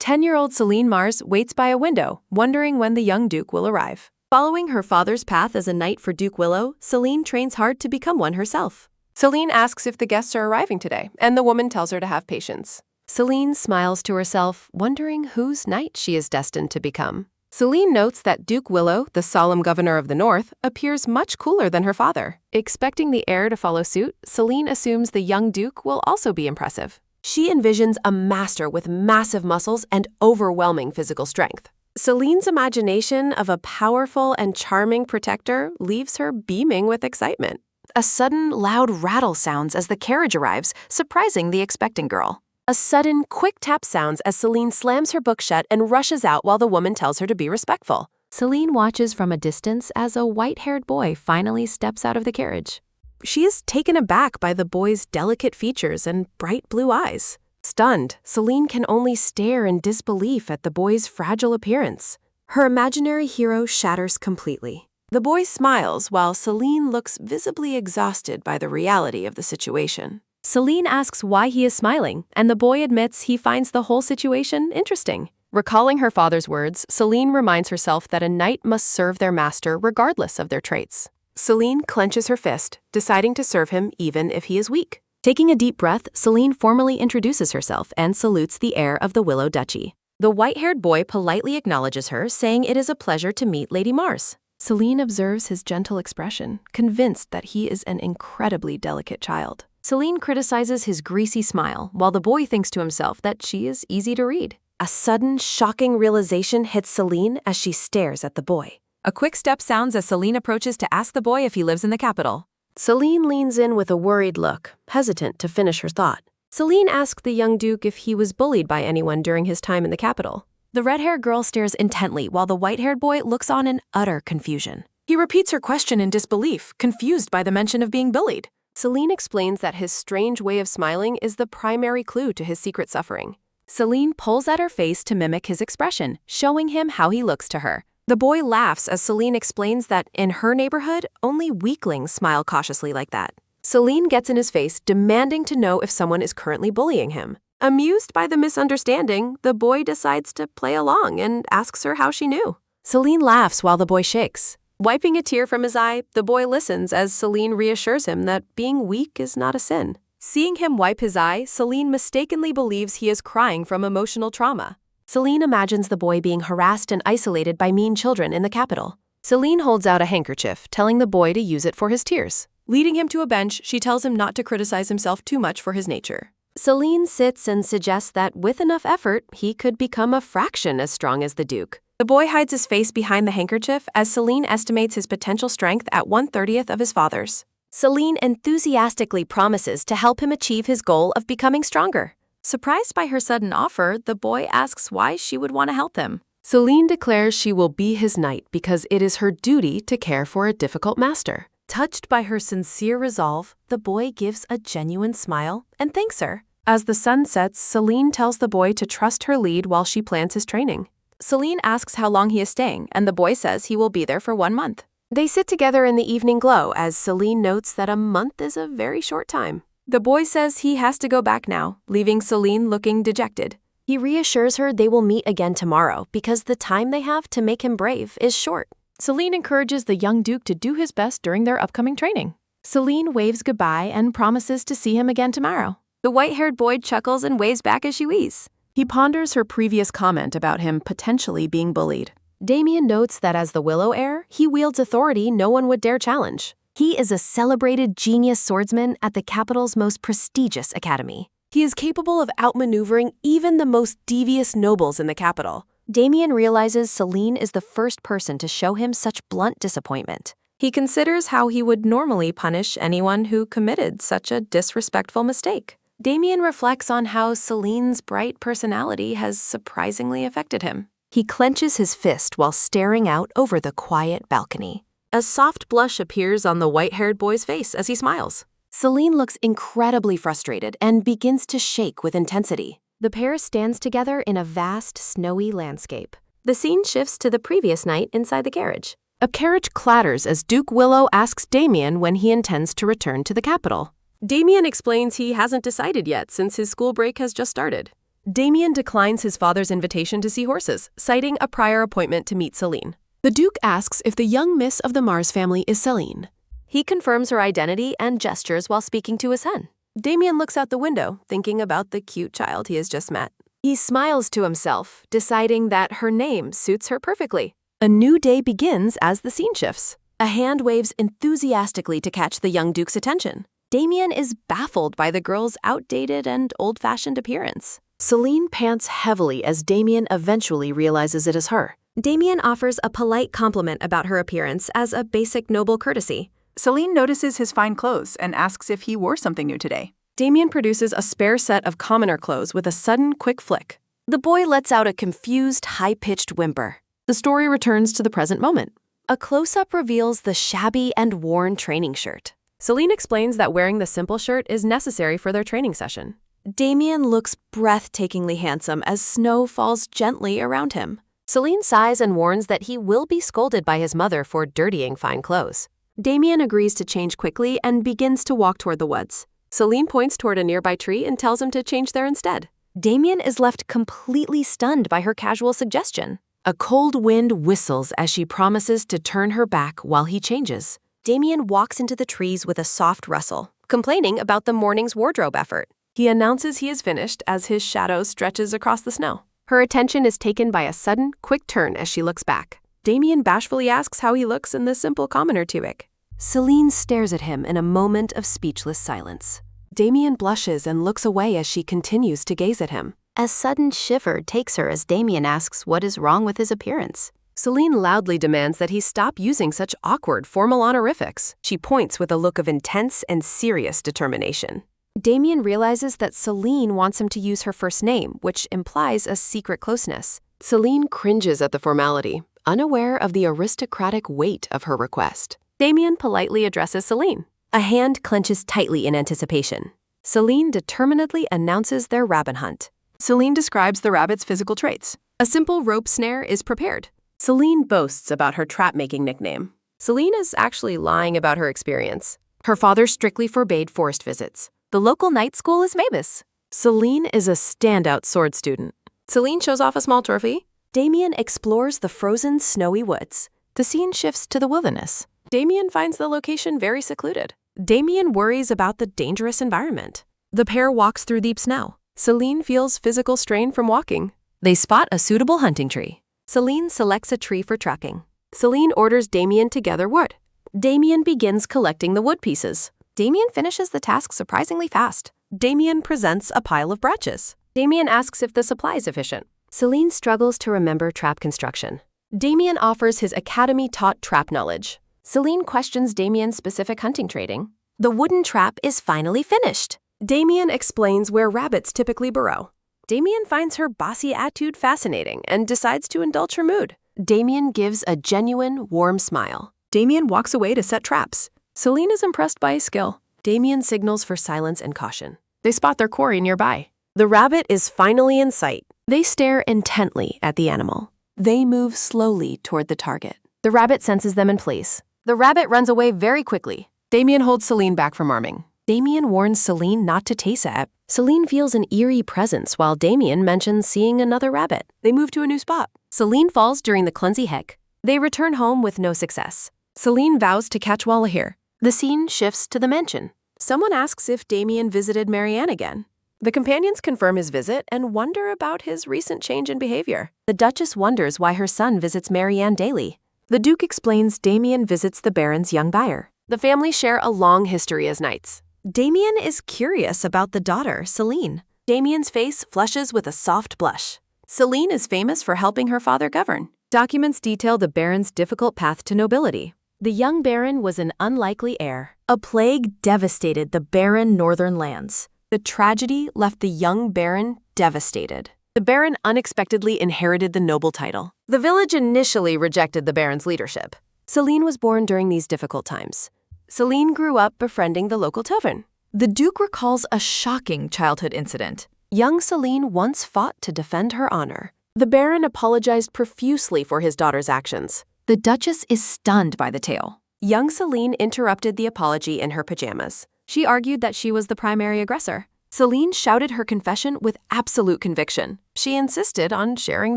10-year-old Celine Mars waits by a window, wondering when the young Duke will arrive. Following her father's path as a knight for Duke Willow, Celine trains hard to become one herself. Celine asks if the guests are arriving today, and the woman tells her to have patience. Celine smiles to herself, wondering whose knight she is destined to become. Celine notes that Duke Willow, the solemn governor of the north, appears much cooler than her father. Expecting the heir to follow suit, Celine assumes the young Duke will also be impressive. She envisions a master with massive muscles and overwhelming physical strength. Celine's imagination of a powerful and charming protector leaves her beaming with excitement. A sudden, loud rattle sounds as the carriage arrives, surprising the expectant girl. A sudden, quick tap sounds as Celine slams her book shut and rushes out while the woman tells her to be respectful. Celine watches from a distance as a white-haired boy finally steps out of the carriage. She is taken aback by the boy's delicate features and bright blue eyes. Stunned, Celine can only stare in disbelief at the boy's fragile appearance. Her imaginary hero shatters completely. The boy smiles while Celine looks visibly exhausted by the reality of the situation. Celine asks why he is smiling, and the boy admits he finds the whole situation interesting. Recalling her father's words, Celine reminds herself that a knight must serve their master regardless of their traits. Celine clenches her fist, deciding to serve him even if he is weak. Taking a deep breath, Celine formally introduces herself and salutes the heir of the Willow Duchy. The white-haired boy politely acknowledges her, saying it is a pleasure to meet Lady Mars. Celine observes his gentle expression, convinced that he is an incredibly delicate child. Celine criticizes his greasy smile, while the boy thinks to himself that she is easy to read. A sudden, shocking realization hits Celine as she stares at the boy. A quick step sounds as Celine approaches to ask the boy if he lives in the capital. Celine leans in with a worried look, hesitant to finish her thought. Celine asked the young Duke if he was bullied by anyone during his time in the capital. The red-haired girl stares intently while the white-haired boy looks on in utter confusion. He repeats her question in disbelief, confused by the mention of being bullied. Celine explains that his strange way of smiling is the primary clue to his secret suffering. Celine pulls at her face to mimic his expression, showing him how he looks to her. The boy laughs as Celine explains that in her neighborhood, only weaklings smile cautiously like that. Celine gets in his face, demanding to know if someone is currently bullying him. Amused by the misunderstanding, the boy decides to play along and asks her how she knew. Celine laughs while the boy shakes. Wiping a tear from his eye, the boy listens as Celine reassures him that being weak is not a sin. Seeing him wipe his eye, Celine mistakenly believes he is crying from emotional trauma. Celine imagines the boy being harassed and isolated by mean children in the capital. Celine holds out a handkerchief, telling the boy to use it for his tears. Leading him to a bench, she tells him not to criticize himself too much for his nature. Celine sits and suggests that with enough effort, he could become a fraction as strong as the Duke. The boy hides his face behind the handkerchief as Celine estimates his potential strength at 1/30 of his father's. Celine enthusiastically promises to help him achieve his goal of becoming stronger. Surprised by her sudden offer, the boy asks why she would want to help him. Celine declares she will be his knight because it is her duty to care for a difficult master. Touched by her sincere resolve, the boy gives a genuine smile and thanks her. As the sun sets, Celine tells the boy to trust her lead while she plans his training. Celine asks how long he is staying, and the boy says he will be there for 1 month. They sit together in the evening glow as Celine notes that a month is a very short time. The boy says he has to go back now, leaving Celine looking dejected. He reassures her they will meet again tomorrow because the time they have to make him brave is short. Celine encourages the young Duke to do his best during their upcoming training. Celine waves goodbye and promises to see him again tomorrow. The white-haired boy chuckles and waves back as she wheezes. He ponders her previous comment about him potentially being bullied. Damien notes that as the Willow heir, he wields authority no one would dare challenge. He is a celebrated genius swordsman at the capital's most prestigious academy. He is capable of outmaneuvering even the most devious nobles in the capital. Damien realizes Celine is the first person to show him such blunt disappointment. He considers how he would normally punish anyone who committed such a disrespectful mistake. Damien reflects on how Celine's bright personality has surprisingly affected him. He clenches his fist while staring out over the quiet balcony. A soft blush appears on the white-haired boy's face as he smiles. Celine looks incredibly frustrated and begins to shake with intensity. The pair stands together in a vast, snowy landscape. The scene shifts to the previous night inside the carriage. A carriage clatters as Duke Willow asks Damien when he intends to return to the capital. Damien explains he hasn't decided yet since his school break has just started. Damien declines his father's invitation to see horses, citing a prior appointment to meet Celine. The Duke asks if the young miss of the Mars family is Celine. He confirms her identity and gestures while speaking to his hen. Damien looks out the window, thinking about the cute child he has just met. He smiles to himself, deciding that her name suits her perfectly. A new day begins as the scene shifts. A hand waves enthusiastically to catch the young Duke's attention. Damien is baffled by the girl's outdated and old-fashioned appearance. Celine pants heavily as Damien eventually realizes it is her. Damien offers a polite compliment about her appearance as a basic noble courtesy. Celine notices his fine clothes and asks if he wore something new today. Damien produces a spare set of commoner clothes with a sudden, quick flick. The boy lets out a confused, high-pitched whimper. The story returns to the present moment. A close-up reveals the shabby and worn training shirt. Celine explains that wearing the simple shirt is necessary for their training session. Damien looks breathtakingly handsome as snow falls gently around him. Celine sighs and warns that he will be scolded by his mother for dirtying fine clothes. Damien agrees to change quickly and begins to walk toward the woods. Celine points toward a nearby tree and tells him to change there instead. Damien is left completely stunned by her casual suggestion. A cold wind whistles as she promises to turn her back while he changes. Damien walks into the trees with a soft rustle, complaining about the morning's wardrobe effort. He announces he is finished as his shadow stretches across the snow. Her attention is taken by a sudden, quick turn as she looks back. Damien bashfully asks how he looks in the simple commoner tunic. Celine stares at him in a moment of speechless silence. Damien blushes and looks away as she continues to gaze at him. A sudden shiver takes her as Damien asks what is wrong with his appearance. Celine loudly demands that he stop using such awkward formal honorifics. She points with a look of intense and serious determination. Damien realizes that Celine wants him to use her first name, which implies a secret closeness. Celine cringes at the formality, unaware of the aristocratic weight of her request. Damien politely addresses Celine. A hand clenches tightly in anticipation. Celine determinedly announces their rabbit hunt. Celine describes the rabbit's physical traits. A simple rope snare is prepared. Celine boasts about her trap-making nickname. Celine is actually lying about her experience. Her father strictly forbade forest visits. The local night school is famous. Celine is a standout sword student. Celine shows off a small trophy. Damien explores the frozen, snowy woods. The scene shifts to the wilderness. Damien finds the location very secluded. Damien worries about the dangerous environment. The pair walks through deep snow. Celine feels physical strain from walking. They spot a suitable hunting tree. Celine selects a tree for tracking. Celine orders Damien to gather wood. Damien begins collecting the wood pieces. Damien finishes the task surprisingly fast. Damien presents a pile of branches. Damien asks if the supply is efficient. Celine struggles to remember trap construction. Damien offers his academy-taught trap knowledge. Celine questions Damien's specific hunting training. The wooden trap is finally finished. Damien explains where rabbits typically burrow. Damien finds her bossy attitude fascinating and decides to indulge her mood. Damien gives a genuine, warm smile. Damien walks away to set traps. Celine is impressed by his skill. Damien signals for silence and caution. They spot their quarry nearby. The rabbit is finally in sight. They stare intently at the animal. They move slowly toward the target. The rabbit senses them and flees. The rabbit runs away very quickly. Damien holds Celine back from arming. Damien warns Celine not to chase it. Celine feels an eerie presence while Damien mentions seeing another rabbit. They move to a new spot. Celine falls during the clumsy hick. They return home with no success. Celine vows to catch Walla here. The scene shifts to the mansion. Someone asks if Damien visited Marianne again. The companions confirm his visit and wonder about his recent change in behavior. The Duchess wonders why her son visits Marianne daily. The Duke explains Damien visits the Baron's young buyer. The family share a long history as knights. Damien is curious about the daughter, Celine. Damien's face flushes with a soft blush. Celine is famous for helping her father govern. Documents detail the Baron's difficult path to nobility. The young Baron was an unlikely heir. A plague devastated the barren northern lands. The tragedy left the young Baron devastated. The Baron unexpectedly inherited the noble title. The village initially rejected the Baron's leadership. Celine was born during these difficult times. Celine grew up befriending the local tavern. The Duke recalls a shocking childhood incident. Young Celine once fought to defend her honor. The Baron apologized profusely for his daughter's actions. The Duchess is stunned by the tale. Young Celine interrupted the apology in her pajamas. She argued that she was the primary aggressor. Celine shouted her confession with absolute conviction. She insisted on sharing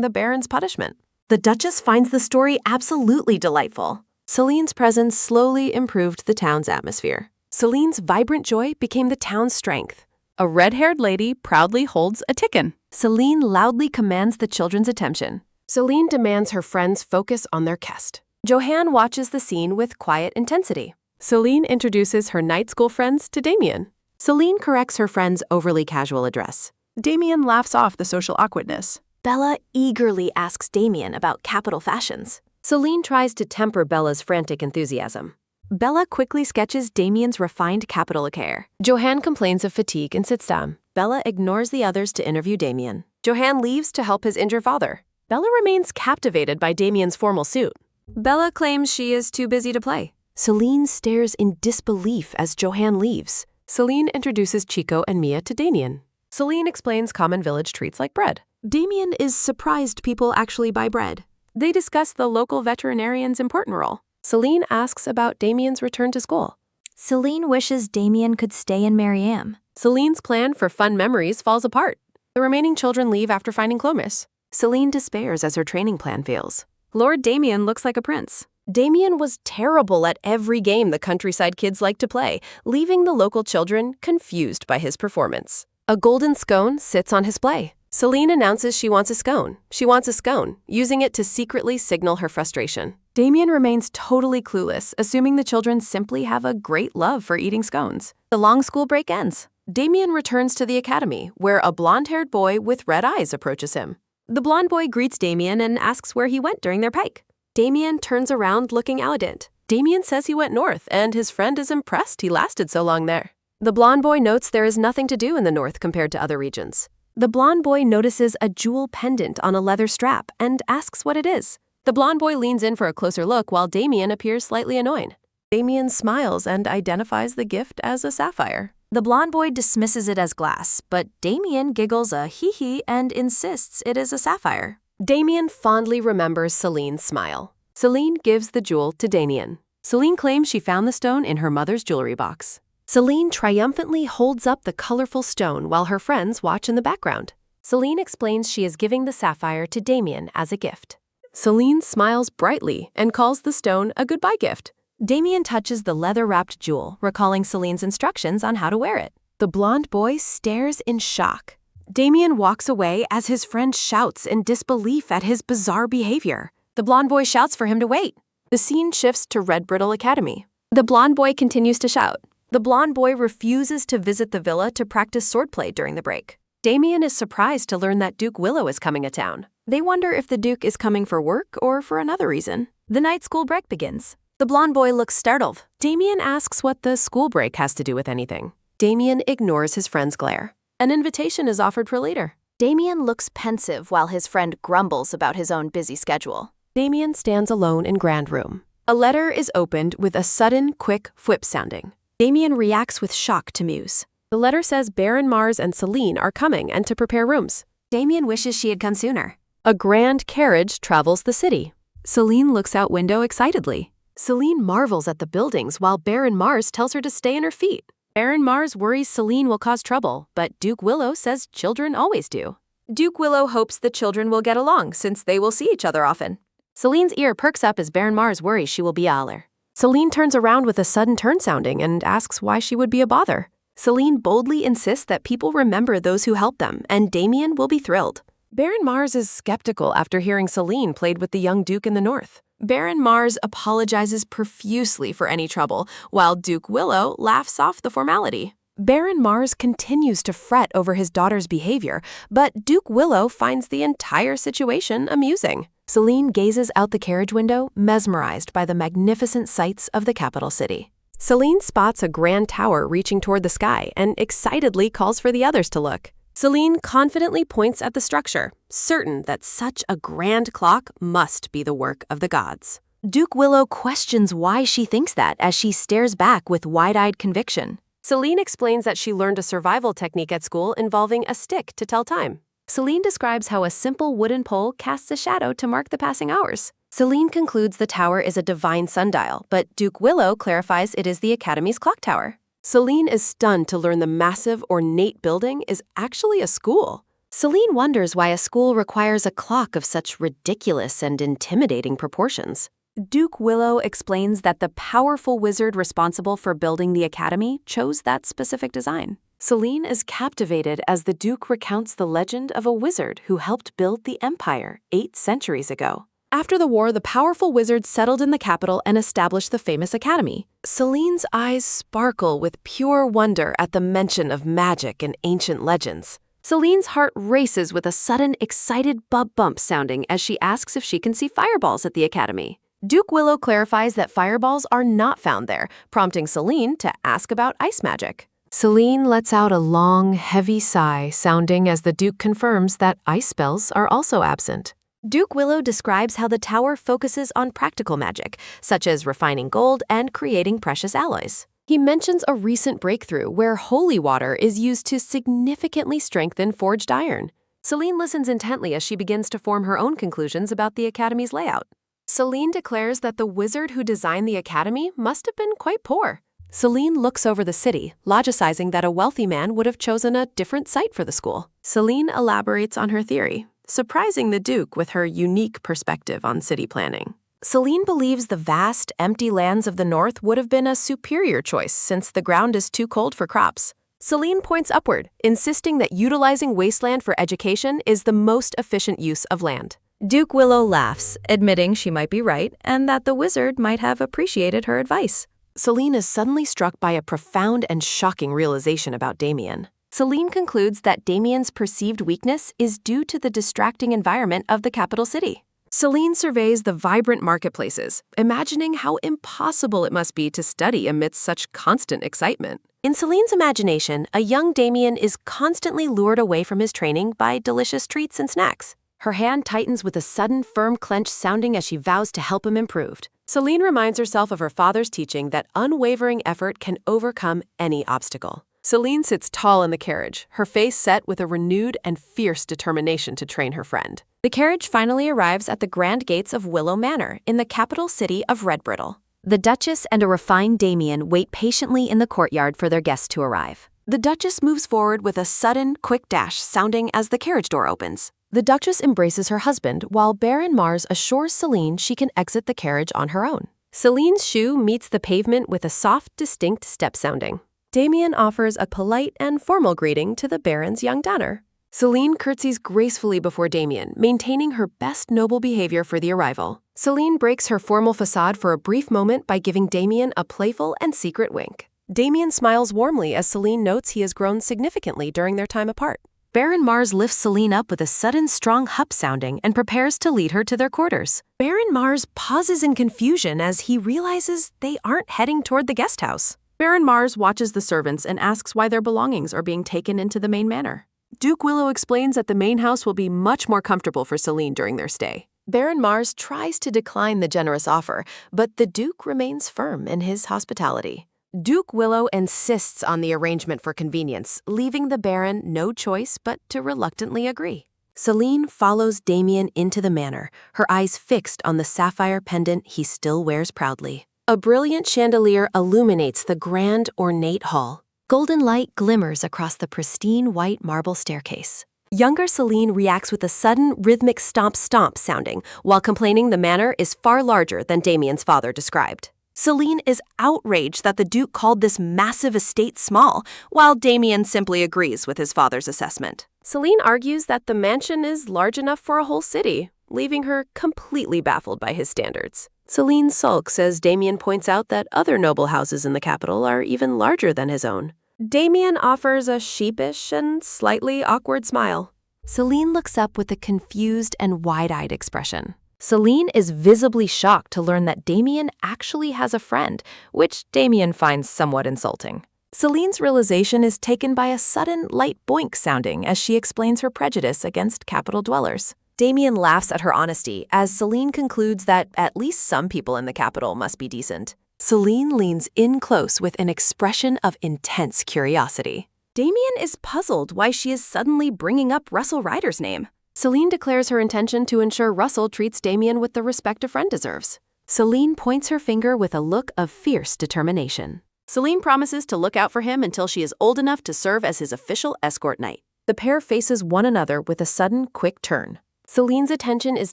the Baron's punishment. The Duchess finds the story absolutely delightful. Celine's presence slowly improved the town's atmosphere. Celine's vibrant joy became the town's strength. A red-haired lady proudly holds a ticken. Celine loudly commands the children's attention. Celine demands her friends focus on their quest. Johanne watches the scene with quiet intensity. Celine introduces her night school friends to Damien. Celine corrects her friend's overly casual address. Damien laughs off the social awkwardness. Bella eagerly asks Damien about capital fashions. Celine tries to temper Bella's frantic enthusiasm. Bella quickly sketches Damien's refined capital care. Johanne complains of fatigue and sits down. Bella ignores the others to interview Damien. Johanne leaves to help his injured father. Bella remains captivated by Damien's formal suit. Bella claims she is too busy to play. Celine stares in disbelief as Johanne leaves. Celine introduces Chico and Mia to Damien. Celine explains common village treats like bread. Damien is surprised people actually buy bread. They discuss the local veterinarian's important role. Celine asks about Damien's return to school. Celine wishes Damien could stay in Mariam. Celine's plan for fun memories falls apart. The remaining children leave after finding Clomis. Celine despairs as her training plan fails. Lord Damien looks like a prince. Damien was terrible at every game the countryside kids like to play, leaving the local children confused by his performance. A golden scone sits on his play. Celine announces she wants a scone. She wants a scone, using it to secretly signal her frustration. Damien remains totally clueless, assuming the children simply have a great love for eating scones. The long school break ends. Damien returns to the academy, where a blonde-haired boy with red eyes approaches him. The blonde boy greets Damien and asks where he went during their pike. Damien turns around looking elegant. Damien says he went north, and his friend is impressed he lasted so long there. The blonde boy notes there is nothing to do in the north compared to other regions. The blonde boy notices a jewel pendant on a leather strap and asks what it is. The blonde boy leans in for a closer look while Damien appears slightly annoyed. Damien smiles and identifies the gift as a sapphire. The blonde boy dismisses it as glass, but Damien giggles a hee-hee and insists it is a sapphire. Damien fondly remembers Celine's smile. Celine gives the jewel to Damien. Celine claims she found the stone in her mother's jewelry box. Celine triumphantly holds up the colorful stone while her friends watch in the background. Celine explains she is giving the sapphire to Damien as a gift. Celine smiles brightly and calls the stone a goodbye gift. Damien touches the leather-wrapped jewel, recalling Celine's instructions on how to wear it. The blonde boy stares in shock. Damien walks away as his friend shouts in disbelief at his bizarre behavior. The blonde boy shouts for him to wait. The scene shifts to Red Brittle Academy. The blonde boy continues to shout. The blonde boy refuses to visit the villa to practice swordplay during the break. Damien is surprised to learn that Duke Willow is coming to town. They wonder if the Duke is coming for work or for another reason. The night school break begins. The blonde boy looks startled. Damien asks what the school break has to do with anything. Damien ignores his friend's glare. An invitation is offered for later. Damien looks pensive while his friend grumbles about his own busy schedule. Damien stands alone in Grand Room. A letter is opened with a sudden, quick whip sounding. Damien reacts with shock to Muse. The letter says Baron Mars and Celine are coming and to prepare rooms. Damien wishes she had come sooner. A grand carriage travels the city. Celine looks out window excitedly. Celine marvels at the buildings while Baron Mars tells her to stay on her feet. Baron Mars worries Celine will cause trouble, but Duke Willow says children always do. Duke Willow hopes the children will get along since they will see each other often. Celine's ear perks up as Baron Mars worries she will be a holler. Celine turns around with a sudden turn sounding and asks why she would be a bother. Celine boldly insists that people remember those who helped them, and Damien will be thrilled. Baron Mars is skeptical after hearing Celine played with the young Duke in the north. Baron Mars apologizes profusely for any trouble, while Duke Willow laughs off the formality. Baron Mars continues to fret over his daughter's behavior, but Duke Willow finds the entire situation amusing. Celine gazes out the carriage window, mesmerized by the magnificent sights of the capital city. Celine spots a grand tower reaching toward the sky and excitedly calls for the others to look. Celine confidently points at the structure, certain that such a grand clock must be the work of the gods. Duke Willow questions why she thinks that as she stares back with wide-eyed conviction. Celine explains that she learned a survival technique at school involving a stick to tell time. Celine describes how a simple wooden pole casts a shadow to mark the passing hours. Celine concludes the tower is a divine sundial, but Duke Willow clarifies it is the Academy's clock tower. Celine is stunned to learn the massive, ornate building is actually a school. Celine wonders why a school requires a clock of such ridiculous and intimidating proportions. Duke Willow explains that the powerful wizard responsible for building the academy chose that specific design. Celine is captivated as the Duke recounts the legend of a wizard who helped build the empire 8 centuries ago. After the war, the powerful wizard settled in the capital and established the famous academy. Celine's eyes sparkle with pure wonder at the mention of magic and ancient legends. Celine's heart races with a sudden, excited bump sounding as she asks if she can see fireballs at the academy. Duke Willow clarifies that fireballs are not found there, prompting Celine to ask about ice magic. Celine lets out a long, heavy sigh, sounding as the Duke confirms that ice spells are also absent. Duke Willow describes how the tower focuses on practical magic, such as refining gold and creating precious alloys. He mentions a recent breakthrough where holy water is used to significantly strengthen forged iron. Celine listens intently as she begins to form her own conclusions about the academy's layout. Celine declares that the wizard who designed the academy must have been quite poor. Celine looks over the city, logicizing that a wealthy man would have chosen a different site for the school. Celine elaborates on her theory, surprising the Duke with her unique perspective on city planning. Celine believes the vast, empty lands of the north would have been a superior choice since the ground is too cold for crops. Celine points upward, insisting that utilizing wasteland for education is the most efficient use of land. Duke Willow laughs, admitting she might be right and that the wizard might have appreciated her advice. Celine is suddenly struck by a profound and shocking realization about Damien. Celine concludes that Damien's perceived weakness is due to the distracting environment of the capital city. Celine surveys the vibrant marketplaces, imagining how impossible it must be to study amidst such constant excitement. In Celine's imagination, a young Damien is constantly lured away from his training by delicious treats and snacks. Her hand tightens with a sudden, firm clench sounding as she vows to help him improve. Celine reminds herself of her father's teaching that unwavering effort can overcome any obstacle. Celine sits tall in the carriage, her face set with a renewed and fierce determination to train her friend. The carriage finally arrives at the grand gates of Willow Manor in the capital city of Red Brittle. The Duchess and a refined Damien wait patiently in the courtyard for their guests to arrive. The Duchess moves forward with a sudden, quick dash sounding as the carriage door opens. The Duchess embraces her husband while Baron Mars assures Celine she can exit the carriage on her own. Celine's shoe meets the pavement with a soft, distinct step sounding. Damien offers a polite and formal greeting to the Baron's young daughter. Celine curtsies gracefully before Damien, maintaining her best noble behavior for the arrival. Celine breaks her formal facade for a brief moment by giving Damien a playful and secret wink. Damien smiles warmly as Celine notes he has grown significantly during their time apart. Baron Mars lifts Celine up with a sudden strong hup sounding and prepares to lead her to their quarters. Baron Mars pauses in confusion as he realizes they aren't heading toward the guest house. Baron Mars watches the servants and asks why their belongings are being taken into the main manor. Duke Willow explains that the main house will be much more comfortable for Celine during their stay. Baron Mars tries to decline the generous offer, but the Duke remains firm in his hospitality. Duke Willow insists on the arrangement for convenience, leaving the Baron no choice but to reluctantly agree. Celine follows Damien into the manor, her eyes fixed on the sapphire pendant he still wears proudly. A brilliant chandelier illuminates the grand, ornate hall. Golden light glimmers across the pristine white marble staircase. Younger Celine reacts with a sudden, rhythmic stomp sounding, while complaining the manor is far larger than Damien's father described. Celine is outraged that the Duke called this massive estate small, while Damien simply agrees with his father's assessment. Celine argues that the mansion is large enough for a whole city, leaving her completely baffled by his standards. Celine sulks as Damien points out that other noble houses in the capital are even larger than his own. Damien offers a sheepish and slightly awkward smile. Celine looks up with a confused and wide-eyed expression. Celine is visibly shocked to learn that Damien actually has a friend, which Damien finds somewhat insulting. Celine's realization is taken by a sudden, light boink sounding as she explains her prejudice against capital dwellers. Damien laughs at her honesty as Celine concludes that at least some people in the capital must be decent. Celine leans in close with an expression of intense curiosity. Damien is puzzled why she is suddenly bringing up Russell Ryder's name. Celine declares her intention to ensure Russell treats Damien with the respect a friend deserves. Celine points her finger with a look of fierce determination. Celine promises to look out for him until she is old enough to serve as his official escort knight. The pair faces one another with a sudden, quick turn. Celine's attention is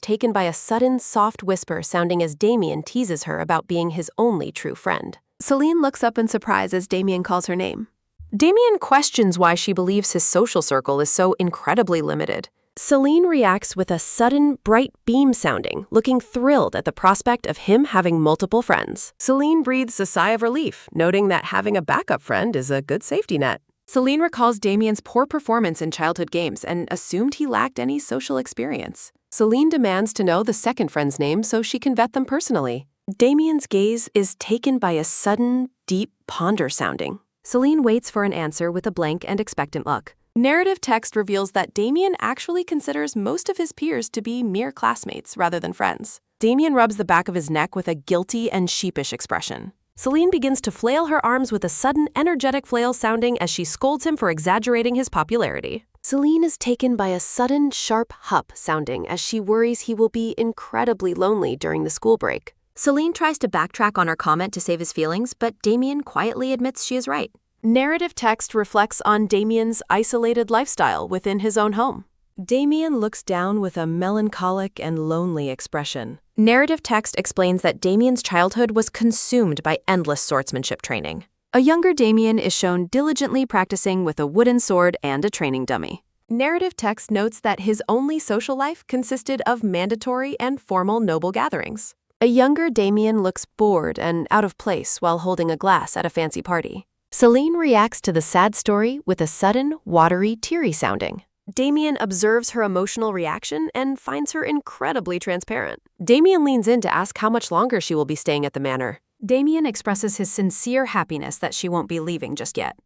taken by a sudden, soft whisper sounding as Damien teases her about being his only true friend. Celine looks up in surprise as Damien calls her name. Damien questions why she believes his social circle is so incredibly limited. Celine reacts with a sudden, bright beam sounding, looking thrilled at the prospect of him having multiple friends. Celine breathes a sigh of relief, noting that having a backup friend is a good safety net. Celine recalls Damien's poor performance in childhood games and assumed he lacked any social experience. Celine demands to know the second friend's name so she can vet them personally. Damien's gaze is taken by a sudden, deep ponder sounding. Celine waits for an answer with a blank and expectant look. Narrative text reveals that Damien actually considers most of his peers to be mere classmates rather than friends. Damien rubs the back of his neck with a guilty and sheepish expression. Celine begins to flail her arms with a sudden, energetic flail sounding as she scolds him for exaggerating his popularity. Celine is taken by a sudden, sharp hup sounding as she worries he will be incredibly lonely during the school break. Celine tries to backtrack on her comment to save his feelings, but Damien quietly admits she is right. Narrative text reflects on Damien's isolated lifestyle within his own home. Damien looks down with a melancholic and lonely expression. Narrative text explains that Damien's childhood was consumed by endless swordsmanship training. A younger Damien is shown diligently practicing with a wooden sword and a training dummy. Narrative text notes that his only social life consisted of mandatory and formal noble gatherings. A younger Damien looks bored and out of place while holding a glass at a fancy party. Celine reacts to the sad story with a sudden, watery, teary sounding. Damien observes her emotional reaction and finds her incredibly transparent. Damien leans in to ask how much longer she will be staying at the manor. Damien expresses his sincere happiness that she won't be leaving just yet.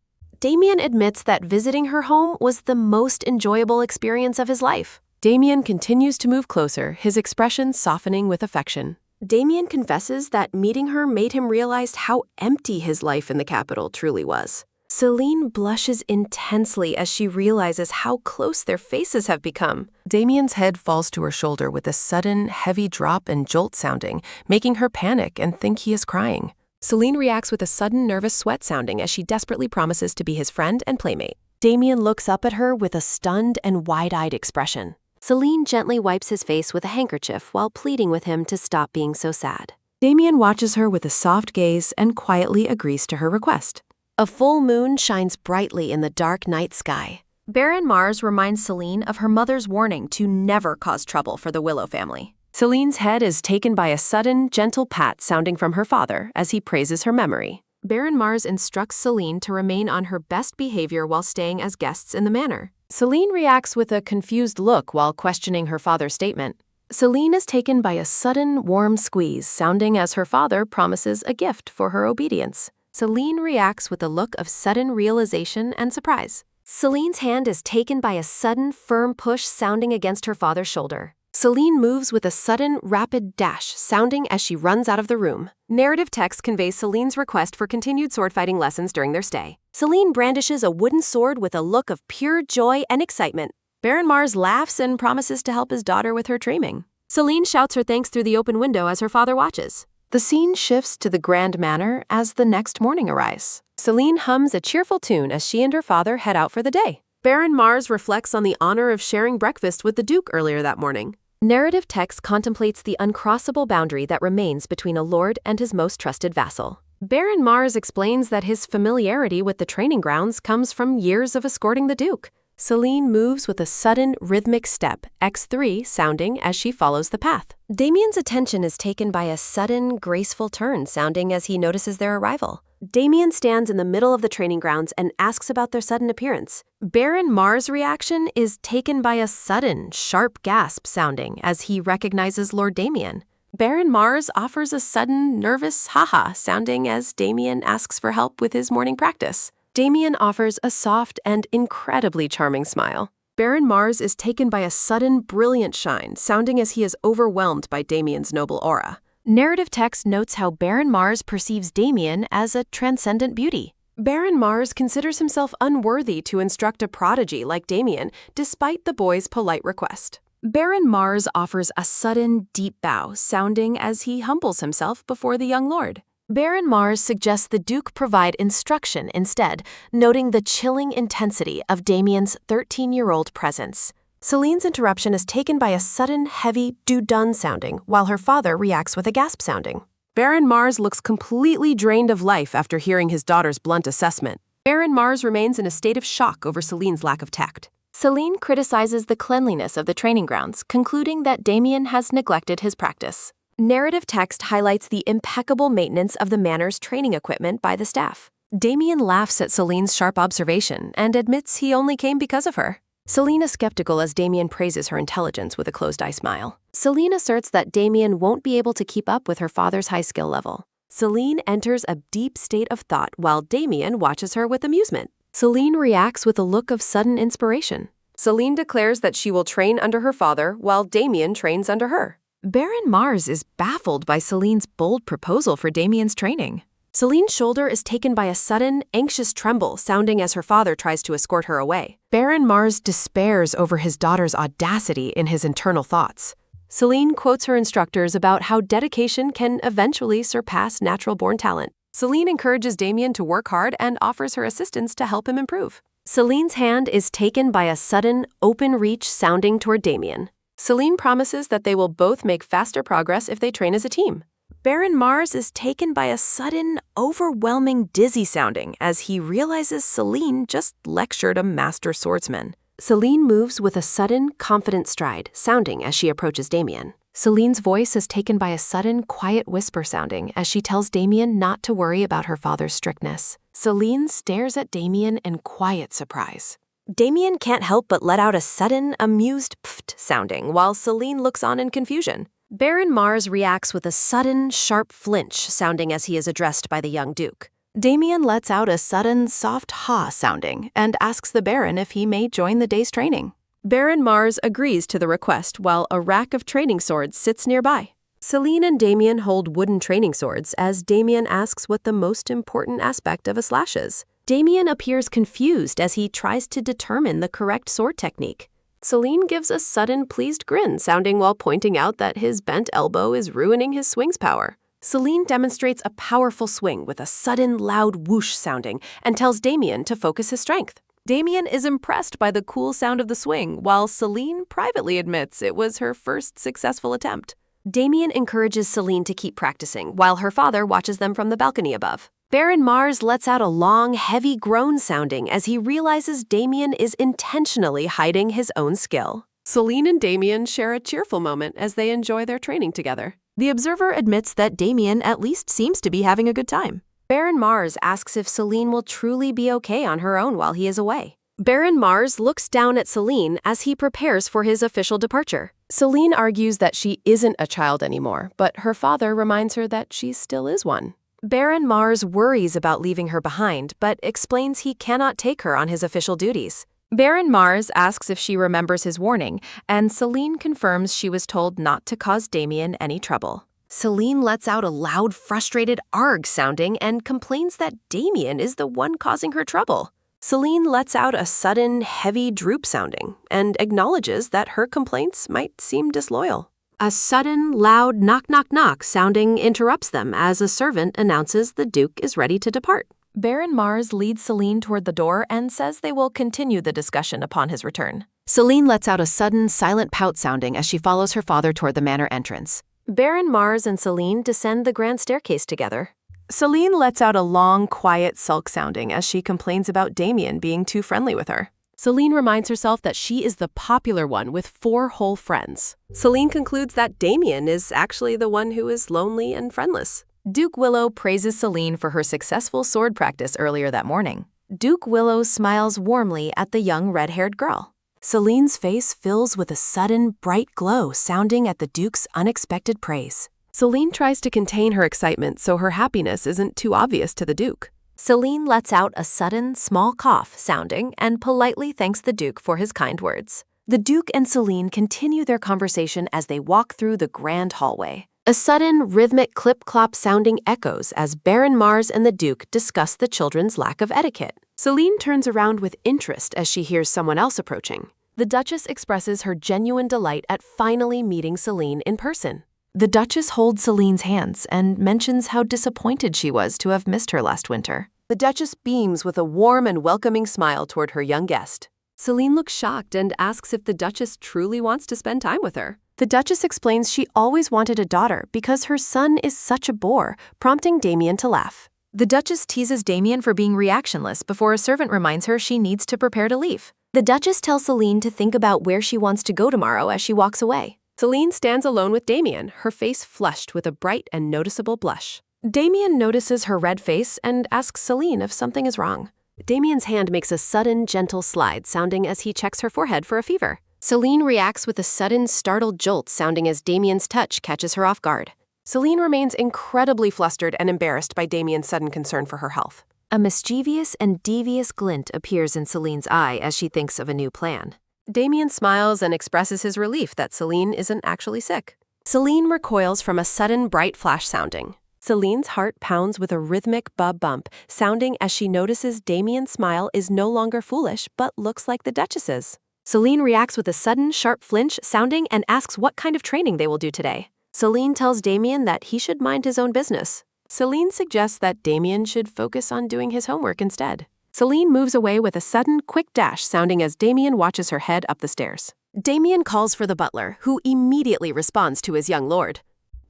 Damien admits that visiting her home was the most enjoyable experience of his life. Damien continues to move closer, his expression softening with affection. Damien confesses that meeting her made him realize how empty his life in the capital truly was. Celine blushes intensely as she realizes how close their faces have become. Damien's head falls to her shoulder with a sudden, heavy drop and jolt sounding, making her panic and think he is crying. Celine reacts with a sudden nervous sweat sounding as she desperately promises to be his friend and playmate. Damien looks up at her with a stunned and wide-eyed expression. Celine gently wipes his face with a handkerchief while pleading with him to stop being so sad. Damien watches her with a soft gaze and quietly agrees to her request. A full moon shines brightly in the dark night sky. Baron Mars reminds Celine of her mother's warning to never cause trouble for the Willow family. Celine's head is taken by a sudden, gentle pat sounding from her father as he praises her memory. Baron Mars instructs Celine to remain on her best behavior while staying as guests in the manor. Celine reacts with a confused look while questioning her father's statement. Celine is taken by a sudden, warm squeeze sounding as her father promises a gift for her obedience. Celine reacts with a look of sudden realization and surprise. Celine's hand is taken by a sudden, firm push sounding against her father's shoulder. Celine moves with a sudden, rapid dash sounding as she runs out of the room. Narrative text conveys Celine's request for continued sword-fighting lessons during their stay. Celine brandishes a wooden sword with a look of pure joy and excitement. Baron Mars laughs and promises to help his daughter with her training. Celine shouts her thanks through the open window as her father watches. The scene shifts to the Grand Manor as the next morning arrives. Celine hums a cheerful tune as she and her father head out for the day. Baron Mars reflects on the honor of sharing breakfast with the Duke earlier that morning. Narrative text contemplates the uncrossable boundary that remains between a lord and his most trusted vassal. Baron Mars explains that his familiarity with the training grounds comes from years of escorting the Duke. Celine moves with a sudden, rhythmic step, X3 sounding as she follows the path. Damien's attention is taken by a sudden, graceful turn sounding as he notices their arrival. Damien stands in the middle of the training grounds and asks about their sudden appearance. Baron Mars' reaction is taken by a sudden, sharp gasp sounding as he recognizes Lord Damien. Baron Mars offers a sudden, nervous haha sounding as Damien asks for help with his morning practice. Damien offers a soft and incredibly charming smile. Baron Mars is taken by a sudden, brilliant shine, sounding as he is overwhelmed by Damien's noble aura. Narrative text notes how Baron Mars perceives Damien as a transcendent beauty. Baron Mars considers himself unworthy to instruct a prodigy like Damien, despite the boy's polite request. Baron Mars offers a sudden, deep bow, sounding as he humbles himself before the young lord. Baron Mars suggests the Duke provide instruction instead, noting the chilling intensity of Damien's 13-year-old presence. Celine's interruption is taken by a sudden, heavy do-done sounding, while her father reacts with a gasp sounding. Baron Mars looks completely drained of life after hearing his daughter's blunt assessment. Baron Mars remains in a state of shock over Celine's lack of tact. Celine criticizes the cleanliness of the training grounds, concluding that Damien has neglected his practice. Narrative text highlights the impeccable maintenance of the manor's training equipment by the staff. Damien laughs at Celine's sharp observation and admits he only came because of her. Celine is skeptical as Damien praises her intelligence with a closed-eye smile. Celine asserts that Damien won't be able to keep up with her father's high skill level. Celine enters a deep state of thought while Damien watches her with amusement. Celine reacts with a look of sudden inspiration. Celine declares that she will train under her father while Damien trains under her. Baron Mars is baffled by Celine's bold proposal for Damien's training. Celine's shoulder is taken by a sudden, anxious tremble sounding as her father tries to escort her away. Baron Mars despairs over his daughter's audacity in his internal thoughts. Celine quotes her instructors about how dedication can eventually surpass natural-born talent. Celine encourages Damien to work hard and offers her assistance to help him improve. Celine's hand is taken by a sudden, open reach sounding toward Damien. Celine promises that they will both make faster progress if they train as a team. Baron Mars is taken by a sudden, overwhelming dizzy sounding as he realizes Celine just lectured a master swordsman. Celine moves with a sudden, confident stride, sounding as she approaches Damien. Celine's voice is taken by a sudden, quiet whisper sounding as she tells Damien not to worry about her father's strictness. Celine stares at Damien in quiet surprise. Damien can't help but let out a sudden, amused pft sounding while Celine looks on in confusion. Baron Mars reacts with a sudden, sharp flinch sounding as he is addressed by the young Duke. Damien lets out a sudden, soft ha sounding and asks the Baron if he may join the day's training. Baron Mars agrees to the request while a rack of training swords sits nearby. Celine and Damien hold wooden training swords as Damien asks what the most important aspect of a slash is. Damien appears confused as he tries to determine the correct sword technique. Celine gives a sudden pleased grin sounding while pointing out that his bent elbow is ruining his swing's power. Celine demonstrates a powerful swing with a sudden loud whoosh sounding and tells Damien to focus his strength. Damien is impressed by the cool sound of the swing, while Celine privately admits it was her first successful attempt. Damien encourages Celine to keep practicing, while her father watches them from the balcony above. Baron Mars lets out a long, heavy groan sounding as he realizes Damien is intentionally hiding his own skill. Celine and Damien share a cheerful moment as they enjoy their training together. The observer admits that Damien at least seems to be having a good time. Baron Mars asks if Celine will truly be okay on her own while he is away. Baron Mars looks down at Celine as he prepares for his official departure. Celine argues that she isn't a child anymore, but her father reminds her that she still is one. Baron Mars worries about leaving her behind, but explains he cannot take her on his official duties. Baron Mars asks if she remembers his warning, and Celine confirms she was told not to cause Damien any trouble. Celine lets out a loud, frustrated arg sounding and complains that Damien is the one causing her trouble. Celine lets out a sudden, heavy droop sounding and acknowledges that her complaints might seem disloyal. A sudden, loud knock-knock-knock sounding interrupts them as a servant announces the Duke is ready to depart. Baron Mars leads Celine toward the door and says they will continue the discussion upon his return. Celine lets out a sudden, silent pout sounding as she follows her father toward the manor entrance. Baron Mars and Celine descend the grand staircase together. Celine lets out a long, quiet sulk sounding as she complains about Damien being too friendly with her. Celine reminds herself that she is the popular one with 4 whole friends. Celine concludes that Damien is actually the one who is lonely and friendless. Duke Willow praises Celine for her successful sword practice earlier that morning. Duke Willow smiles warmly at the young red-haired girl. Celine's face fills with a sudden, bright glow sounding at the Duke's unexpected praise. Celine tries to contain her excitement so her happiness isn't too obvious to the Duke. Celine lets out a sudden, small cough sounding and politely thanks the Duke for his kind words. The Duke and Celine continue their conversation as they walk through the grand hallway. A sudden, rhythmic clip-clop sounding echoes as Baron Mars and the Duke discuss the children's lack of etiquette. Celine turns around with interest as she hears someone else approaching. The Duchess expresses her genuine delight at finally meeting Celine in person. The Duchess holds Celine's hands and mentions how disappointed she was to have missed her last winter. The Duchess beams with a warm and welcoming smile toward her young guest. Celine looks shocked and asks if the Duchess truly wants to spend time with her. The Duchess explains she always wanted a daughter because her son is such a bore, prompting Damien to laugh. The Duchess teases Damien for being reactionless before a servant reminds her she needs to prepare to leave. The Duchess tells Celine to think about where she wants to go tomorrow as she walks away. Celine stands alone with Damien, her face flushed with a bright and noticeable blush. Damien notices her red face and asks Celine if something is wrong. Damien's hand makes a sudden, gentle slide, sounding as he checks her forehead for a fever. Celine reacts with a sudden, startled jolt, sounding as Damien's touch catches her off guard. Celine remains incredibly flustered and embarrassed by Damien's sudden concern for her health. A mischievous and devious glint appears in Celine's eye as she thinks of a new plan. Damien smiles and expresses his relief that Celine isn't actually sick. Celine recoils from a sudden, bright flash sounding. Celine's heart pounds with a rhythmic bump, sounding as she notices Damien's smile is no longer foolish but looks like the Duchess's. Celine reacts with a sudden, sharp flinch, sounding, and asks what kind of training they will do today. Celine tells Damien that he should mind his own business. Celine suggests that Damien should focus on doing his homework instead. Celine moves away with a sudden, quick dash, sounding as Damien watches her head up the stairs. Damien calls for the butler, who immediately responds to his young lord.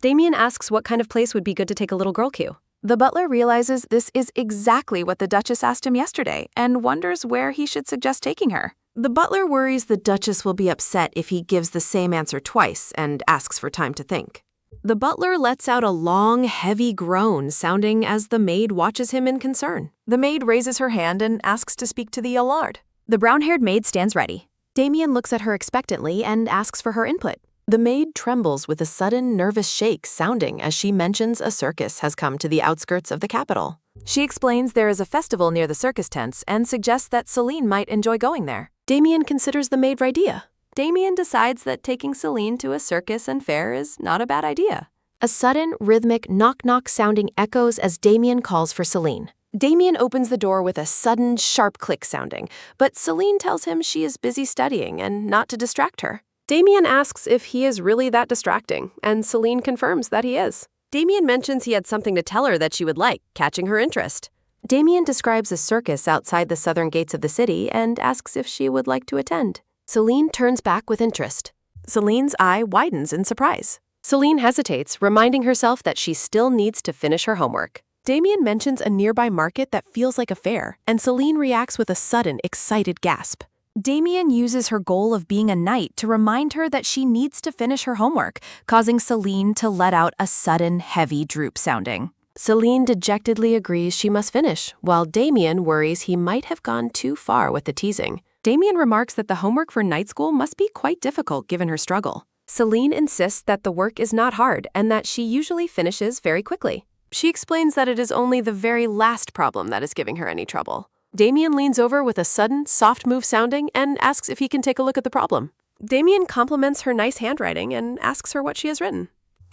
Damien asks what kind of place would be good to take a little girl cue. The butler realizes this is exactly what the Duchess asked him yesterday and wonders where he should suggest taking her. The butler worries the Duchess will be upset if he gives the same answer twice and asks for time to think. The butler lets out a long, heavy groan, sounding as the maid watches him in concern. The maid raises her hand and asks to speak to the Allard. The brown-haired maid stands ready. Damien looks at her expectantly and asks for her input. The maid trembles with a sudden, nervous shake, sounding as she mentions a circus has come to the outskirts of the capital. She explains there is a festival near the circus tents and suggests that Celine might enjoy going there. Damien considers the maid's idea. Damien decides that taking Celine to a circus and fair is not a bad idea. A sudden, rhythmic knock-knock sounding echoes as Damien calls for Celine. Damien opens the door with a sudden, sharp click sounding, but Celine tells him she is busy studying and not to distract her. Damien asks if he is really that distracting, and Celine confirms that he is. Damien mentions he had something to tell her that she would like, catching her interest. Damien describes a circus outside the southern gates of the city and asks if she would like to attend. Celine turns back with interest. Celine's eye widens in surprise. Celine hesitates, reminding herself that she still needs to finish her homework. Damien mentions a nearby market that feels like a fair, and Celine reacts with a sudden, excited gasp. Damien uses her goal of being a knight to remind her that she needs to finish her homework, causing Celine to let out a sudden, heavy droop sounding. Celine dejectedly agrees she must finish, while Damien worries he might have gone too far with the teasing. Damien remarks that the homework for night school must be quite difficult given her struggle. Celine insists that the work is not hard and that she usually finishes very quickly. She explains that it is only the very last problem that is giving her any trouble. Damien leans over with a sudden, soft move sounding and asks if he can take a look at the problem. Damien compliments her nice handwriting and asks her what she has written.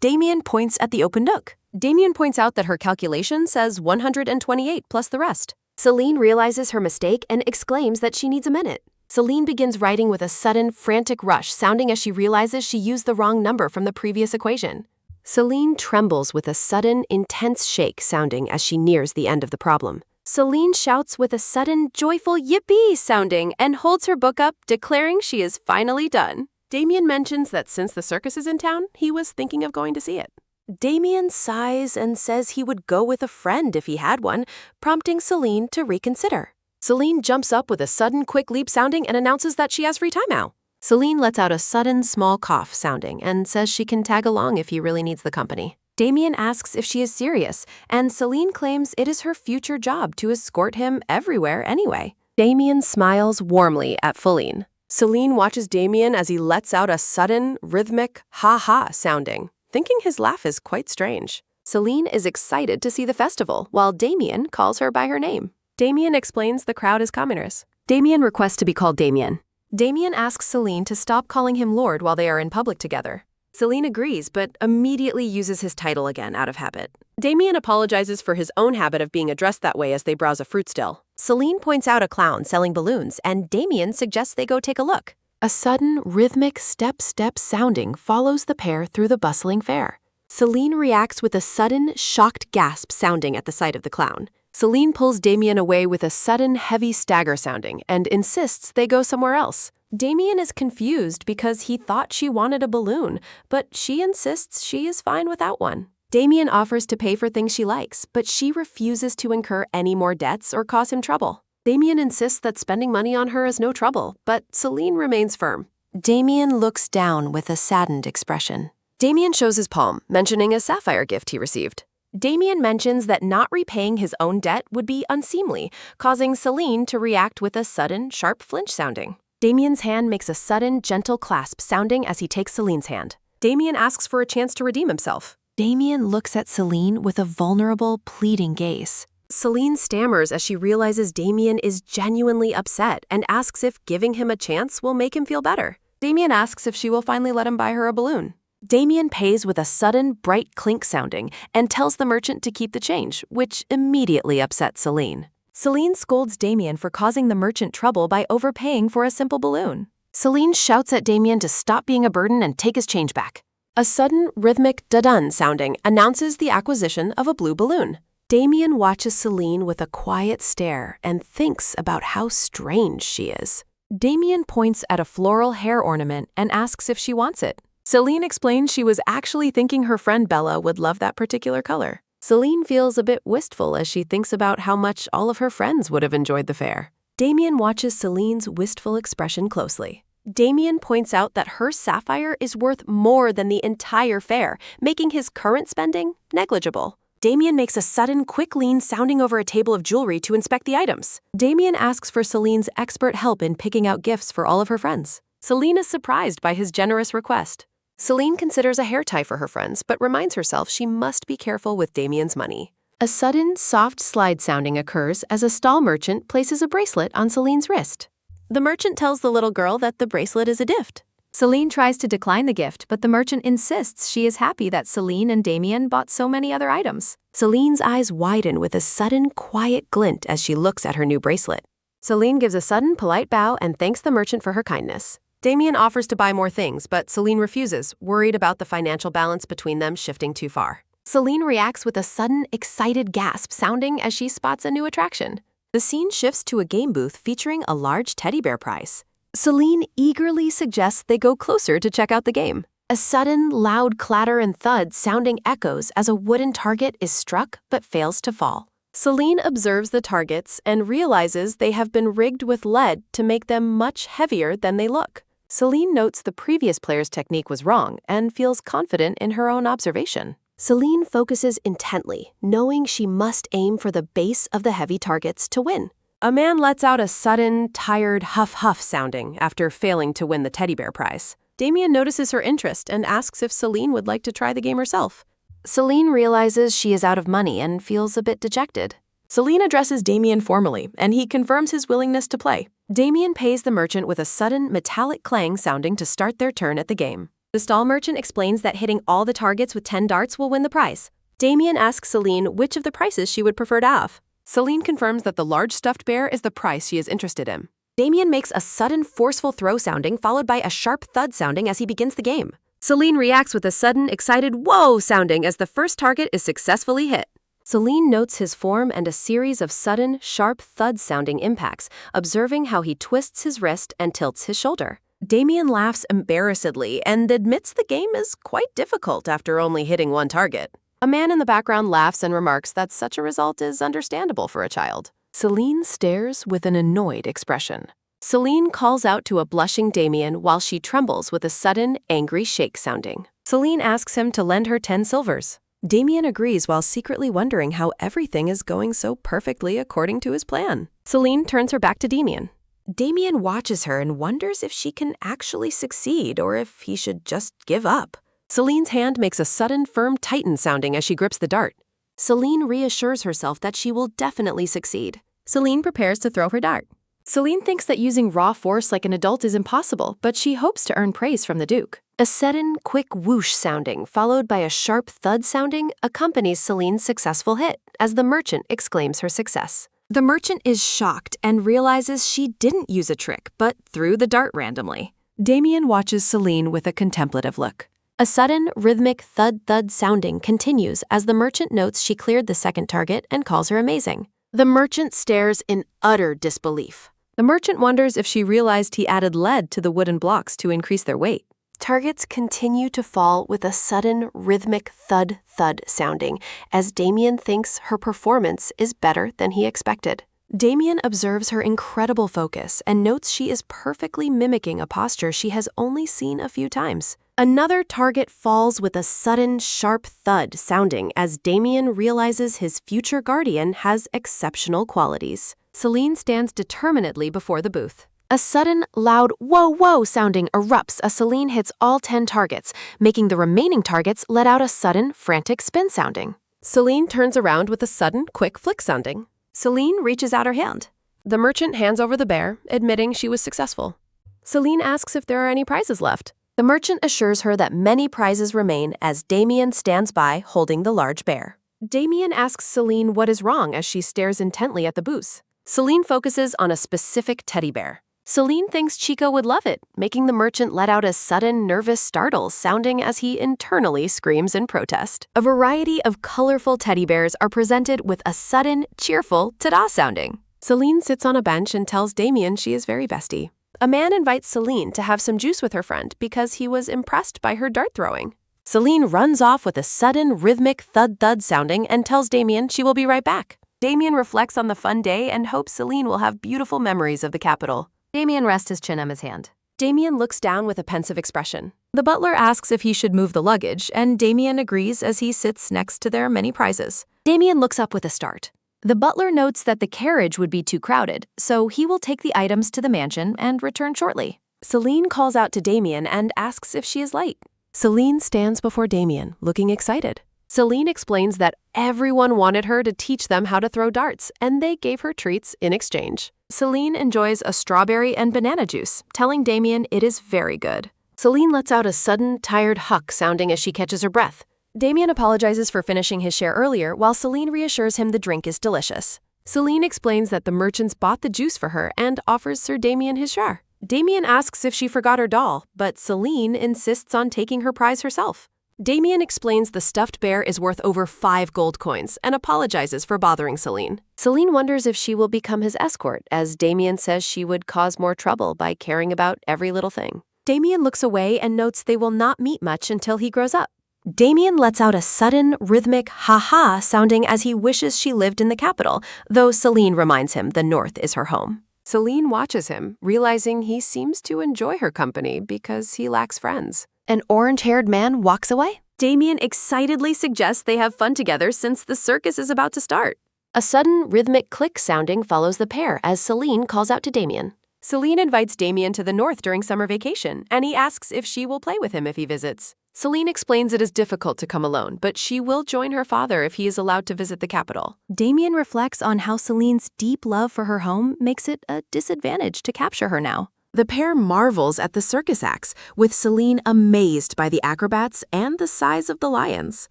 Damien points at the open book. Damien points out that her calculation says 128 plus the rest. Celine realizes her mistake and exclaims that she needs a minute. Celine begins writing with a sudden, frantic rush, sounding as she realizes she used the wrong number from the previous equation. Celine trembles with a sudden, intense shake, sounding as she nears the end of the problem. Celine shouts with a sudden, joyful yippee sounding and holds her book up, declaring she is finally done. Damien mentions that since the circus is in town, he was thinking of going to see it. Damien sighs and says he would go with a friend if he had one, prompting Celine to reconsider. Celine jumps up with a sudden, quick leap sounding and announces that she has free time now. Celine lets out a sudden, small cough sounding and says she can tag along if he really needs the company. Damien asks if she is serious, and Celine claims it is her future job to escort him everywhere anyway. Damien smiles warmly at Celine. Celine watches Damien as he lets out a sudden, rhythmic ha-ha sounding, thinking his laugh is quite strange. Celine is excited to see the festival, while Damien calls her by her name. Damien explains the crowd is commoners. Damien requests to be called Damien. Damien asks Celine to stop calling him Lord while they are in public together. Celine agrees, but immediately uses his title again out of habit. Damien apologizes for his own habit of being addressed that way as they browse a fruit still. Celine points out a clown selling balloons, and Damien suggests they go take a look. A sudden, rhythmic step-step sounding follows the pair through the bustling fair. Celine reacts with a sudden, shocked gasp sounding at the sight of the clown. Celine pulls Damien away with a sudden, heavy stagger sounding and insists they go somewhere else. Damien is confused because he thought she wanted a balloon, but she insists she is fine without one. Damien offers to pay for things she likes, but she refuses to incur any more debts or cause him trouble. Damien insists that spending money on her is no trouble, but Celine remains firm. Damien looks down with a saddened expression. Damien shows his palm, mentioning a sapphire gift he received. Damien mentions that not repaying his own debt would be unseemly, causing Celine to react with a sudden, sharp flinch sounding. Damien's hand makes a sudden, gentle clasp sounding as he takes Celine's hand. Damien asks for a chance to redeem himself. Damien looks at Celine with a vulnerable, pleading gaze. Celine stammers as she realizes Damien is genuinely upset and asks if giving him a chance will make him feel better. Damien asks if she will finally let him buy her a balloon. Damien pays with a sudden, bright clink sounding and tells the merchant to keep the change, which immediately upsets Celine. Celine scolds Damien for causing the merchant trouble by overpaying for a simple balloon. Celine shouts at Damien to stop being a burden and take his change back. A sudden, rhythmic da-dun sounding announces the acquisition of a blue balloon. Damien watches Celine with a quiet stare and thinks about how strange she is. Damien points at a floral hair ornament and asks if she wants it. Celine explains she was actually thinking her friend Bella would love that particular color. Celine feels a bit wistful as she thinks about how much all of her friends would have enjoyed the fair. Damien watches Celine's wistful expression closely. Damien points out that her sapphire is worth more than the entire fair, making his current spending negligible. Damien makes a sudden, quick lean sounding over a table of jewelry to inspect the items. Damien asks for Celine's expert help in picking out gifts for all of her friends. Celine is surprised by his generous request. Celine considers a hair tie for her friends, but reminds herself she must be careful with Damien's money. A sudden, soft slide sounding occurs as a stall merchant places a bracelet on Celine's wrist. The merchant tells the little girl that the bracelet is a gift. Celine tries to decline the gift, but the merchant insists she is happy that Celine and Damien bought so many other items. Celine's eyes widen with a sudden, quiet glint as she looks at her new bracelet. Celine gives a sudden, polite bow and thanks the merchant for her kindness. Damien offers to buy more things, but Celine refuses, worried about the financial balance between them shifting too far. Celine reacts with a sudden, excited gasp sounding as she spots a new attraction. The scene shifts to a game booth featuring a large teddy bear prize. Celine eagerly suggests they go closer to check out the game. A sudden, loud clatter and thud sounding echoes as a wooden target is struck but fails to fall. Celine observes the targets and realizes they have been rigged with lead to make them much heavier than they look. Celine notes the previous player's technique was wrong and feels confident in her own observation. Celine focuses intently, knowing she must aim for the base of the heavy targets to win. A man lets out a sudden, tired huff-huff sounding after failing to win the teddy bear prize. Damien notices her interest and asks if Celine would like to try the game herself. Celine realizes she is out of money and feels a bit dejected. Celine addresses Damien formally, and he confirms his willingness to play. Damien pays the merchant with a sudden, metallic clang sounding to start their turn at the game. The stall merchant explains that hitting all the targets with 10 darts will win the prize. Damien asks Celine which of the prices she would prefer to have. Celine confirms that the large stuffed bear is the prize she is interested in. Damien makes a sudden, forceful throw sounding followed by a sharp thud sounding as he begins the game. Celine reacts with a sudden, excited whoa sounding as the first target is successfully hit. Celine notes his form and a series of sudden, sharp thud-sounding impacts, observing how he twists his wrist and tilts his shoulder. Damien laughs embarrassedly and admits the game is quite difficult after only hitting one target. A man in the background laughs and remarks that such a result is understandable for a child. Celine stares with an annoyed expression. Celine calls out to a blushing Damien while she trembles with a sudden, angry shake sounding. Celine asks him to lend her 10 silvers. Damien agrees while secretly wondering how everything is going so perfectly according to his plan. Celine turns her back to Damien. Damien watches her and wonders if she can actually succeed or if he should just give up. Celine's hand makes a sudden, firm tighten sounding as she grips the dart. Celine reassures herself that she will definitely succeed. Celine prepares to throw her dart. Celine thinks that using raw force like an adult is impossible, but she hopes to earn praise from the Duke. A sudden, quick whoosh sounding, followed by a sharp thud sounding, accompanies Celine's successful hit, as the merchant exclaims her success. The merchant is shocked and realizes she didn't use a trick, but threw the dart randomly. Damien watches Celine with a contemplative look. A sudden, rhythmic thud-thud sounding continues as the merchant notes she cleared the second target and calls her amazing. The merchant stares in utter disbelief. The merchant wonders if she realized he added lead to the wooden blocks to increase their weight. Targets continue to fall with a sudden, rhythmic thud-thud sounding as Damien thinks her performance is better than he expected. Damien observes her incredible focus and notes she is perfectly mimicking a posture she has only seen a few times. Another target falls with a sudden, sharp thud sounding as Damien realizes his future guardian has exceptional qualities. Celine stands determinedly before the booth. A sudden, loud whoa-whoa sounding erupts as Celine hits all 10 targets, making the remaining targets let out a sudden, frantic spin sounding. Celine turns around with a sudden, quick flick sounding. Celine reaches out her hand. The merchant hands over the bear, admitting she was successful. Celine asks if there are any prizes left. The merchant assures her that many prizes remain as Damien stands by holding the large bear. Damien asks Celine what is wrong as she stares intently at the booth. Celine focuses on a specific teddy bear. Celine thinks Chico would love it, making the merchant let out a sudden, nervous startle sounding as he internally screams in protest. A variety of colorful teddy bears are presented with a sudden, cheerful ta-da sounding. Celine sits on a bench and tells Damien she is very bestie. A man invites Celine to have some juice with her friend because he was impressed by her dart throwing. Celine runs off with a sudden, rhythmic thud-thud sounding and tells Damien she will be right back. Damien reflects on the fun day and hopes Celine will have beautiful memories of the capital. Damien rests his chin on his hand. Damien looks down with a pensive expression. The butler asks if he should move the luggage, and Damien agrees as he sits next to their many prizes. Damien looks up with a start. The butler notes that the carriage would be too crowded, so he will take the items to the mansion and return shortly. Celine calls out to Damien and asks if she is late. Celine stands before Damien, looking excited. Celine explains that everyone wanted her to teach them how to throw darts, and they gave her treats in exchange. Celine enjoys a strawberry and banana juice, telling Damien it is very good. Celine lets out a sudden, tired huck sounding as she catches her breath. Damien apologizes for finishing his share earlier, while Celine reassures him the drink is delicious. Celine explains that the merchants bought the juice for her and offers Sir Damien his share. Damien asks if she forgot her doll, but Celine insists on taking her prize herself. Damien explains the stuffed bear is worth over 5 gold coins and apologizes for bothering Celine. Celine wonders if she will become his escort, as Damien says she would cause more trouble by caring about every little thing. Damien looks away and notes they will not meet much until he grows up. Damien lets out a sudden, rhythmic ha-ha sounding as he wishes she lived in the capital, though Celine reminds him the north is her home. Celine watches him, realizing he seems to enjoy her company because he lacks friends. An orange-haired man walks away. Damien excitedly suggests they have fun together since the circus is about to start. A sudden, rhythmic click sounding follows the pair as Celine calls out to Damien. Celine invites Damien to the north during summer vacation, and he asks if she will play with him if he visits. Celine explains it is difficult to come alone, but she will join her father if he is allowed to visit the capital. Damien reflects on how Celine's deep love for her home makes it a disadvantage to capture her now. The pair marvels at the circus acts, with Celine amazed by the acrobats and the size of the lions.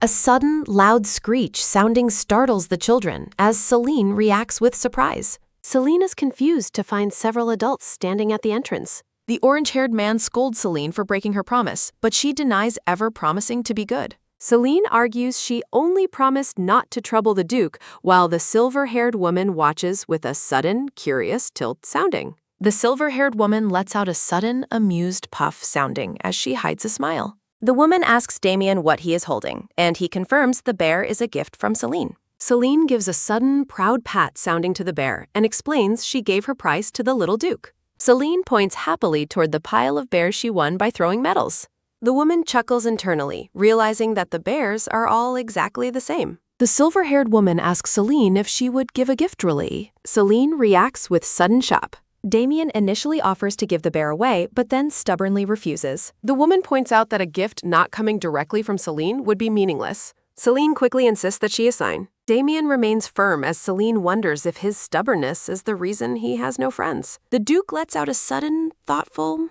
A sudden, loud screech sounding startles the children as Celine reacts with surprise. Celine is confused to find several adults standing at the entrance. The orange-haired man scolds Celine for breaking her promise, but she denies ever promising to be good. Celine argues she only promised not to trouble the Duke, while the silver-haired woman watches with a sudden, curious tilt sounding. The silver-haired woman lets out a sudden, amused puff sounding as she hides a smile. The woman asks Damien what he is holding, and he confirms the bear is a gift from Celine. Celine gives a sudden, proud pat sounding to the bear and explains she gave her prize to the little Duke. Celine points happily toward the pile of bears she won by throwing medals. The woman chuckles internally, realizing that the bears are all exactly the same. The silver-haired woman asks Celine if she would give a gift really. Celine reacts with sudden shock. Damien initially offers to give the bear away, but then stubbornly refuses. The woman points out that a gift not coming directly from Celine would be meaningless. Celine quickly insists that she assign. Damien remains firm as Celine wonders if his stubbornness is the reason he has no friends. The Duke lets out a sudden, thoughtful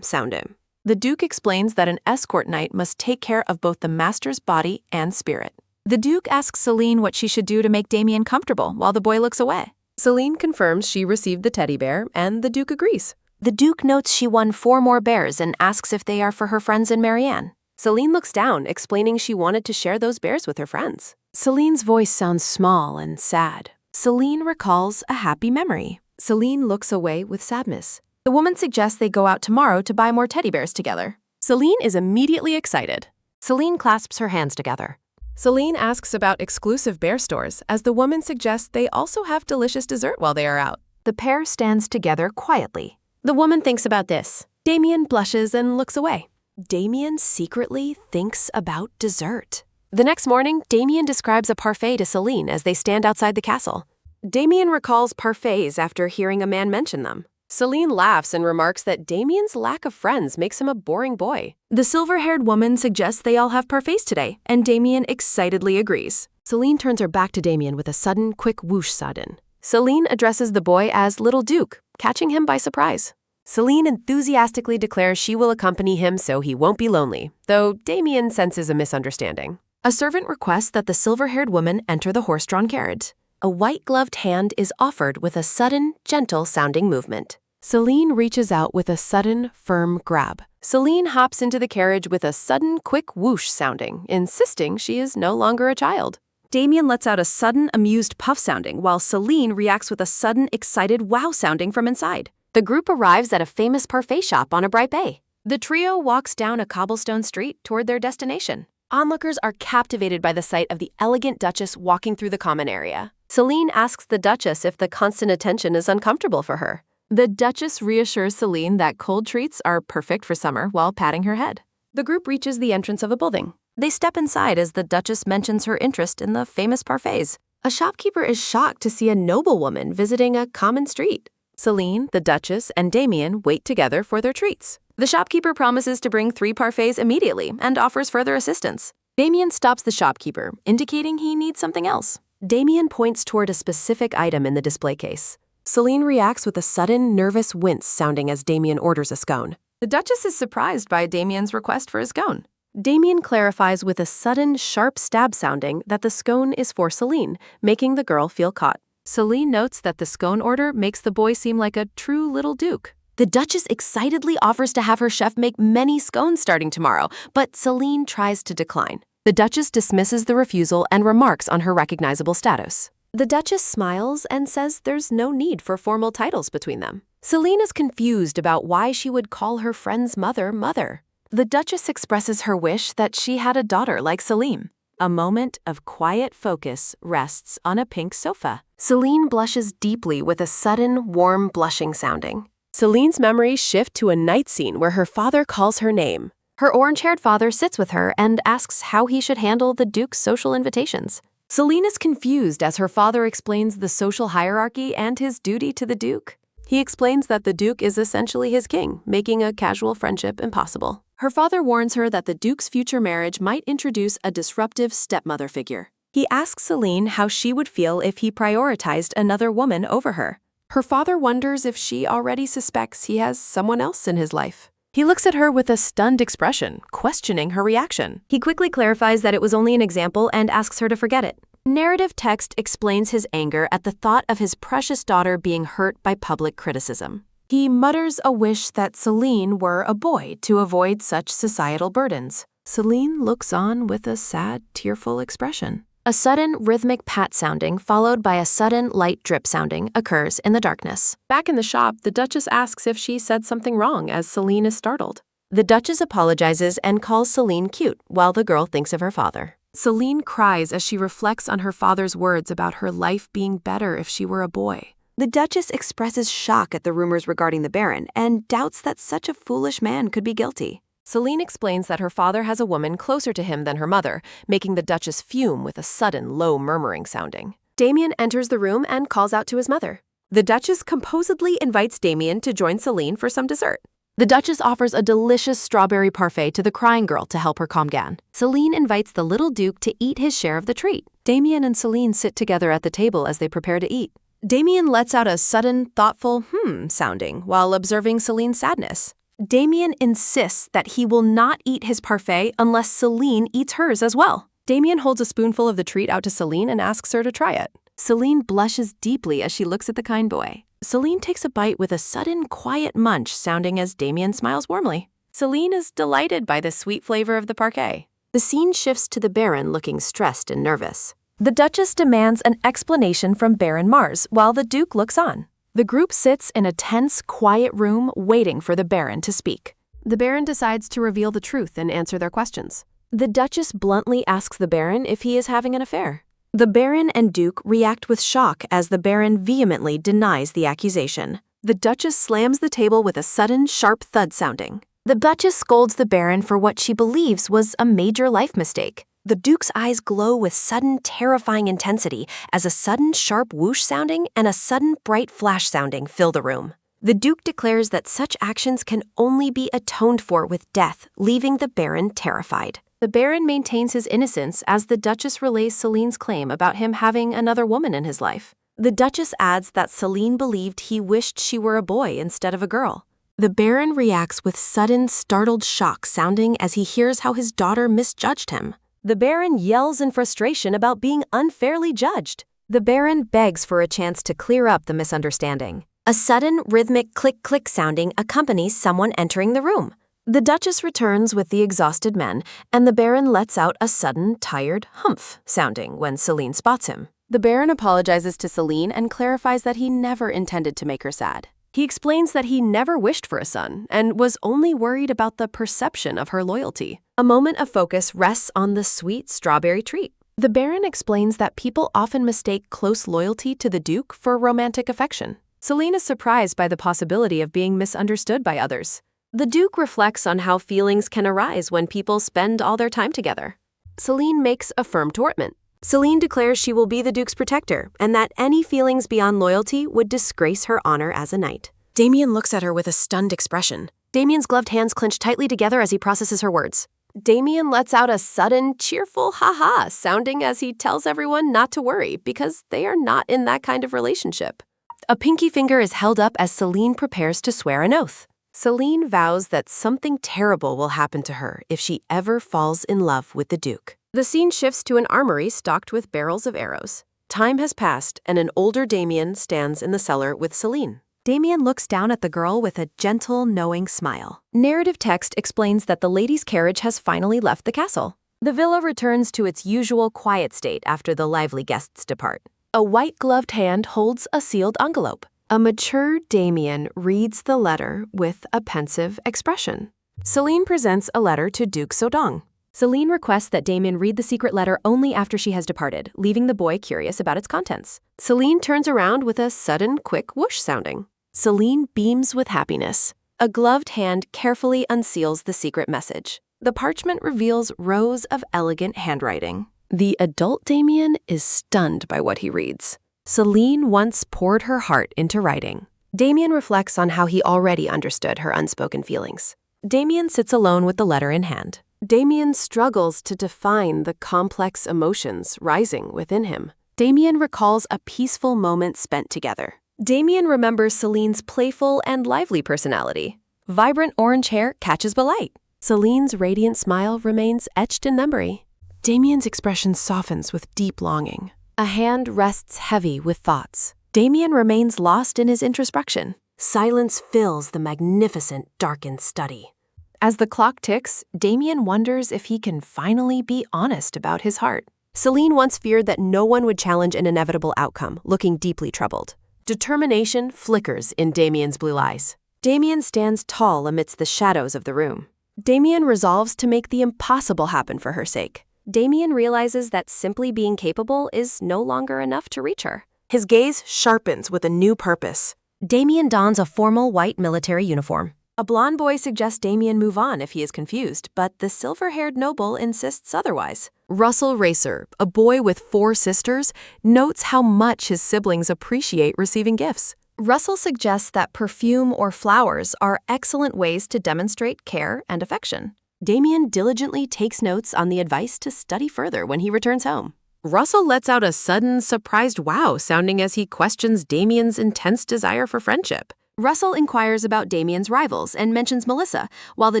sounding. The Duke explains that an escort knight must take care of both the master's body and spirit. The Duke asks Celine what she should do to make Damien comfortable while the boy looks away. Celine confirms she received the teddy bear, and the Duke agrees. The Duke notes she won 4 more bears and asks if they are for her friends and Marianne. Celine looks down, explaining she wanted to share those bears with her friends. Celine's voice sounds small and sad. Celine recalls a happy memory. Celine looks away with sadness. The woman suggests they go out tomorrow to buy more teddy bears together. Celine is immediately excited. Celine clasps her hands together. Celine asks about exclusive bear stores, as the woman suggests they also have delicious dessert while they are out. The pair stands together quietly. The woman thinks about this. Damien blushes and looks away. Damien secretly thinks about dessert. The next morning, Damien describes a parfait to Celine as they stand outside the castle. Damien recalls parfaits after hearing a man mention them. Celine laughs and remarks that Damien's lack of friends makes him a boring boy. The silver-haired woman suggests they all have parfaits today, and Damien excitedly agrees. Celine turns her back to Damien with a sudden, quick whoosh sudden. Celine addresses the boy as Little Duke, catching him by surprise. Celine enthusiastically declares she will accompany him so he won't be lonely, though Damien senses a misunderstanding. A servant requests that the silver-haired woman enter the horse-drawn carriage. A white-gloved hand is offered with a sudden, gentle-sounding movement. Celine reaches out with a sudden, firm grab. Celine hops into the carriage with a sudden, quick whoosh sounding, insisting she is no longer a child. Damien lets out a sudden, amused puff sounding, while Celine reacts with a sudden, excited wow sounding from inside. The group arrives at a famous parfait shop on a bright bay. The trio walks down a cobblestone street toward their destination. Onlookers are captivated by the sight of the elegant Duchess walking through the common area. Celine asks the Duchess if the constant attention is uncomfortable for her. The Duchess reassures Celine that cold treats are perfect for summer while patting her head. The group reaches the entrance of a building. They step inside as the Duchess mentions her interest in the famous parfaits. A shopkeeper is shocked to see a noblewoman visiting a common street. Celine, the Duchess, and Damien wait together for their treats. The shopkeeper promises to bring 3 parfaits immediately and offers further assistance. Damien stops the shopkeeper, indicating he needs something else. Damien points toward a specific item in the display case. Celine reacts with a sudden, nervous wince sounding as Damien orders a scone. The Duchess is surprised by Damien's request for a scone. Damien clarifies with a sudden, sharp stab sounding that the scone is for Celine, making the girl feel caught. Celine notes that the scone order makes the boy seem like a true little duke. The Duchess excitedly offers to have her chef make many scones starting tomorrow, but Celine tries to decline. The Duchess dismisses the refusal and remarks on her recognizable status. The Duchess smiles and says there's no need for formal titles between them. Celine is confused about why she would call her friend's mother mother. The Duchess expresses her wish that she had a daughter like Celine. A moment of quiet focus rests on a pink sofa. Celine blushes deeply with a sudden, warm blushing sounding. Celine's memories shift to a night scene where her father calls her name. Her orange-haired father sits with her and asks how he should handle the Duke's social invitations. Celine is confused as her father explains the social hierarchy and his duty to the Duke. He explains that the Duke is essentially his king, making a casual friendship impossible. Her father warns her that the Duke's future marriage might introduce a disruptive stepmother figure. He asks Celine how she would feel if he prioritized another woman over her. Her father wonders if she already suspects he has someone else in his life. He looks at her with a stunned expression, questioning her reaction. He quickly clarifies that it was only an example and asks her to forget it. Narrative text explains his anger at the thought of his precious daughter being hurt by public criticism. He mutters a wish that Celine were a boy to avoid such societal burdens. Celine looks on with a sad, tearful expression. A sudden, rhythmic pat sounding followed by a sudden, light drip sounding occurs in the darkness. Back in the shop, the Duchess asks if she said something wrong as Celine is startled. The Duchess apologizes and calls Celine cute while the girl thinks of her father. Celine cries as she reflects on her father's words about her life being better if she were a boy. The Duchess expresses shock at the rumors regarding the Baron and doubts that such a foolish man could be guilty. Celine explains that her father has a woman closer to him than her mother, making the Duchess fume with a sudden, low murmuring sounding. Damien enters the room and calls out to his mother. The Duchess composedly invites Damien to join Celine for some dessert. The Duchess offers a delicious strawberry parfait to the crying girl to help her calm down. Celine invites the little Duke to eat his share of the treat. Damien and Celine sit together at the table as they prepare to eat. Damien lets out a sudden, thoughtful sounding while observing Celine's sadness. Damien insists that he will not eat his parfait unless Celine eats hers as well. Damien holds a spoonful of the treat out to Celine and asks her to try it. Celine blushes deeply as she looks at the kind boy. Celine takes a bite with a sudden quiet munch sounding as Damien smiles warmly. Celine is delighted by the sweet flavor of the parquet. The scene shifts to the Baron looking stressed and nervous. The Duchess demands an explanation from Baron Mars while the Duke looks on. The group sits in a tense, quiet room waiting for the Baron to speak. The Baron decides to reveal the truth and answer their questions. The Duchess bluntly asks the Baron if he is having an affair. The Baron and Duke react with shock as the Baron vehemently denies the accusation. The Duchess slams the table with a sudden, sharp thud sounding. The Duchess scolds the Baron for what she believes was a major life mistake. The Duke's eyes glow with sudden, terrifying intensity as a sudden, sharp whoosh sounding and a sudden, bright flash sounding fill the room. The Duke declares that such actions can only be atoned for with death, leaving the Baron terrified. The Baron maintains his innocence as the Duchess relays Celine's claim about him having another woman in his life. The Duchess adds that Celine believed he wished she were a boy instead of a girl. The Baron reacts with sudden, startled shock sounding as he hears how his daughter misjudged him. The Baron yells in frustration about being unfairly judged. The Baron begs for a chance to clear up the misunderstanding. A sudden, rhythmic click-click sounding accompanies someone entering the room. The Duchess returns with the exhausted men, and the Baron lets out a sudden, tired humph sounding when Celine spots him. The Baron apologizes to Celine and clarifies that he never intended to make her sad. He explains that he never wished for a son and was only worried about the perception of her loyalty. A moment of focus rests on the sweet strawberry treat. The Baron explains that people often mistake close loyalty to the Duke for romantic affection. Celine is surprised by the possibility of being misunderstood by others. The Duke reflects on how feelings can arise when people spend all their time together. Celine makes a firm commitment. Celine declares she will be the Duke's protector and that any feelings beyond loyalty would disgrace her honor as a knight. Damien looks at her with a stunned expression. Damien's gloved hands clench tightly together as he processes her words. Damien lets out a sudden, cheerful ha-ha sounding as he tells everyone not to worry because they are not in that kind of relationship. A pinky finger is held up as Celine prepares to swear an oath. Celine vows that something terrible will happen to her if she ever falls in love with the Duke. The scene shifts to an armory stocked with barrels of arrows. Time has passed, and an older Damien stands in the cellar with Celine. Damien looks down at the girl with a gentle, knowing smile. Narrative text explains that the lady's carriage has finally left the castle. The villa returns to its usual quiet state after the lively guests depart. A white-gloved hand holds a sealed envelope. A mature Damien reads the letter with a pensive expression. Celine presents a letter to Duke Sodong. Celine requests that Damien read the secret letter only after she has departed, leaving the boy curious about its contents. Celine turns around with a sudden, quick whoosh sounding. Celine beams with happiness. A gloved hand carefully unseals the secret message. The parchment reveals rows of elegant handwriting. The adult Damien is stunned by what he reads. Celine once poured her heart into writing. Damien reflects on how he already understood her unspoken feelings. Damien sits alone with the letter in hand. Damien struggles to define the complex emotions rising within him. Damien recalls a peaceful moment spent together. Damien remembers Celine's playful and lively personality. Vibrant orange hair catches the light. Celine's radiant smile remains etched in memory. Damien's expression softens with deep longing. A hand rests heavy with thoughts. Damien remains lost in his introspection. Silence fills the magnificent, darkened study. As the clock ticks, Damien wonders if he can finally be honest about his heart. Celine once feared that no one would challenge an inevitable outcome, looking deeply troubled. Determination flickers in Damien's blue eyes. Damien stands tall amidst the shadows of the room. Damien resolves to make the impossible happen for her sake. Damien realizes that simply being capable is no longer enough to reach her. His gaze sharpens with a new purpose. Damien dons a formal white military uniform. A blonde boy suggests Damien move on if he is confused, but the silver-haired noble insists otherwise. Russell Racer, a boy with 4 sisters, notes how much his siblings appreciate receiving gifts. Russell suggests that perfume or flowers are excellent ways to demonstrate care and affection. Damien diligently takes notes on the advice to study further when he returns home. Russell lets out a sudden, surprised wow sounding as he questions Damien's intense desire for friendship. Russell inquires about Damien's rivals and mentions Melissa, while the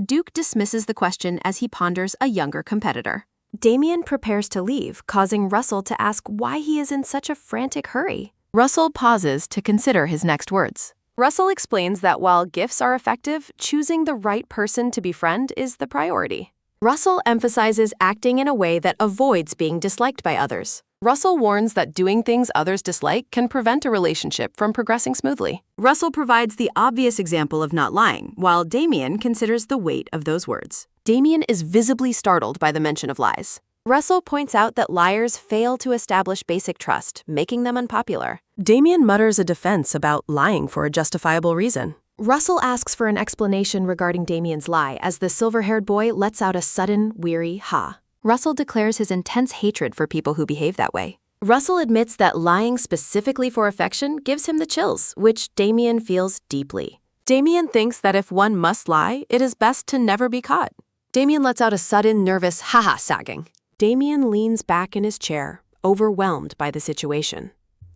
Duke dismisses the question as he ponders a younger competitor. Damien prepares to leave, causing Russell to ask why he is in such a frantic hurry. Russell pauses to consider his next words. Russell explains that while gifts are effective, choosing the right person to befriend is the priority. Russell emphasizes acting in a way that avoids being disliked by others. Russell warns that doing things others dislike can prevent a relationship from progressing smoothly. Russell provides the obvious example of not lying, while Damien considers the weight of those words. Damien is visibly startled by the mention of lies. Russell points out that liars fail to establish basic trust, making them unpopular. Damien mutters a defense about lying for a justifiable reason. Russell asks for an explanation regarding Damien's lie as the silver-haired boy lets out a sudden, weary ha. Russell declares his intense hatred for people who behave that way. Russell admits that lying specifically for affection gives him the chills, which Damien feels deeply. Damien thinks that if one must lie, it is best to never be caught. Damien lets out a sudden, nervous ha-ha sagging. Damien leans back in his chair, overwhelmed by the situation.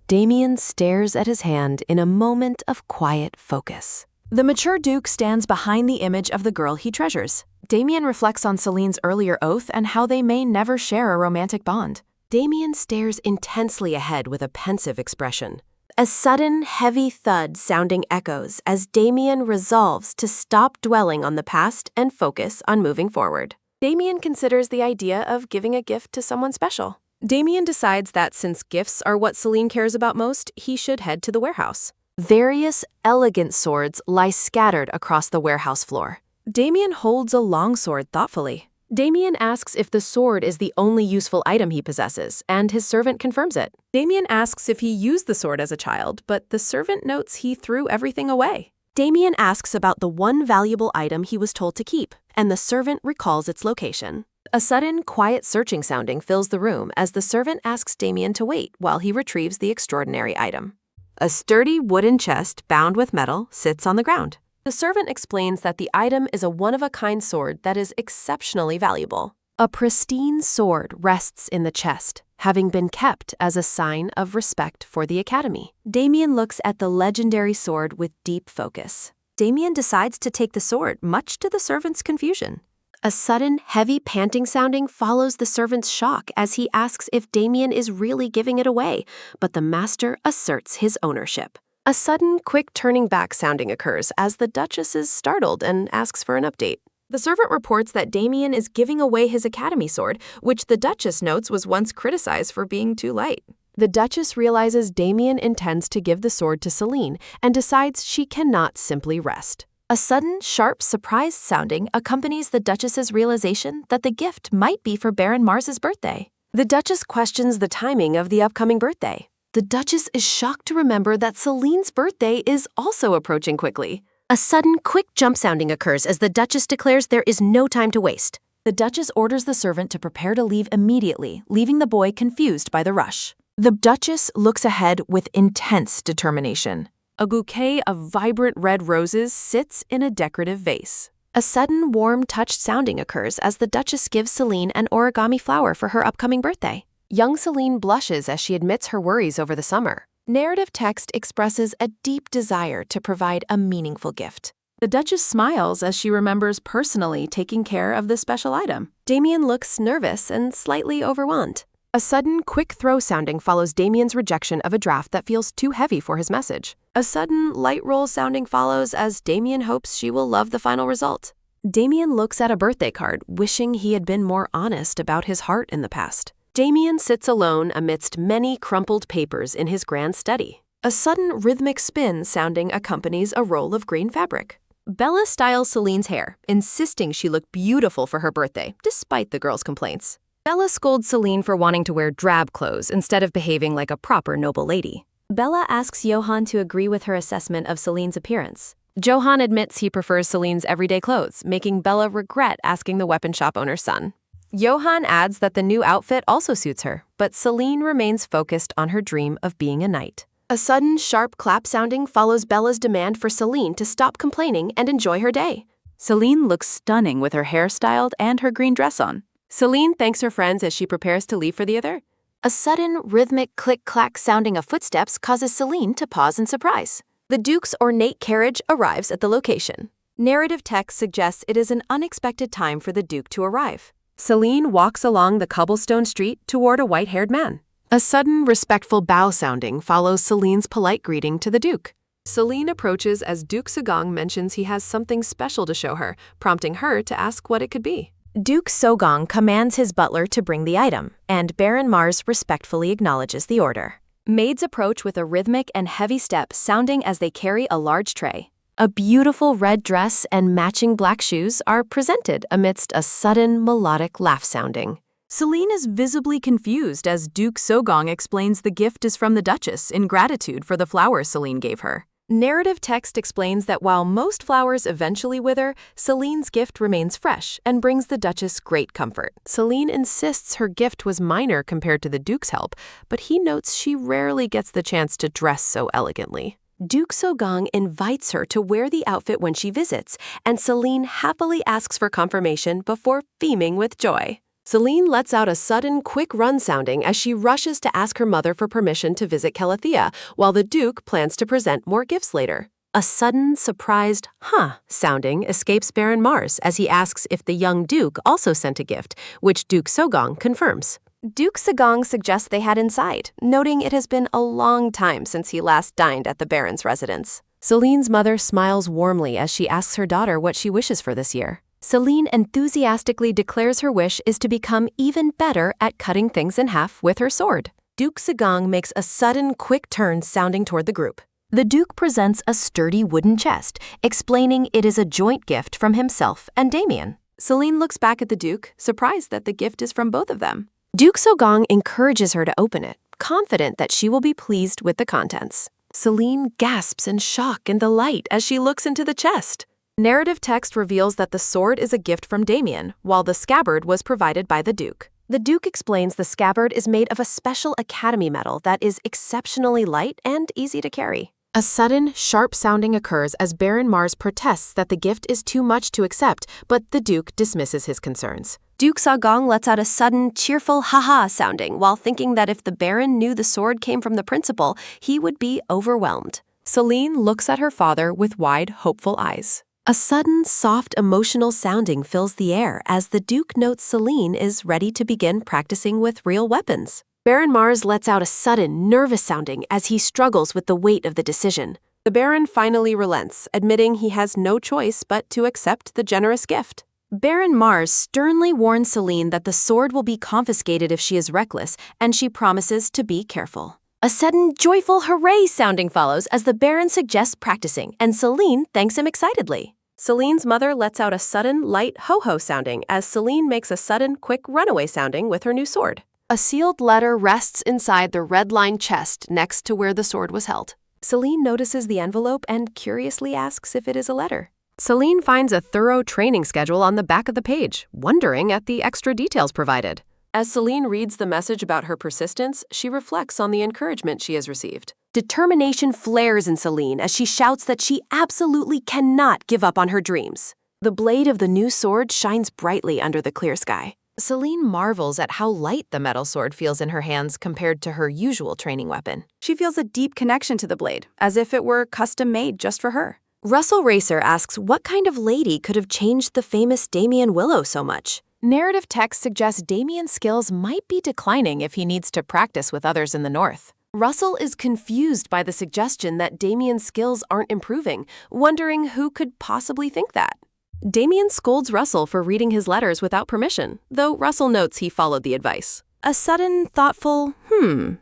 Damien stares at his hand in a moment of quiet focus. The mature Duke stands behind the image of the girl he treasures. Damien reflects on Celine's earlier oath and how they may never share a romantic bond. Damien stares intensely ahead with a pensive expression. A sudden, heavy thud sounding echoes as Damien resolves to stop dwelling on the past and focus on moving forward. Damien considers the idea of giving a gift to someone special. Damien decides that since gifts are what Celine cares about most, he should head to the warehouse. Various elegant swords lie scattered across the warehouse floor. Damien holds a longsword thoughtfully. Damien asks if the sword is the only useful item he possesses, and his servant confirms it. Damien asks if he used the sword as a child, but the servant notes he threw everything away. Damien asks about the one valuable item he was told to keep, and the servant recalls its location. A sudden, quiet searching sounding fills the room as the servant asks Damien to wait while he retrieves the extraordinary item. A sturdy wooden chest bound with metal sits on the ground. The servant explains that the item is a one-of-a-kind sword that is exceptionally valuable. A pristine sword rests in the chest, having been kept as a sign of respect for the Academy. Damien looks at the legendary sword with deep focus. Damien decides to take the sword, much to the servant's confusion. A sudden, heavy panting sounding follows the servant's shock as he asks if Damien is really giving it away, but the master asserts his ownership. A sudden, quick turning back sounding occurs as the Duchess is startled and asks for an update. The servant reports that Damien is giving away his Academy sword, which the Duchess notes was once criticized for being too light. The Duchess realizes Damien intends to give the sword to Celine and decides she cannot simply rest. A sudden, sharp, surprised sounding accompanies the Duchess's realization that the gift might be for Baron Mars's birthday. The Duchess questions the timing of the upcoming birthday. The Duchess is shocked to remember that Celine's birthday is also approaching quickly. A sudden, quick jump sounding occurs as the Duchess declares there is no time to waste. The Duchess orders the servant to prepare to leave immediately, leaving the boy confused by the rush. The Duchess looks ahead with intense determination. A bouquet of vibrant red roses sits in a decorative vase. A sudden, warm-touched sounding occurs as the Duchess gives Celine an origami flower for her upcoming birthday. Young Celine blushes as she admits her worries over the summer. Narrative text expresses a deep desire to provide a meaningful gift. The Duchess smiles as she remembers personally taking care of this special item. Damien looks nervous and slightly overwhelmed. A sudden, quick throw sounding follows Damien's rejection of a draft that feels too heavy for his message. A sudden, light roll sounding follows as Damien hopes she will love the final result. Damien looks at a birthday card, wishing he had been more honest about his heart in the past. Damien sits alone amidst many crumpled papers in his grand study. A sudden rhythmic spin sounding accompanies a roll of green fabric. Bella styles Celine's hair, insisting she look beautiful for her birthday, despite the girl's complaints. Bella scolds Celine for wanting to wear drab clothes instead of behaving like a proper noble lady. Bella asks Johann to agree with her assessment of Celine's appearance. Johann admits he prefers Celine's everyday clothes, making Bella regret asking the weapon shop owner's son. Johann adds that the new outfit also suits her, but Celine remains focused on her dream of being a knight. A sudden, sharp clap sounding follows Bella's demand for Celine to stop complaining and enjoy her day. Celine looks stunning with her hair styled and her green dress on. Celine thanks her friends as she prepares to leave for the other. A sudden, rhythmic click-clack sounding of footsteps causes Celine to pause in surprise. The Duke's ornate carriage arrives at the location. Narrative text suggests it is an unexpected time for the Duke to arrive. Celine walks along the cobblestone street toward a white-haired man. A sudden, respectful bow sounding follows Celine's polite greeting to the Duke. Celine approaches as Duke Sogong mentions he has something special to show her, prompting her to ask what it could be. Duke Sogong commands his butler to bring the item, and Baron Mars respectfully acknowledges the order. Maids approach with a rhythmic and heavy step, sounding as they carry a large tray. A beautiful red dress and matching black shoes are presented amidst a sudden melodic laugh sounding. Celine is visibly confused as Duke Sogong explains the gift is from the Duchess in gratitude for the flowers Celine gave her. Narrative text explains that while most flowers eventually wither, Celine's gift remains fresh and brings the Duchess great comfort. Celine insists her gift was minor compared to the Duke's help, but he notes she rarely gets the chance to dress so elegantly. Duke Sogong invites her to wear the outfit when she visits, and Celine happily asks for confirmation before beaming with joy. Celine lets out a sudden, quick run sounding as she rushes to ask her mother for permission to visit Calathea, while the Duke plans to present more gifts later. A sudden, surprised, sounding escapes Baron Mars as he asks if the young Duke also sent a gift, which Duke Sogong confirms. Duke Sogong suggests they head inside, noting it has been a long time since he last dined at the Baron's residence. Celine's mother smiles warmly as she asks her daughter what she wishes for this year. Celine enthusiastically declares her wish is to become even better at cutting things in half with her sword. Duke Sogong makes a sudden, quick turn sounding toward the group. The Duke presents a sturdy wooden chest, explaining it is a joint gift from himself and Damien. Celine looks back at the Duke, surprised that the gift is from both of them. Duke Sogong encourages her to open it, confident that she will be pleased with the contents. Celine gasps in shock and delight as she looks into the chest. Narrative text reveals that the sword is a gift from Damien, while the scabbard was provided by the Duke. The Duke explains the scabbard is made of a special Academy metal that is exceptionally light and easy to carry. A sudden, sharp sounding occurs as Baron Mars protests that the gift is too much to accept, but the Duke dismisses his concerns. Duke Sogong lets out a sudden, cheerful ha-ha sounding while thinking that if the Baron knew the sword came from the principal, he would be overwhelmed. Celine looks at her father with wide, hopeful eyes. A sudden, soft, emotional sounding fills the air as the Duke notes Celine is ready to begin practicing with real weapons. Baron Mars lets out a sudden, nervous sounding as he struggles with the weight of the decision. The Baron finally relents, admitting he has no choice but to accept the generous gift. Baron Mars sternly warns Celine that the sword will be confiscated if she is reckless, and she promises to be careful. A sudden, joyful hooray sounding follows as the Baron suggests practicing, and Celine thanks him excitedly. Celine's mother lets out a sudden, light ho-ho sounding as Celine makes a sudden, quick runaway sounding with her new sword. A sealed letter rests inside the red-lined chest next to where the sword was held. Celine notices the envelope and curiously asks if it is a letter. Celine finds a thorough training schedule on the back of the page, wondering at the extra details provided. As Celine reads the message about her persistence, she reflects on the encouragement she has received. Determination flares in Celine as she shouts that she absolutely cannot give up on her dreams. The blade of the new sword shines brightly under the clear sky. Celine marvels at how light the metal sword feels in her hands compared to her usual training weapon. She feels a deep connection to the blade, as if it were custom-made just for her. Russell Racer asks what kind of lady could have changed the famous Damien Willow so much. Narrative text suggests Damien's skills might be declining if he needs to practice with others in the north. Russell is confused by the suggestion that Damien's skills aren't improving, wondering who could possibly think that. Damien scolds Russell for reading his letters without permission, though Russell notes he followed the advice. A sudden, thoughtful,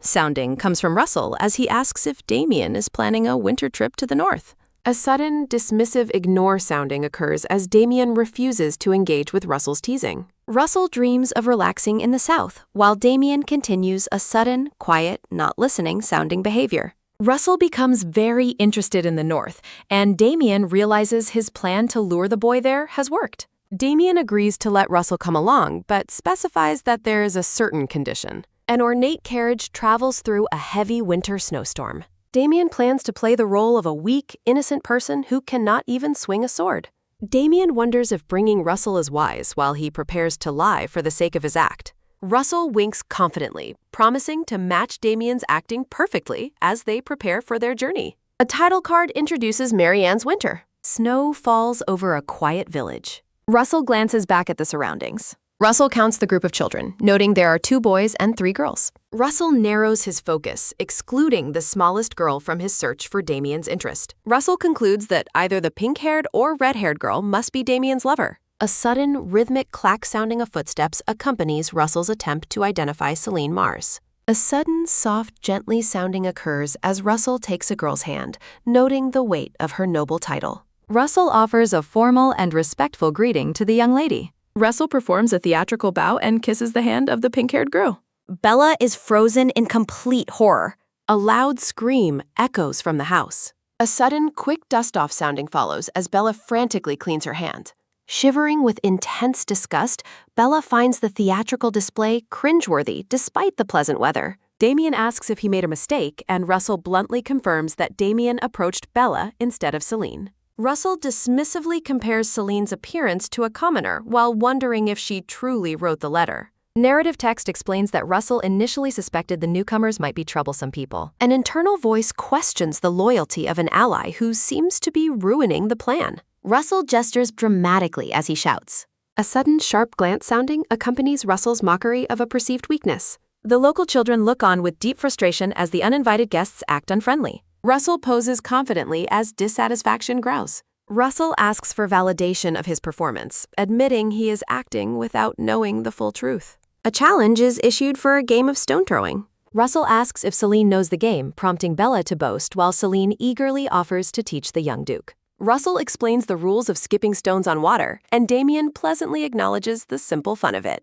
sounding comes from Russell as he asks if Damien is planning a winter trip to the north. A sudden, dismissive ignore sounding occurs as Damien refuses to engage with Russell's teasing. Russell dreams of relaxing in the south, while Damien continues a sudden, quiet, not listening sounding behavior. Russell becomes very interested in the north, and Damien realizes his plan to lure the boy there has worked. Damien agrees to let Russell come along, but specifies that there is a certain condition. An ornate carriage travels through a heavy winter snowstorm. Damien plans to play the role of a weak, innocent person who cannot even swing a sword. Damien wonders if bringing Russell is wise while he prepares to lie for the sake of his act. Russell winks confidently, promising to match Damien's acting perfectly as they prepare for their journey. A title card introduces Marianne's winter. Snow falls over a quiet village. Russell glances back at the surroundings. Russell counts the group of children, noting there are 2 boys and 3 girls. Russell narrows his focus, excluding the smallest girl from his search for Damien's interest. Russell concludes that either the pink-haired or red-haired girl must be Damien's lover. A sudden, rhythmic clack sounding of footsteps accompanies Russell's attempt to identify Celine Mars. A sudden, soft, gently sounding occurs as Russell takes a girl's hand, noting the weight of her noble title. Russell offers a formal and respectful greeting to the young lady. Russell performs a theatrical bow and kisses the hand of the pink-haired girl. Bella is frozen in complete horror. A loud scream echoes from the house. A sudden, quick dust-off sounding follows as Bella frantically cleans her hand. Shivering with intense disgust, Bella finds the theatrical display cringeworthy despite the pleasant weather. Damien asks if he made a mistake, and Russell bluntly confirms that Damien approached Bella instead of Celine. Russell dismissively compares Celine's appearance to a commoner while wondering if she truly wrote the letter. Narrative text explains that Russell initially suspected the newcomers might be troublesome people. An internal voice questions the loyalty of an ally who seems to be ruining the plan. Russell gestures dramatically as he shouts. A sudden, sharp glance sounding accompanies Russell's mockery of a perceived weakness. The local children look on with deep frustration as the uninvited guests act unfriendly. Russell poses confidently as dissatisfaction grows. Russell asks for validation of his performance, admitting he is acting without knowing the full truth. A challenge is issued for a game of stone throwing. Russell asks if Celine knows the game, prompting Bella to boast while Celine eagerly offers to teach the young duke. Russell explains the rules of skipping stones on water, and Damien pleasantly acknowledges the simple fun of it.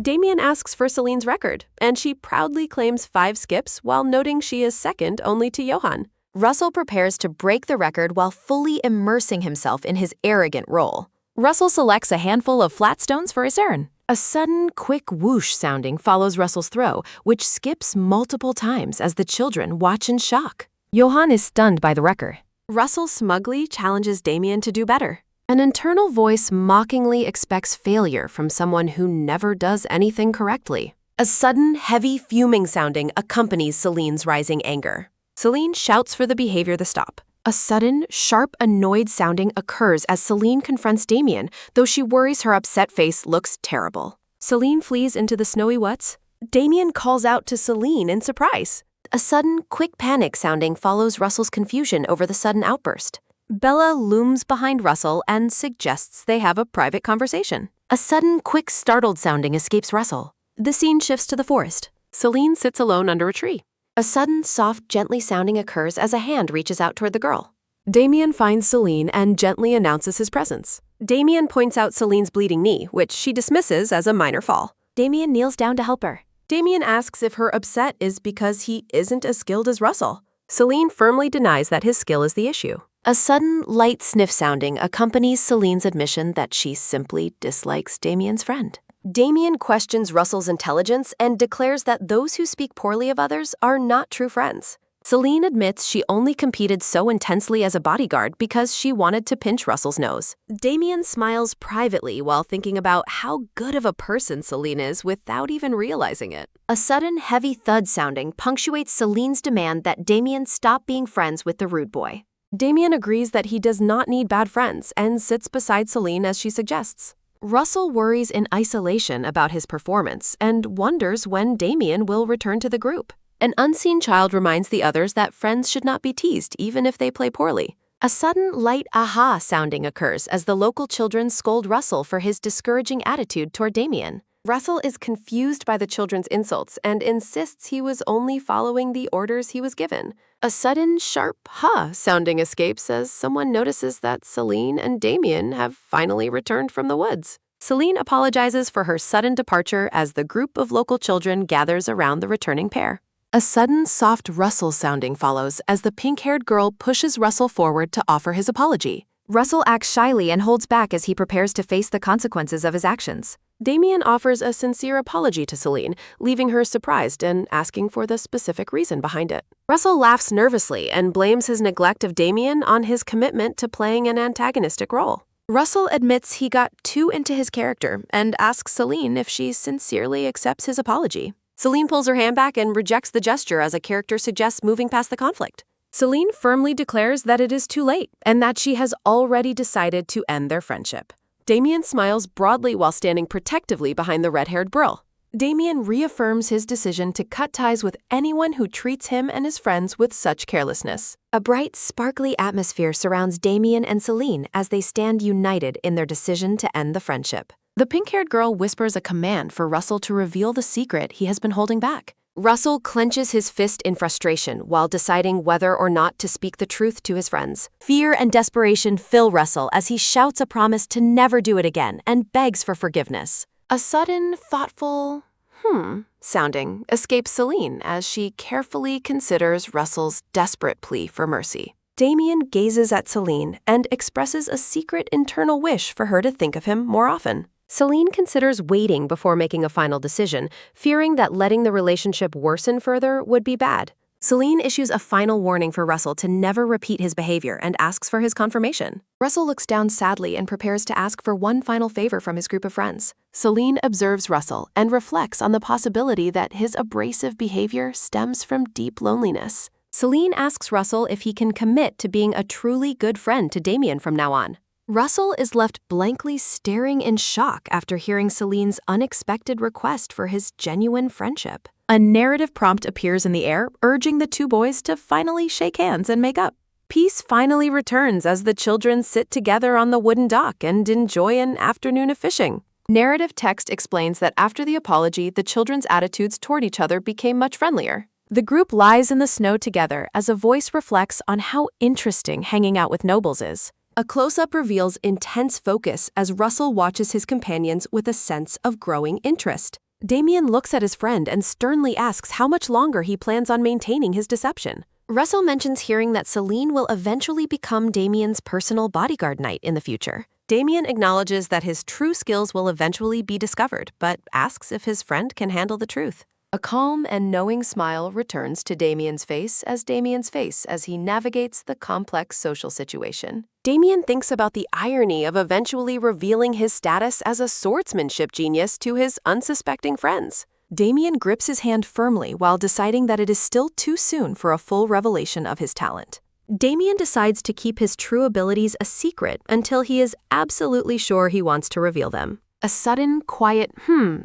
Damien asks for Celine's record, and she proudly claims 5 skips while noting she is second only to Johann. Russell prepares to break the record while fully immersing himself in his arrogant role. Russell selects a handful of flat stones for his urn. A sudden, quick whoosh sounding follows Russell's throw, which skips multiple times as the children watch in shock. Johann is stunned by the record. Russell smugly challenges Damien to do better. An internal voice mockingly expects failure from someone who never does anything correctly. A sudden, heavy fuming sounding accompanies Celine's rising anger. Celine shouts for the behavior to stop. A sudden, sharp, annoyed sounding occurs as Celine confronts Damien, though she worries her upset face looks terrible. Celine flees into the snowy woods. Damien calls out to Celine in surprise. A sudden, quick panic sounding follows Russell's confusion over the sudden outburst. Bella looms behind Russell and suggests they have a private conversation. A sudden, quick, startled sounding escapes Russell. The scene shifts to the forest. Celine sits alone under a tree. A sudden, soft, gently sounding occurs as a hand reaches out toward the girl. Damien finds Celine and gently announces his presence. Damien points out Celine's bleeding knee, which she dismisses as a minor fall. Damien kneels down to help her. Damien asks if her upset is because he isn't as skilled as Russell. Celine firmly denies that his skill is the issue. A sudden, light sniff sounding accompanies Celine's admission that she simply dislikes Damien's friend. Damien questions Russell's intelligence and declares that those who speak poorly of others are not true friends. Celine admits she only competed so intensely as a bodyguard because she wanted to pinch Russell's nose. Damien smiles privately while thinking about how good of a person Celine is without even realizing it. A sudden, heavy thud sounding punctuates Celine's demand that Damien stop being friends with the rude boy. Damien agrees that he does not need bad friends and sits beside Celine as she suggests. Russell worries in isolation about his performance and wonders when Damien will return to the group. An unseen child reminds the others that friends should not be teased even if they play poorly. A sudden, light aha sounding occurs as the local children scold Russell for his discouraging attitude toward Damien. Russell is confused by the children's insults and insists he was only following the orders he was given. A sudden, sharp ha sounding escapes as someone notices that Celine and Damien have finally returned from the woods. Celine apologizes for her sudden departure as the group of local children gathers around the returning pair. A sudden, soft rustle sounding follows as the pink-haired girl pushes Russell forward to offer his apology. Russell acts shyly and holds back as he prepares to face the consequences of his actions. Damien offers a sincere apology to Celine, leaving her surprised and asking for the specific reason behind it. Russell laughs nervously and blames his neglect of Damien on his commitment to playing an antagonistic role. Russell admits he got too into his character and asks Celine if she sincerely accepts his apology. Celine pulls her hand back and rejects the gesture as a character suggests moving past the conflict. Celine firmly declares that it is too late and that she has already decided to end their friendship. Damien smiles broadly while standing protectively behind the red-haired girl. Damien reaffirms his decision to cut ties with anyone who treats him and his friends with such carelessness. A bright, sparkly atmosphere surrounds Damien and Celine as they stand united in their decision to end the friendship. The pink-haired girl whispers a command for Russell to reveal the secret he has been holding back. Russell clenches his fist in frustration while deciding whether or not to speak the truth to his friends. Fear and desperation fill Russell as he shouts a promise to never do it again and begs for forgiveness. A sudden, thoughtful, sounding escapes Celine as she carefully considers Russell's desperate plea for mercy. Damien gazes at Celine and expresses a secret internal wish for her to think of him more often. Celine considers waiting before making a final decision, fearing that letting the relationship worsen further would be bad. Celine issues a final warning for Russell to never repeat his behavior and asks for his confirmation. Russell looks down sadly and prepares to ask for one final favor from his group of friends. Celine observes Russell and reflects on the possibility that his abrasive behavior stems from deep loneliness. Celine asks Russell if he can commit to being a truly good friend to Damien from now on. Russell is left blankly staring in shock after hearing Celine's unexpected request for his genuine friendship. A narrative prompt appears in the air, urging the two boys to finally shake hands and make up. Peace finally returns as the children sit together on the wooden dock and enjoy an afternoon of fishing. Narrative text explains that after the apology, the children's attitudes toward each other became much friendlier. The group lies in the snow together as a voice reflects on how interesting hanging out with nobles is. A close-up reveals intense focus as Russell watches his companions with a sense of growing interest. Damien looks at his friend and sternly asks how much longer he plans on maintaining his deception. Russell mentions hearing that Celine will eventually become Damien's personal bodyguard knight in the future. Damien acknowledges that his true skills will eventually be discovered, but asks if his friend can handle the truth. A calm and knowing smile returns to Damien's face as he navigates the complex social situation. Damien thinks about the irony of eventually revealing his status as a swordsmanship genius to his unsuspecting friends. Damien grips his hand firmly while deciding that it is still too soon for a full revelation of his talent. Damien decides to keep his true abilities a secret until he is absolutely sure he wants to reveal them. A sudden, quiet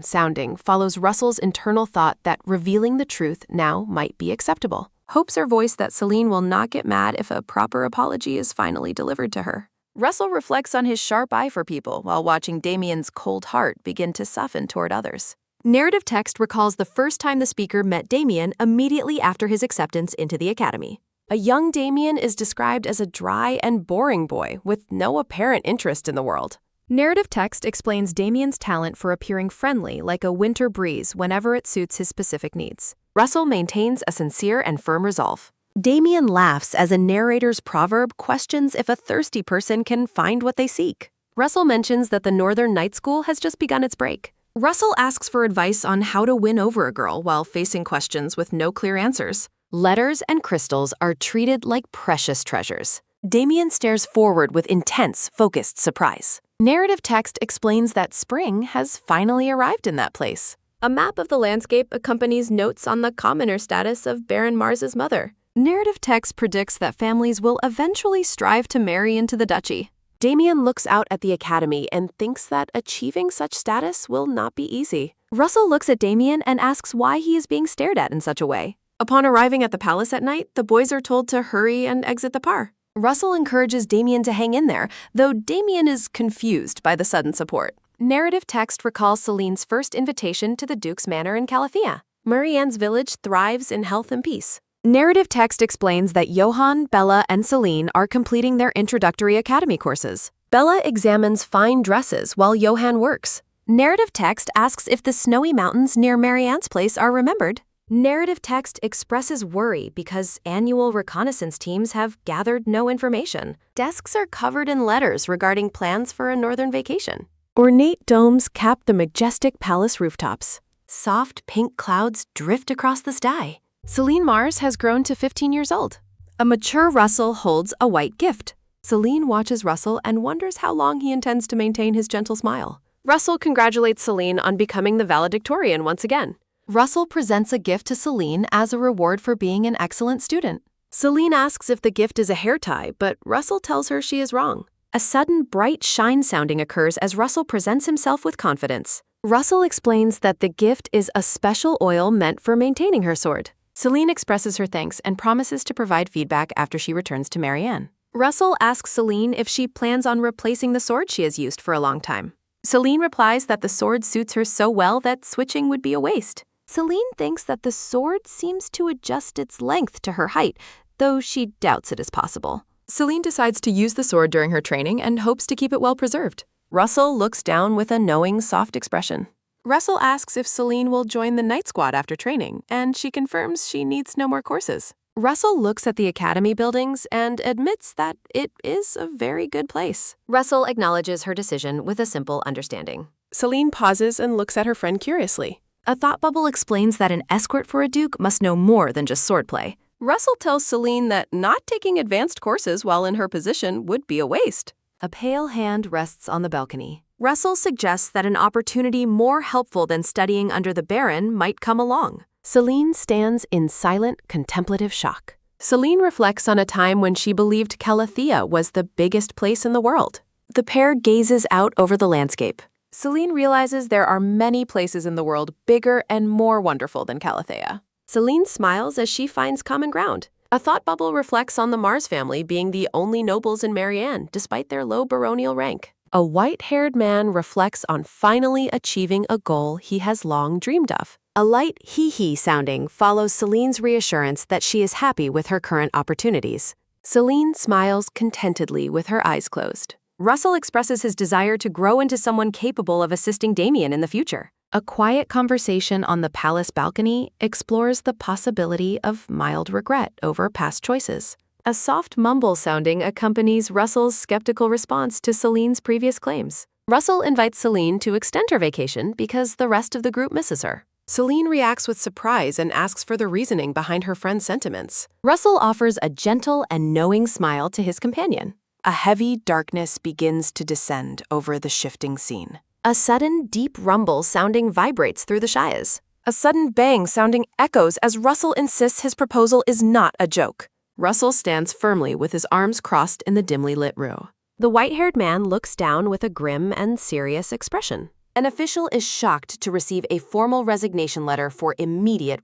sounding follows Russell's internal thought that revealing the truth now might be acceptable. Hopes are voiced that Celine will not get mad if a proper apology is finally delivered to her. Russell reflects on his sharp eye for people while watching Damien's cold heart begin to soften toward others. Narrative text recalls the first time the speaker met Damien immediately after his acceptance into the academy. A young Damien is described as a dry and boring boy with no apparent interest in the world. Narrative text explains Damien's talent for appearing friendly like a winter breeze whenever it suits his specific needs. Russell maintains a sincere and firm resolve. Damien laughs as a narrator's proverb questions if a thirsty person can find what they seek. Russell mentions that the Northern Night School has just begun its break. Russell asks for advice on how to win over a girl while facing questions with no clear answers. Letters and crystals are treated like precious treasures. Damien stares forward with intense, focused surprise. Narrative text explains that spring has finally arrived in that place. A map of the landscape accompanies notes on the commoner status of Baron Mars's mother. Narrative text predicts that families will eventually strive to marry into the duchy. Damien looks out at the academy and thinks that achieving such status will not be easy. Russell looks at Damien and asks why he is being stared at in such a way. Upon arriving at the palace at night, the boys are told to hurry and exit the par. Russell encourages Damien to hang in there, though Damien is confused by the sudden support. Narrative text recalls Celine's first invitation to the Duke's manor in Calafia. Marianne's village thrives in health and peace. Narrative text explains that Johann, Bella, and Celine are completing their introductory academy courses. Bella examines fine dresses while Johann works. Narrative text asks if the snowy mountains near Marianne's place are remembered. Narrative text expresses worry because annual reconnaissance teams have gathered no information. Desks are covered in letters regarding plans for a northern vacation. Ornate domes cap the majestic palace rooftops. Soft pink clouds drift across the sky. Celine Mars has grown to 15 years old. A mature Russell holds a white gift. Celine watches Russell and wonders how long he intends to maintain his gentle smile. Russell congratulates Celine on becoming the valedictorian once again. Russell presents a gift to Celine as a reward for being an excellent student. Celine asks if the gift is a hair tie, but Russell tells her she is wrong. A sudden bright shine sounding occurs as Russell presents himself with confidence. Russell explains that the gift is a special oil meant for maintaining her sword. Celine expresses her thanks and promises to provide feedback after she returns to Marianne. Russell asks Celine if she plans on replacing the sword she has used for a long time. Celine replies that the sword suits her so well that switching would be a waste. Celine thinks that the sword seems to adjust its length to her height, though she doubts it is possible. Celine decides to use the sword during her training and hopes to keep it well preserved. Russell looks down with a knowing, soft expression. Russell asks if Celine will join the night squad after training, and she confirms she needs no more courses. Russell looks at the academy buildings and admits that it is a very good place. Russell acknowledges her decision with a simple understanding. Celine pauses and looks at her friend curiously. A thought bubble explains that an escort for a duke must know more than just swordplay. Russell tells Celine that not taking advanced courses while in her position would be a waste. A pale hand rests on the balcony. Russell suggests that an opportunity more helpful than studying under the Baron might come along. Celine stands in silent, contemplative shock. Celine reflects on a time when she believed Calathea was the biggest place in the world. The pair gazes out over the landscape. Celine realizes there are many places in the world bigger and more wonderful than Calathea. Celine smiles as she finds common ground. A thought bubble reflects on the Mars family being the only nobles in Marianne, despite their low baronial rank. A white-haired man reflects on finally achieving a goal he has long dreamed of. A light hee-hee sounding follows Celine's reassurance that she is happy with her current opportunities. Celine smiles contentedly with her eyes closed. Russell expresses his desire to grow into someone capable of assisting Damien in the future. A quiet conversation on the palace balcony explores the possibility of mild regret over past choices. A soft mumble sounding accompanies Russell's skeptical response to Celine's previous claims. Russell invites Celine to extend her vacation because the rest of the group misses her. Celine reacts with surprise and asks for the reasoning behind her friend's sentiments. Russell offers a gentle and knowing smile to his companion. A heavy darkness begins to descend over the shifting scene. A sudden, deep rumble sounding vibrates through the Shias. A sudden bang sounding echoes as Russell insists his proposal is not a joke. Russell stands firmly with his arms crossed in the dimly lit room. The white-haired man looks down with a grim and serious expression. An official is shocked to receive a formal resignation letter for immediate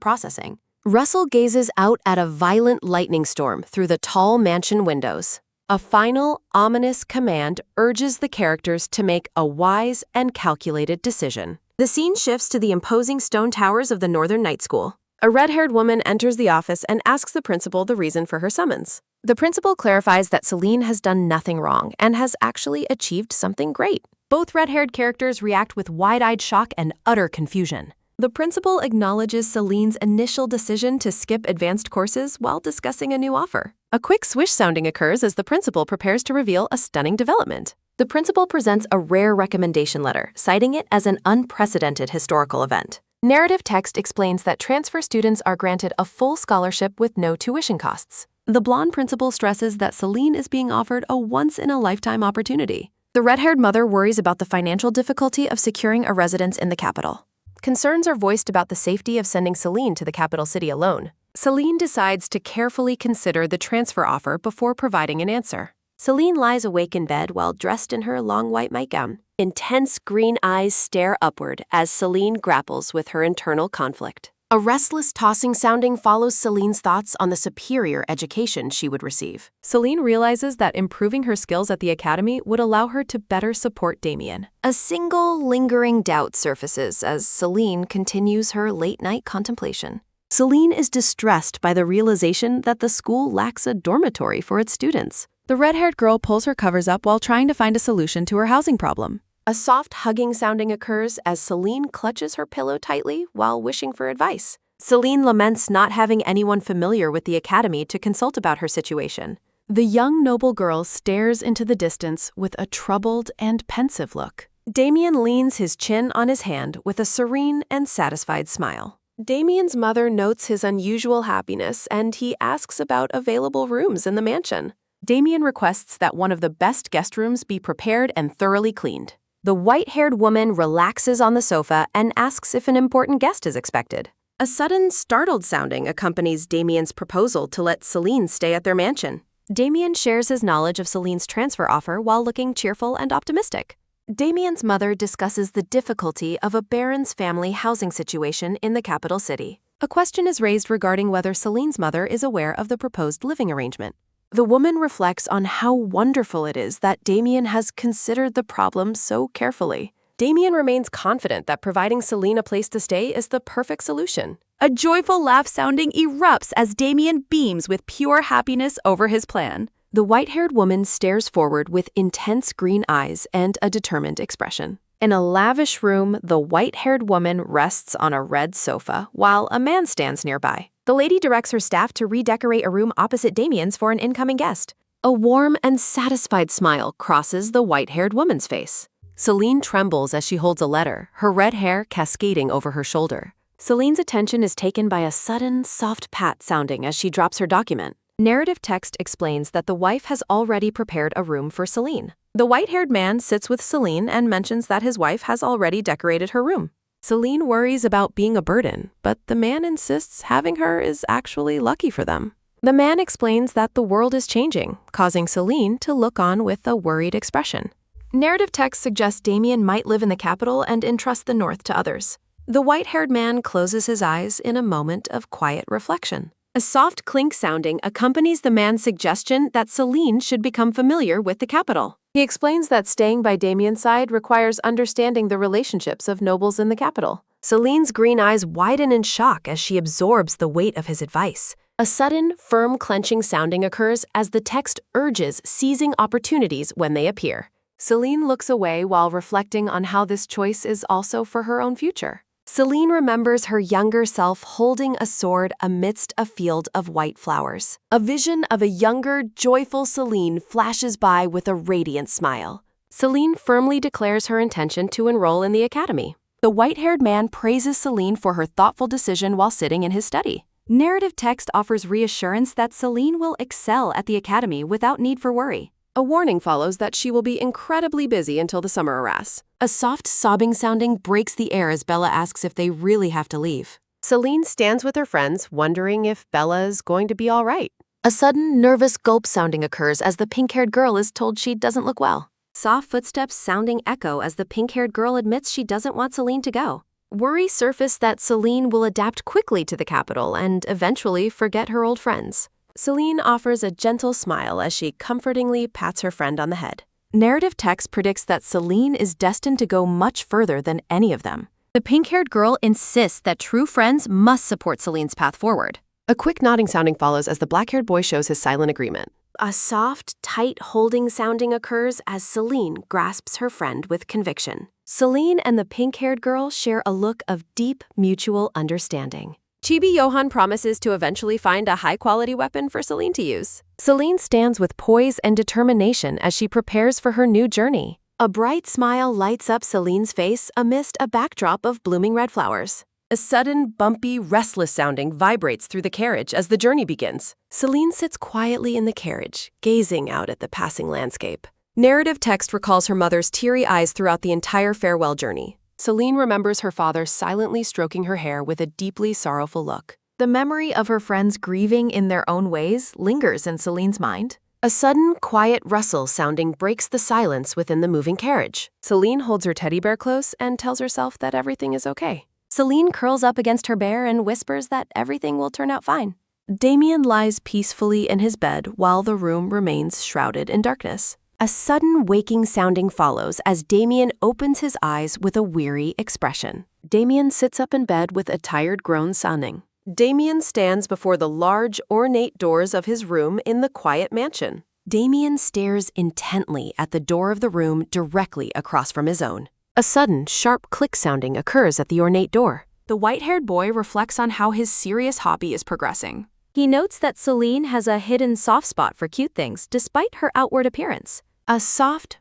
processing. Russell gazes out at a violent lightning storm through the tall mansion windows. A final, ominous command urges the characters to make a wise and calculated decision. The scene shifts to the imposing stone towers of the Northern Night School. A red-haired woman enters the office and asks the principal the reason for her summons. The principal clarifies that Celine has done nothing wrong and has actually achieved something great. Both red-haired characters react with wide-eyed shock and utter confusion. The principal acknowledges Celine's initial decision to skip advanced courses while discussing a new offer. A quick swish sounding occurs as the principal prepares to reveal a stunning development. The principal presents a rare recommendation letter, citing it as an unprecedented historical event. Narrative text explains that transfer students are granted a full scholarship with no tuition costs. The blonde principal stresses that Celine is being offered a once-in-a-lifetime opportunity. The red-haired mother worries about the financial difficulty of securing a residence in the capital. Concerns are voiced about the safety of sending Celine to the capital city alone. Celine decides to carefully consider the transfer offer before providing an answer. Celine lies awake in bed while dressed in her long white nightgown. Intense green eyes stare upward as Celine grapples with her internal conflict. A restless tossing sounding follows Celine's thoughts on the superior education she would receive. Celine realizes that improving her skills at the academy would allow her to better support Damien. A single lingering doubt surfaces as Celine continues her late-night contemplation. Celine is distressed by the realization that the school lacks a dormitory for its students. The red-haired girl pulls her covers up while trying to find a solution to her housing problem. A soft hugging sounding occurs as Celine clutches her pillow tightly while wishing for advice. Celine laments not having anyone familiar with the academy to consult about her situation. The young noble girl stares into the distance with a troubled and pensive look. Damien leans his chin on his hand with a serene and satisfied smile. Damien's mother notes his unusual happiness and he asks about available rooms in the mansion. Damien requests that one of the best guest rooms be prepared and thoroughly cleaned. The white-haired woman relaxes on the sofa and asks if an important guest is expected. A sudden, startled sounding accompanies Damien's proposal to let Celine stay at their mansion. Damien shares his knowledge of Celine's transfer offer while looking cheerful and optimistic. Damien's mother discusses the difficulty of a baron's family housing situation in the capital city. A question is raised regarding whether Celine's mother is aware of the proposed living arrangement. The woman reflects on how wonderful it is that Damien has considered the problem so carefully. Damien remains confident that providing Celine a place to stay is the perfect solution. A joyful laugh sounding erupts as Damien beams with pure happiness over his plan. The white-haired woman stares forward with intense green eyes and a determined expression. In a lavish room, the white-haired woman rests on a red sofa while a man stands nearby. The lady directs her staff to redecorate a room opposite Damien's for an incoming guest. A warm and satisfied smile crosses the white-haired woman's face. Celine trembles as she holds a letter, her red hair cascading over her shoulder. Celine's attention is taken by a sudden, soft pat sounding as she drops her document. Narrative text explains that the wife has already prepared a room for Celine. The white-haired man sits with Celine and mentions that his wife has already decorated her room. Celine worries about being a burden, but the man insists having her is actually lucky for them. The man explains that the world is changing, causing Celine to look on with a worried expression. Narrative text suggests Damien might live in the capital and entrust the north to others. The white-haired man closes his eyes in a moment of quiet reflection. A soft clink sounding accompanies the man's suggestion that Celine should become familiar with the capital. He explains that staying by Damien's side requires understanding the relationships of nobles in the capital. Celine's green eyes widen in shock as she absorbs the weight of his advice. A sudden, firm clenching sounding occurs as the text urges seizing opportunities when they appear. Celine looks away while reflecting on how this choice is also for her own future. Celine remembers her younger self holding a sword amidst a field of white flowers. A vision of a younger, joyful Celine flashes by with a radiant smile. Celine firmly declares her intention to enroll in the academy. The white-haired man praises Celine for her thoughtful decision while sitting in his study. Narrative text offers reassurance that Celine will excel at the academy without need for worry. A warning follows that she will be incredibly busy until the summer arrives. A soft sobbing sounding breaks the air as Bella asks if they really have to leave. Celine stands with her friends, wondering if Bella is going to be all right. A sudden, nervous gulp sounding occurs as the pink-haired girl is told she doesn't look well. Soft footsteps sounding echo as the pink-haired girl admits she doesn't want Celine to go. Worry surface that Celine will adapt quickly to the capital and eventually forget her old friends. Celine offers a gentle smile as she comfortingly pats her friend on the head. Narrative text predicts that Celine is destined to go much further than any of them. The pink-haired girl insists that true friends must support Celine's path forward. A quick nodding sounding follows as the black-haired boy shows his silent agreement. A soft, tight holding sounding occurs as Celine grasps her friend with conviction. Celine and the pink-haired girl share a look of deep mutual understanding. Chibi Johan promises to eventually find a high-quality weapon for Celine to use. Celine stands with poise and determination as she prepares for her new journey. A bright smile lights up Celine's face amidst a backdrop of blooming red flowers. A sudden, bumpy, restless sounding vibrates through the carriage as the journey begins. Celine sits quietly in the carriage, gazing out at the passing landscape. Narrative text recalls her mother's teary eyes throughout the entire farewell journey. Celine remembers her father silently stroking her hair with a deeply sorrowful look. The memory of her friends grieving in their own ways lingers in Celine's mind. A sudden, quiet rustle sounding breaks the silence within the moving carriage. Celine holds her teddy bear close and tells herself that everything is okay. Celine curls up against her bear and whispers that everything will turn out fine. Damien lies peacefully in his bed while the room remains shrouded in darkness. A sudden waking sounding follows as Damien opens his eyes with a weary expression. Damien sits up in bed with a tired groan sounding. Damien stands before the large, ornate doors of his room in the quiet mansion. Damien stares intently at the door of the room directly across from his own. A sudden, sharp click sounding occurs at the ornate door. The white-haired boy reflects on how his serious hobby is progressing. He notes that Celine has a hidden soft spot for cute things despite her outward appearance. A soft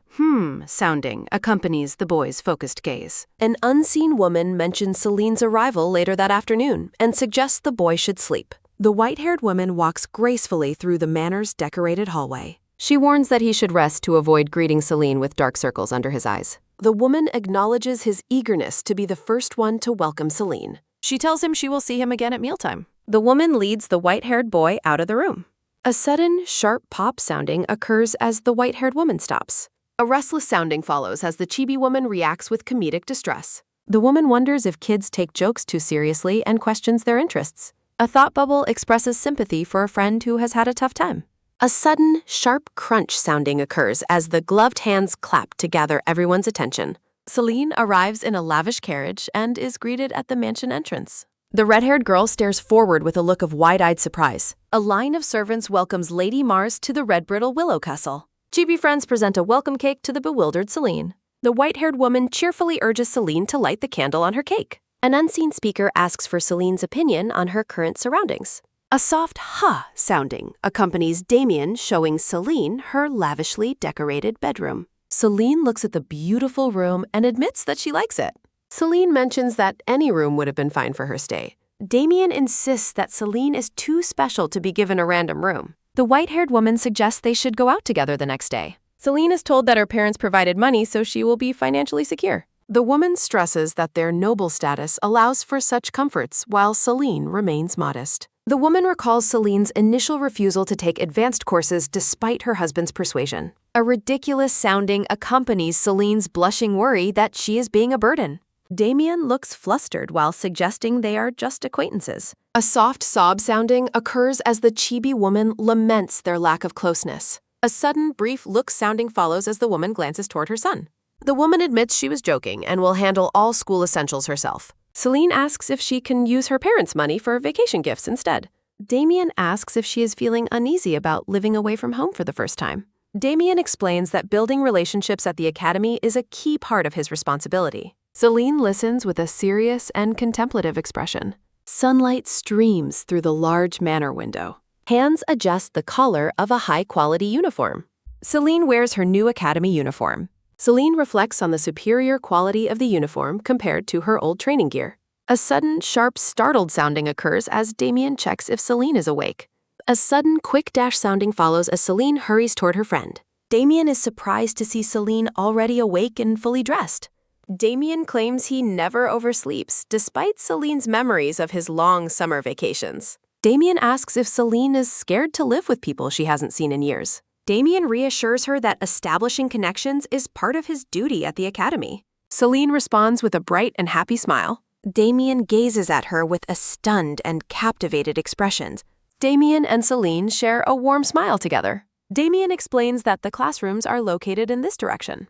sounding accompanies the boy's focused gaze. An unseen woman mentions Celine's arrival later that afternoon and suggests the boy should sleep. The white-haired woman walks gracefully through the manor's decorated hallway. She warns that he should rest to avoid greeting Celine with dark circles under his eyes. The woman acknowledges his eagerness to be the first one to welcome Celine. She tells him she will see him again at mealtime. The woman leads the white-haired boy out of the room. A sudden, sharp pop sounding occurs as the white-haired woman stops. A restless sounding follows as the chibi woman reacts with comedic distress. The woman wonders if kids take jokes too seriously and questions their interests. A thought bubble expresses sympathy for a friend who has had a tough time. A sudden, sharp crunch sounding occurs as the gloved hands clap to gather everyone's attention. Celine arrives in a lavish carriage and is greeted at the mansion entrance. The red-haired girl stares forward with a look of wide-eyed surprise. A line of servants welcomes Lady Mars to the red brittle willow castle. Chibi friends present a welcome cake to the bewildered Celine. The white-haired woman cheerfully urges Celine to light the candle on her cake. An unseen speaker asks for Celine's opinion on her current surroundings. A soft "ha" sounding accompanies Damien showing Celine her lavishly decorated bedroom. Celine looks at the beautiful room and admits that she likes it. Celine mentions that any room would have been fine for her stay. Damien insists that Celine is too special to be given a random room. The white-haired woman suggests they should go out together the next day. Celine is told that her parents provided money so she will be financially secure. The woman stresses that their noble status allows for such comforts while Celine remains modest. The woman recalls Celine's initial refusal to take advanced courses despite her husband's persuasion. A ridiculous sounding accompanies Celine's blushing worry that she is being a burden. Damien looks flustered while suggesting they are just acquaintances. A soft sob sounding occurs as the chibi woman laments their lack of closeness. A sudden, brief look sounding follows as the woman glances toward her son. The woman admits she was joking and will handle all school essentials herself. Celine asks if she can use her parents' money for vacation gifts instead. Damien asks if she is feeling uneasy about living away from home for the first time. Damien explains that building relationships at the academy is a key part of his responsibility. Celine listens with a serious and contemplative expression. Sunlight streams through the large manor window. Hands adjust the collar of a high-quality uniform. Celine wears her new academy uniform. Celine reflects on the superior quality of the uniform compared to her old training gear. A sudden, sharp, startled sounding occurs as Damien checks if Celine is awake. A sudden, quick dash sounding follows as Celine hurries toward her friend. Damien is surprised to see Celine already awake and fully dressed. Damien claims he never oversleeps, despite Celine's memories of his long summer vacations. Damien asks if Celine is scared to live with people she hasn't seen in years. Damien reassures her that establishing connections is part of his duty at the academy. Celine responds with a bright and happy smile. Damien gazes at her with a stunned and captivated expression. Damien and Celine share a warm smile together. Damien explains that the classrooms are located in this direction.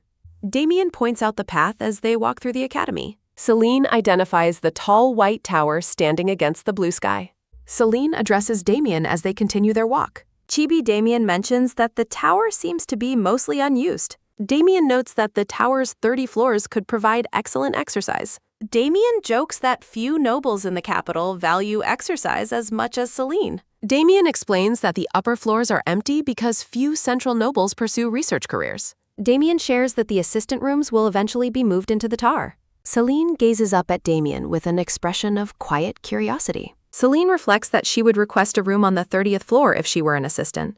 Damien points out the path as they walk through the academy. Celine identifies the tall white tower standing against the blue sky. Celine addresses Damien as they continue their walk. Chibi Damien mentions that the tower seems to be mostly unused. Damien notes that the tower's 30 floors could provide excellent exercise. Damien jokes that few nobles in the capital value exercise as much as Celine. Damien explains that the upper floors are empty because few central nobles pursue research careers. Damien shares that the assistant rooms will eventually be moved into the tower. Celine gazes up at Damien with an expression of quiet curiosity. Celine reflects that she would request a room on the 30th floor if she were an assistant.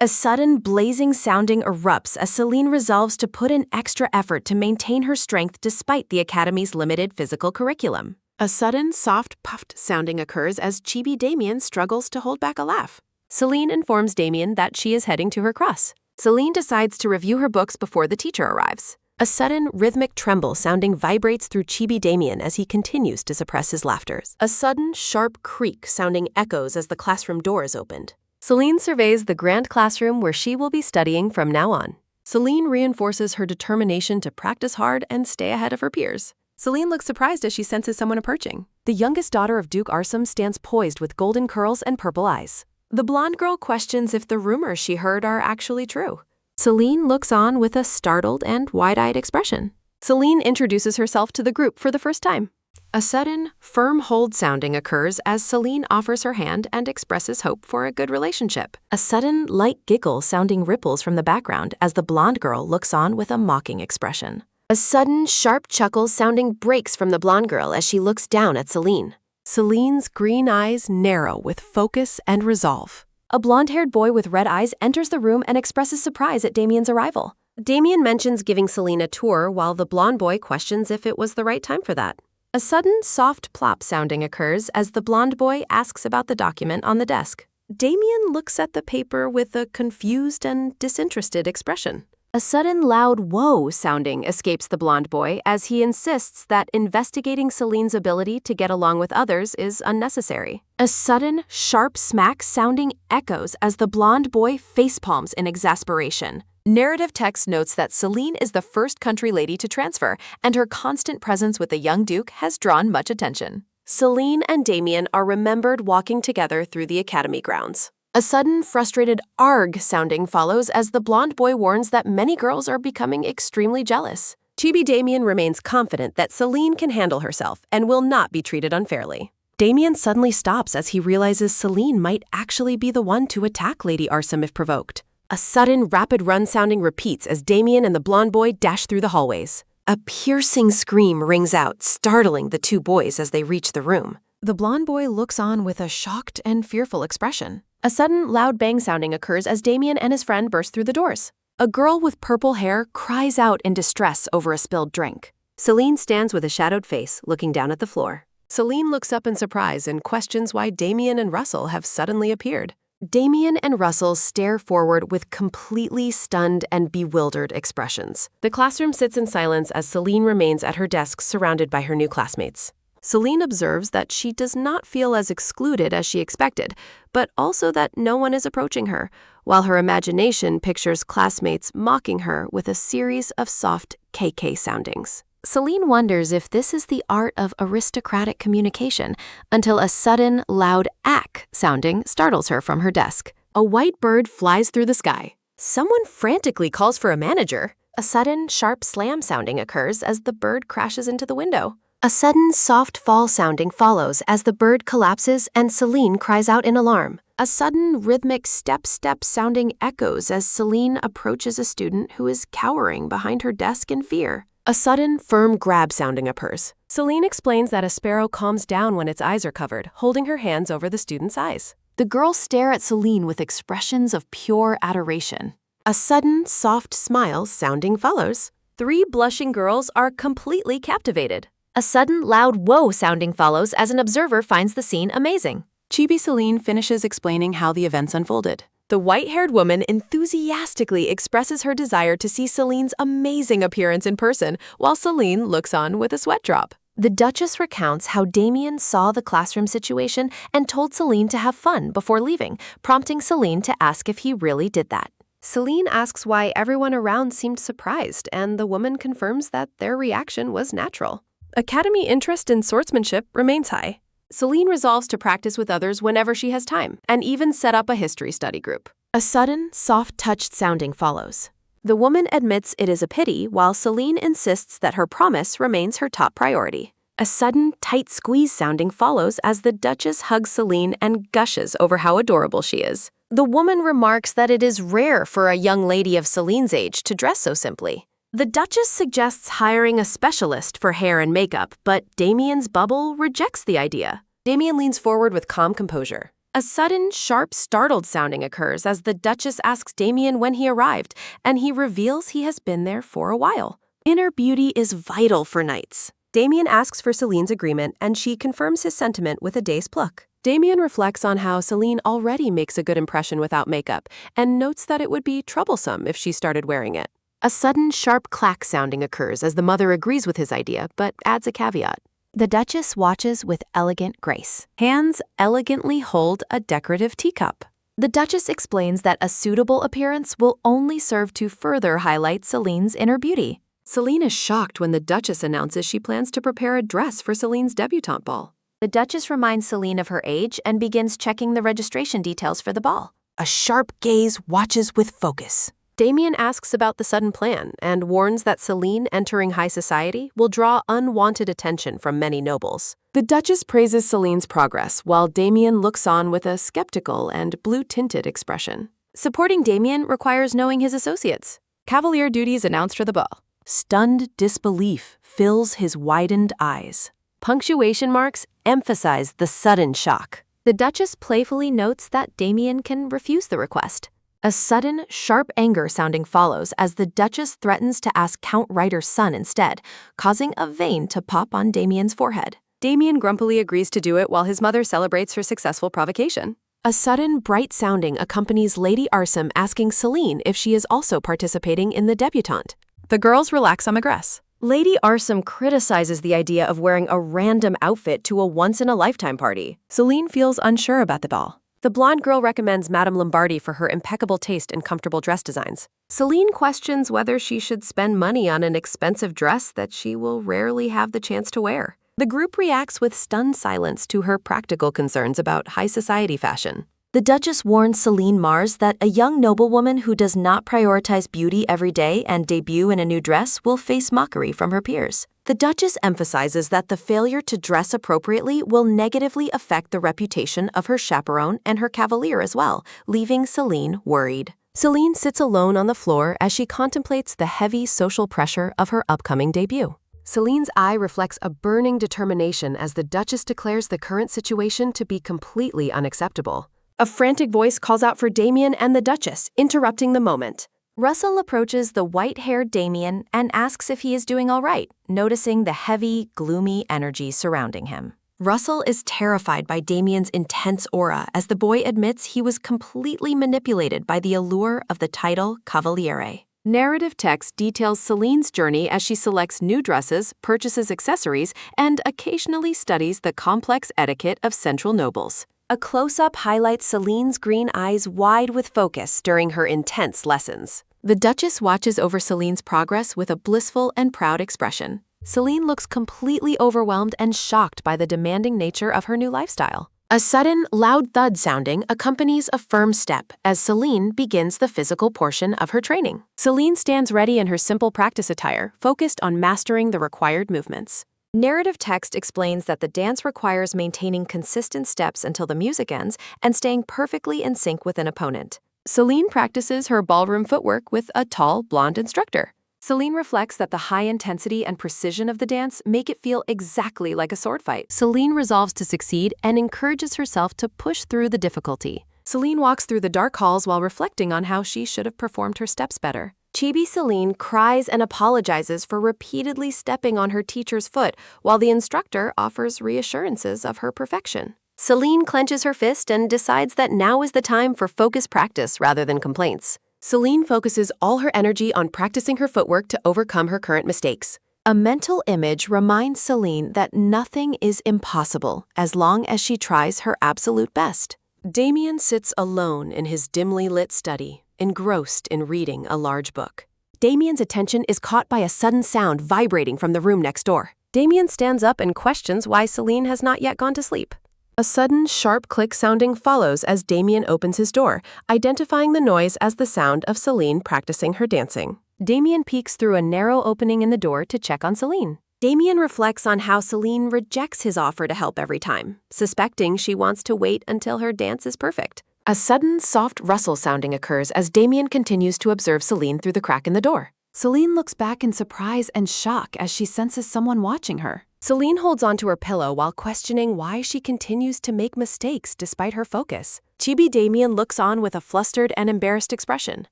A sudden blazing sounding erupts as Celine resolves to put in extra effort to maintain her strength despite the academy's limited physical curriculum. A sudden, soft, puffed sounding occurs as chibi Damien struggles to hold back a laugh. Celine informs Damien that she is heading to her class. Celine decides to review her books before the teacher arrives. A sudden, rhythmic tremble sounding vibrates through chibi Damien as he continues to suppress his laughter. A sudden, sharp creak sounding echoes as the classroom door is opened. Celine surveys the grand classroom where she will be studying from now on. Celine reinforces her determination to practice hard and stay ahead of her peers. Celine looks surprised as she senses someone approaching. The youngest daughter of Duke Arsum stands poised with golden curls and purple eyes. The blonde girl questions if the rumors she heard are actually true. Celine looks on with a startled and wide-eyed expression. Celine introduces herself to the group for the first time. A sudden, firm hold sounding occurs as Celine offers her hand and expresses hope for a good relationship. A sudden, light giggle sounding ripples from the background as the blonde girl looks on with a mocking expression. A sudden, sharp chuckle sounding breaks from the blonde girl as she looks down at Celine. Celine's green eyes narrow with focus and resolve. A blonde-haired boy with red eyes enters the room and expresses surprise at Damien's arrival. Damien mentions giving Celine a tour while the blonde boy questions if it was the right time for that. A sudden, soft plop sounding occurs as the blonde boy asks about the document on the desk. Damien looks at the paper with a confused and disinterested expression. A sudden loud whoa sounding escapes the blonde boy as he insists that investigating Celine's ability to get along with others is unnecessary. A sudden, sharp smack sounding echoes as the blonde boy facepalms in exasperation. Narrative text notes that Celine is the first country lady to transfer, and her constant presence with the young duke has drawn much attention. Celine and Damien are remembered walking together through the academy grounds. A sudden, frustrated arg sounding follows as the blonde boy warns that many girls are becoming extremely jealous. Chibi Damien remains confident that Celine can handle herself and will not be treated unfairly. Damien suddenly stops as he realizes Celine might actually be the one to attack Lady Arsum if provoked. A sudden, rapid run sounding repeats as Damien and the blonde boy dash through the hallways. A piercing scream rings out, startling the two boys as they reach the room. The blonde boy looks on with a shocked and fearful expression. A sudden, loud bang sounding occurs as Damien and his friend burst through the doors. A girl with purple hair cries out in distress over a spilled drink. Celine stands with a shadowed face, looking down at the floor. Celine looks up in surprise and questions why Damien and Russell have suddenly appeared. Damien and Russell stare forward with completely stunned and bewildered expressions. The classroom sits in silence as Celine remains at her desk surrounded by her new classmates. Celine observes that she does not feel as excluded as she expected, but also that no one is approaching her, while her imagination pictures classmates mocking her with a series of soft KK soundings. Celine wonders if this is the art of aristocratic communication, until a sudden, loud ack sounding startles her from her desk. A white bird flies through the sky. Someone frantically calls for a manager. A sudden, sharp slam sounding occurs as the bird crashes into the window. A sudden, soft fall sounding follows as the bird collapses and Celine cries out in alarm. A sudden, rhythmic step-step sounding echoes as Celine approaches a student who is cowering behind her desk in fear. A sudden, firm grab sounding occurs. Celine explains that a sparrow calms down when its eyes are covered, holding her hands over the student's eyes. The girls stare at Celine with expressions of pure adoration. A sudden, soft smile sounding follows. 3 blushing girls are completely captivated. A sudden, loud whoa sounding follows as an observer finds the scene amazing. Chibi Celine finishes explaining how the events unfolded. The white-haired woman enthusiastically expresses her desire to see Celine's amazing appearance in person, while Celine looks on with a sweat drop. The Duchess recounts how Damien saw the classroom situation and told Celine to have fun before leaving, prompting Celine to ask if he really did that. Celine asks why everyone around seemed surprised, and the woman confirms that their reaction was natural. Academy interest in swordsmanship remains high. Celine resolves to practice with others whenever she has time, and even set up a history study group. A sudden, soft-touched sounding follows. The woman admits it is a pity, while Celine insists that her promise remains her top priority. A sudden, tight squeeze sounding follows as the Duchess hugs Celine and gushes over how adorable she is. The woman remarks that it is rare for a young lady of Celine's age to dress so simply. The Duchess suggests hiring a specialist for hair and makeup, but Damien's bubble rejects the idea. Damien leans forward with calm composure. A sudden, sharp, startled sounding occurs as the Duchess asks Damien when he arrived, and he reveals he has been there for a while. Inner beauty is vital for knights. Damien asks for Celine's agreement, and she confirms his sentiment with a day's pluck. Damien reflects on how Celine already makes a good impression without makeup, and notes that it would be troublesome if she started wearing it. A sudden, sharp clack sounding occurs as the mother agrees with his idea, but adds a caveat. The Duchess watches with elegant grace. Hands elegantly hold a decorative teacup. The Duchess explains that a suitable appearance will only serve to further highlight Celine's inner beauty. Celine is shocked when the Duchess announces she plans to prepare a dress for Celine's debutante ball. The Duchess reminds Celine of her age and begins checking the registration details for the ball. A sharp gaze watches with focus. Damien asks about the sudden plan and warns that Celine entering high society will draw unwanted attention from many nobles. The Duchess praises Celine's progress while Damien looks on with a skeptical and blue-tinted expression. Supporting Damien requires knowing his associates. Cavalier duties announced for the ball. Stunned disbelief fills his widened eyes. Punctuation marks emphasize the sudden shock. The Duchess playfully notes that Damien can refuse the request. A sudden, sharp anger sounding follows as the Duchess threatens to ask Count Ryder's son instead, causing a vein to pop on Damien's forehead. Damien grumpily agrees to do it while his mother celebrates her successful provocation. A sudden, bright sounding accompanies Lady Arsum asking Celine if she is also participating in the debutante. The girls relax on the grass. Lady Arsum criticizes the idea of wearing a random outfit to a once-in-a-lifetime party. Celine feels unsure about the ball. The blonde girl recommends Madame Lombardi for her impeccable taste and comfortable dress designs. Celine questions whether she should spend money on an expensive dress that she will rarely have the chance to wear. The group reacts with stunned silence to her practical concerns about high society fashion. The Duchess warns Celine Mars that a young noblewoman who does not prioritize beauty every day and debut in a new dress will face mockery from her peers. The Duchess emphasizes that the failure to dress appropriately will negatively affect the reputation of her chaperone and her cavalier as well, leaving Celine worried. Celine sits alone on the floor as she contemplates the heavy social pressure of her upcoming debut. Celine's eye reflects a burning determination as the Duchess declares the current situation to be completely unacceptable. A frantic voice calls out for Damien and the Duchess, interrupting the moment. Russell approaches the white-haired Damien and asks if he is doing all right, noticing the heavy, gloomy energy surrounding him. Russell is terrified by Damien's intense aura as the boy admits he was completely manipulated by the allure of the title Cavaliere. Narrative text details Celine's journey as she selects new dresses, purchases accessories, and occasionally studies the complex etiquette of central nobles. A close-up highlights Celine's green eyes wide with focus during her intense lessons. The Duchess watches over Celine's progress with a blissful and proud expression. Celine looks completely overwhelmed and shocked by the demanding nature of her new lifestyle. A sudden, loud thud sounding accompanies a firm step as Celine begins the physical portion of her training. Celine stands ready in her simple practice attire, focused on mastering the required movements. Narrative text explains that the dance requires maintaining consistent steps until the music ends and staying perfectly in sync with an opponent. Celine practices her ballroom footwork with a tall, blonde instructor. Celine reflects that the high intensity and precision of the dance make it feel exactly like a sword fight. Celine resolves to succeed and encourages herself to push through the difficulty. Celine walks through the dark halls while reflecting on how she should have performed her steps better. Chibi Celine cries and apologizes for repeatedly stepping on her teacher's foot, while the instructor offers reassurances of her perfection. Celine clenches her fist and decides that now is the time for focused practice rather than complaints. Celine focuses all her energy on practicing her footwork to overcome her current mistakes. A mental image reminds Celine that nothing is impossible as long as she tries her absolute best. Damien sits alone in his dimly lit study, engrossed in reading a large book. Damien's attention is caught by a sudden sound vibrating from the room next door. Damien stands up and questions why Celine has not yet gone to sleep. A sudden, sharp click sounding follows as Damien opens his door, identifying the noise as the sound of Celine practicing her dancing. Damien peeks through a narrow opening in the door to check on Celine. Damien reflects on how Celine rejects his offer to help every time, suspecting she wants to wait until her dance is perfect. A sudden, soft rustle sounding occurs as Damien continues to observe Celine through the crack in the door. Celine looks back in surprise and shock as she senses someone watching her. Celine holds onto her pillow while questioning why she continues to make mistakes despite her focus. Chibi Damien looks on with a flustered and embarrassed expression.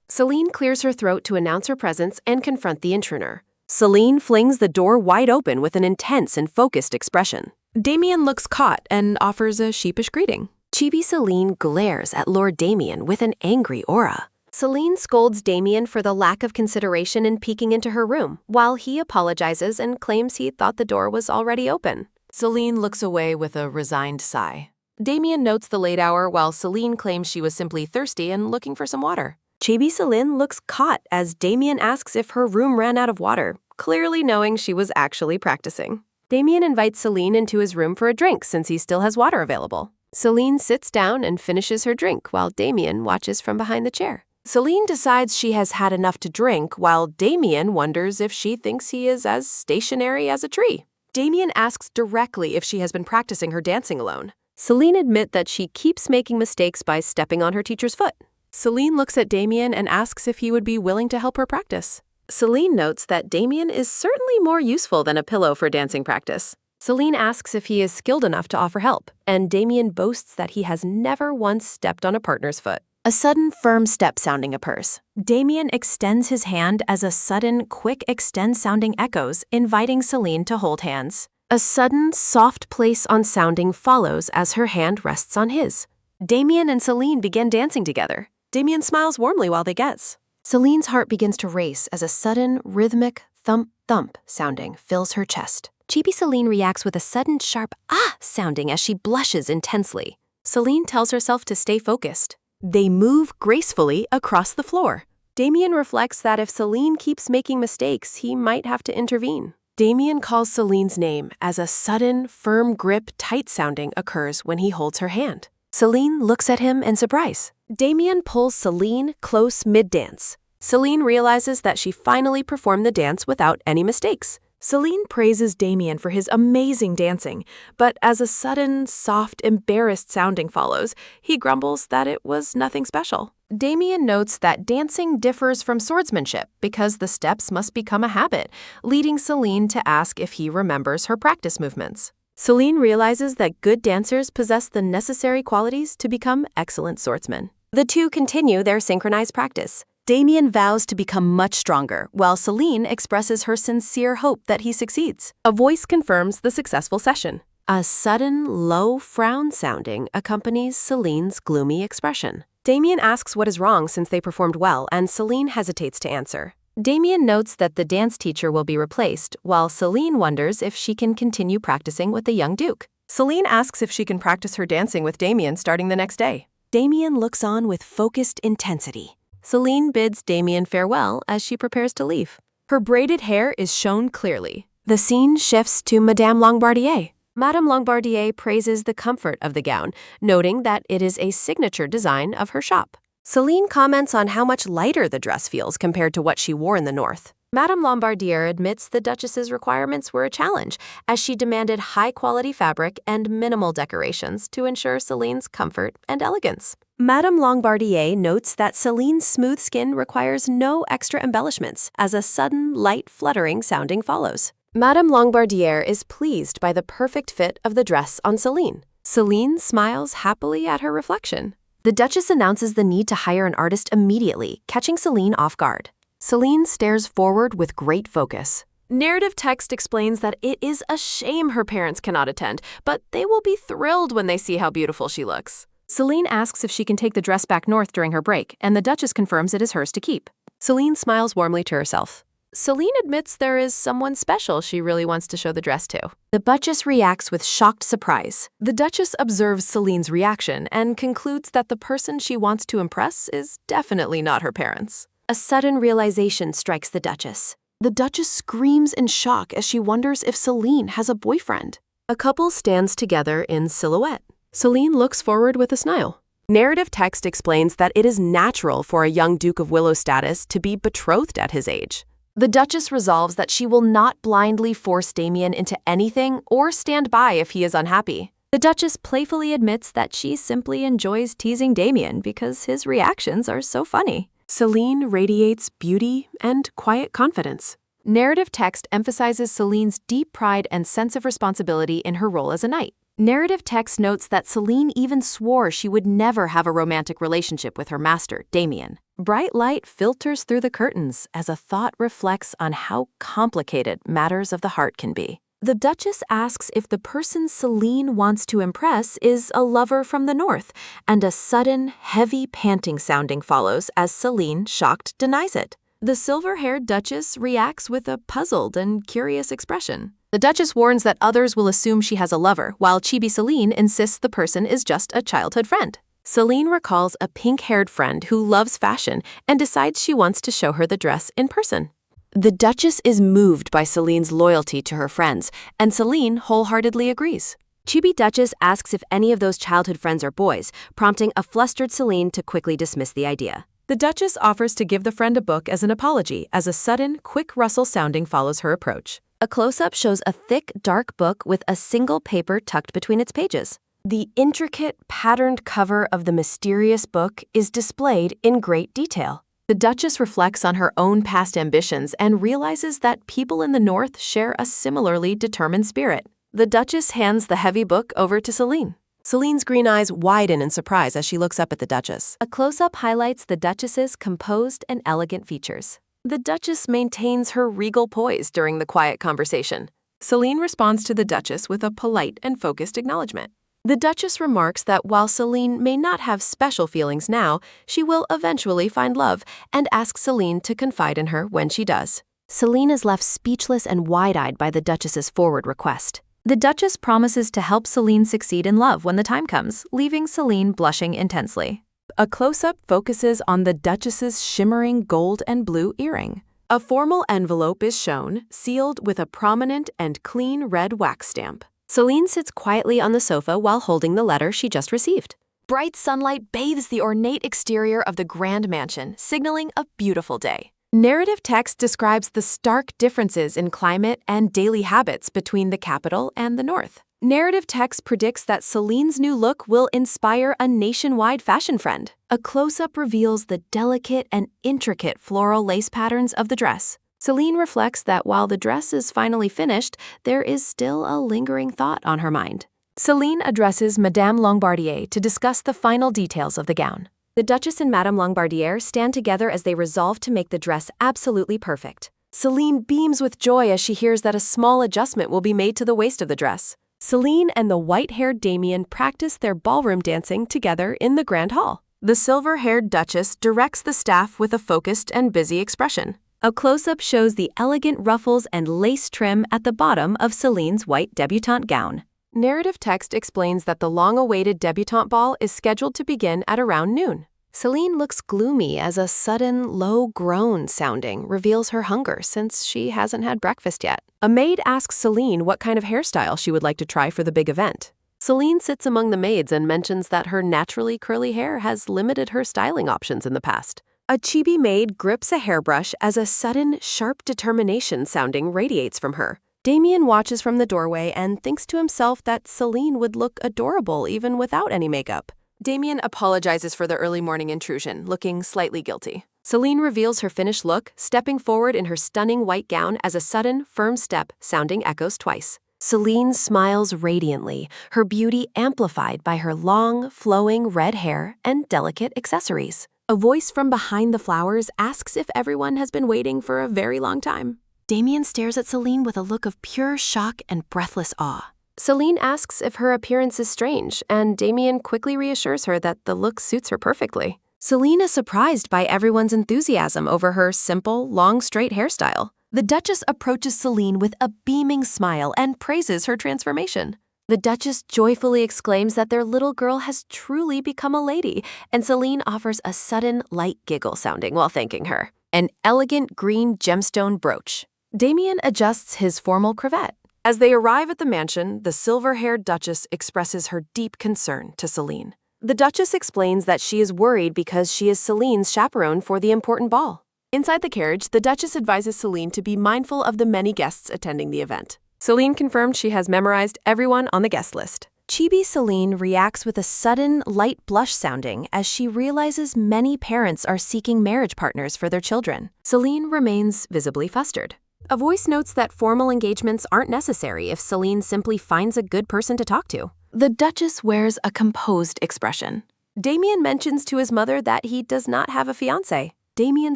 Celine clears her throat to announce her presence and confront the intruder. Celine flings the door wide open with an intense and focused expression. Damien looks caught and offers a sheepish greeting. Chibi Celine glares at Lord Damien with an angry aura. Celine scolds Damien for the lack of consideration in peeking into her room, while he apologizes and claims he thought the door was already open. Celine looks away with a resigned sigh. Damien notes the late hour while Celine claims she was simply thirsty and looking for some water. Chibi Celine looks caught as Damien asks if her room ran out of water, clearly knowing she was actually practicing. Damien invites Celine into his room for a drink since he still has water available. Celine sits down and finishes her drink while Damien watches from behind the chair. Celine decides she has had enough to drink while Damien wonders if she thinks he is as stationary as a tree. Damien asks directly if she has been practicing her dancing alone. Celine admits that she keeps making mistakes by stepping on her teacher's foot. Celine looks at Damien and asks if he would be willing to help her practice. Celine notes that Damien is certainly more useful than a pillow for dancing practice. Celine asks if he is skilled enough to offer help, and Damien boasts that he has never once stepped on a partner's foot. A sudden, firm step sounding occurs. Damien extends his hand as a sudden, quick extend sounding echoes, inviting Celine to hold hands. A sudden, soft place on sounding follows as her hand rests on his. Damien and Celine begin dancing together. Damien smiles warmly while they guess. Celine's heart begins to race as a sudden, rhythmic thump-thump sounding fills her chest. Chibi Celine reacts with a sudden sharp ah sounding as she blushes intensely. Celine tells herself to stay focused. They move gracefully across the floor. Damien reflects that if Celine keeps making mistakes, he might have to intervene. Damien calls Celine's name as a sudden, firm grip, tight sounding occurs when he holds her hand. Celine looks at him in surprise. Damien pulls Celine close mid-dance. Celine realizes that she finally performed the dance without any mistakes. Celine praises Damien for his amazing dancing, but as a sudden, soft, embarrassed sounding follows, he grumbles that it was nothing special. Damien notes that dancing differs from swordsmanship because the steps must become a habit, leading Celine to ask if he remembers her practice movements. Celine realizes that good dancers possess the necessary qualities to become excellent swordsmen. The two continue their synchronized practice. Damien vows to become much stronger, while Celine expresses her sincere hope that he succeeds. A voice confirms the successful session. A sudden, low frown sounding accompanies Celine's gloomy expression. Damien asks what is wrong since they performed well, and Celine hesitates to answer. Damien notes that the dance teacher will be replaced, while Celine wonders if she can continue practicing with the young Duke. Celine asks if she can practice her dancing with Damien starting the next day. Damien looks on with focused intensity. Celine bids Damien farewell as she prepares to leave. Her braided hair is shown clearly. The scene shifts to Madame Longbardier. Madame Longbardier praises the comfort of the gown, noting that it is a signature design of her shop. Celine comments on how much lighter the dress feels compared to what she wore in the north. Madame Lombardier admits the Duchess's requirements were a challenge, as she demanded high-quality fabric and minimal decorations to ensure Celine's comfort and elegance. Madame Lombardier notes that Celine's smooth skin requires no extra embellishments, as a sudden, light fluttering sounding follows. Madame Lombardier is pleased by the perfect fit of the dress on Celine. Celine smiles happily at her reflection. The Duchess announces the need to hire an artist immediately, catching Celine off guard. Celine stares forward with great focus. Narrative text explains that it is a shame her parents cannot attend, but they will be thrilled when they see how beautiful she looks. Celine asks if she can take the dress back north during her break, and the Duchess confirms it is hers to keep. Celine smiles warmly to herself. Celine admits there is someone special she really wants to show the dress to. The Duchess reacts with shocked surprise. The Duchess observes Celine's reaction and concludes that the person she wants to impress is definitely not her parents. A sudden realization strikes the Duchess. The Duchess screams in shock as she wonders if Celine has a boyfriend. A couple stands together in silhouette. Celine looks forward with a smile. Narrative text explains that it is natural for a young Duke of Willow's status to be betrothed at his age. The Duchess resolves that she will not blindly force Damien into anything or stand by if he is unhappy. The Duchess playfully admits that she simply enjoys teasing Damien because his reactions are so funny. Celine radiates beauty and quiet confidence. Narrative text emphasizes Celine's deep pride and sense of responsibility in her role as a knight. Narrative text notes that Celine even swore she would never have a romantic relationship with her master, Damien. Bright light filters through the curtains as a thought reflects on how complicated matters of the heart can be. The Duchess asks if the person Celine wants to impress is a lover from the north, and a sudden, heavy panting sounding follows as Celine, shocked, denies it. The silver-haired Duchess reacts with a puzzled and curious expression. The Duchess warns that others will assume she has a lover, while Chibi Celine insists the person is just a childhood friend. Celine recalls a pink-haired friend who loves fashion and decides she wants to show her the dress in person. The Duchess is moved by Celine's loyalty to her friends, and Celine wholeheartedly agrees. Chibi Duchess asks if any of those childhood friends are boys, prompting a flustered Celine to quickly dismiss the idea. The Duchess offers to give the friend a book as an apology as a sudden, quick rustle sounding follows her approach. A close-up shows a thick, dark book with a single paper tucked between its pages. The intricate, patterned cover of the mysterious book is displayed in great detail. The Duchess reflects on her own past ambitions and realizes that people in the north share a similarly determined spirit. The Duchess hands the heavy book over to Celine. Celine's green eyes widen in surprise as she looks up at the Duchess. A close-up highlights the Duchess's composed and elegant features. The Duchess maintains her regal poise during the quiet conversation. Celine responds to the Duchess with a polite and focused acknowledgement. The Duchess remarks that while Celine may not have special feelings now, she will eventually find love and asks Celine to confide in her when she does. Celine is left speechless and wide-eyed by the Duchess's forward request. The Duchess promises to help Celine succeed in love when the time comes, leaving Celine blushing intensely. A close-up focuses on the Duchess's shimmering gold and blue earring. A formal envelope is shown, sealed with a prominent and clean red wax stamp. Celine sits quietly on the sofa while holding the letter she just received. Bright sunlight bathes the ornate exterior of the grand mansion, signaling a beautiful day. Narrative text describes the stark differences in climate and daily habits between the capital and the north. Narrative text predicts that Celine's new look will inspire a nationwide fashion trend. A close-up reveals the delicate and intricate floral lace patterns of the dress. Celine reflects that while the dress is finally finished, there is still a lingering thought on her mind. Celine addresses Madame Longbardier to discuss the final details of the gown. The Duchess and Madame Longbardier stand together as they resolve to make the dress absolutely perfect. Celine beams with joy as she hears that a small adjustment will be made to the waist of the dress. Celine and the white-haired Damien practice their ballroom dancing together in the Grand Hall. The silver-haired Duchess directs the staff with a focused and busy expression. A close-up shows the elegant ruffles and lace trim at the bottom of Celine's white debutante gown. Narrative text explains that the long-awaited debutante ball is scheduled to begin at around noon. Celine looks gloomy as a sudden, low groan sounding reveals her hunger since she hasn't had breakfast yet. A maid asks Celine what kind of hairstyle she would like to try for the big event. Celine sits among the maids and mentions that her naturally curly hair has limited her styling options in the past. A chibi maid grips a hairbrush as a sudden, sharp determination sounding radiates from her. Damien watches from the doorway and thinks to himself that Celine would look adorable even without any makeup. Damien apologizes for the early morning intrusion, looking slightly guilty. Celine reveals her finished look, stepping forward in her stunning white gown as a sudden, firm step sounding echoes twice. Celine smiles radiantly, her beauty amplified by her long, flowing red hair and delicate accessories. A voice from behind the flowers asks if everyone has been waiting for a very long time. Damien stares at Celine with a look of pure shock and breathless awe. Celine asks if her appearance is strange, and Damien quickly reassures her that the look suits her perfectly. Celine is surprised by everyone's enthusiasm over her simple, long, straight hairstyle. The Duchess approaches Celine with a beaming smile and praises her transformation. The Duchess joyfully exclaims that their little girl has truly become a lady, and Celine offers a sudden, light giggle sounding while thanking her. An elegant green gemstone brooch. Damien adjusts his formal cravat. As they arrive at the mansion, the silver-haired Duchess expresses her deep concern to Celine. The Duchess explains that she is worried because she is Celine's chaperone for the important ball. Inside the carriage, the Duchess advises Celine to be mindful of the many guests attending the event. Celine confirmed she has memorized everyone on the guest list. Chibi Celine reacts with a sudden, light blush sounding as she realizes many parents are seeking marriage partners for their children. Celine remains visibly flustered. A voice notes that formal engagements aren't necessary if Celine simply finds a good person to talk to. The Duchess wears a composed expression. Damien mentions to his mother that he does not have a fiancé. Damien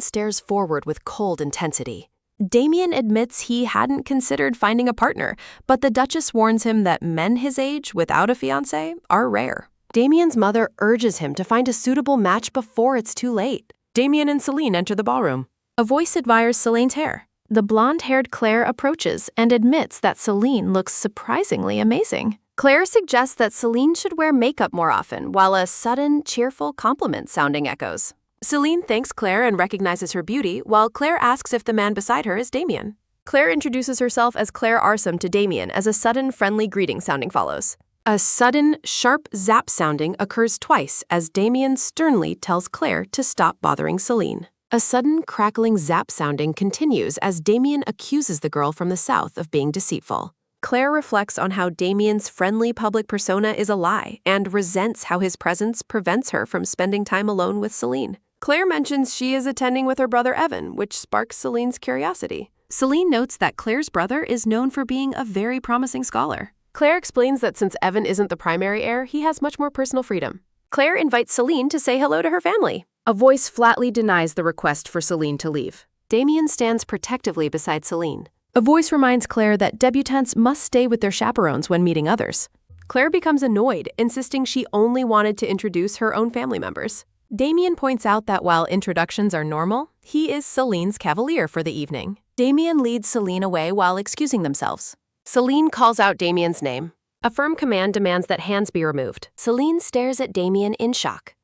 stares forward with cold intensity. Damien admits he hadn't considered finding a partner, but the Duchess warns him that men his age without a fiancé are rare. Damien's mother urges him to find a suitable match before it's too late. Damien and Celine enter the ballroom. A voice admires Celine's hair. The blonde-haired Claire approaches and admits that Celine looks surprisingly amazing. Claire suggests that Celine should wear makeup more often, while a sudden, cheerful compliment sounding echoes. Celine thanks Claire and recognizes her beauty, while Claire asks if the man beside her is Damien. Claire introduces herself as Claire Arsum to Damien as a sudden, friendly greeting sounding follows. A sudden, sharp zap sounding occurs twice as Damien sternly tells Claire to stop bothering Celine. A sudden, crackling zap sounding continues as Damien accuses the girl from the south of being deceitful. Claire reflects on how Damien's friendly public persona is a lie and resents how his presence prevents her from spending time alone with Celine. Claire mentions she is attending with her brother Evan, which sparks Celine's curiosity. Celine notes that Claire's brother is known for being a very promising scholar. Claire explains that since Evan isn't the primary heir, he has much more personal freedom. Claire invites Celine to say hello to her family. A voice flatly denies the request for Celine to leave. Damien stands protectively beside Celine. A voice reminds Claire that debutantes must stay with their chaperones when meeting others. Claire becomes annoyed, insisting she only wanted to introduce her own family members. Damien points out that while introductions are normal, he is Celine's cavalier for the evening. Damien leads Celine away while excusing themselves. Celine calls out Damien's name. A firm command demands that hands be removed. Celine stares at Damien in shock.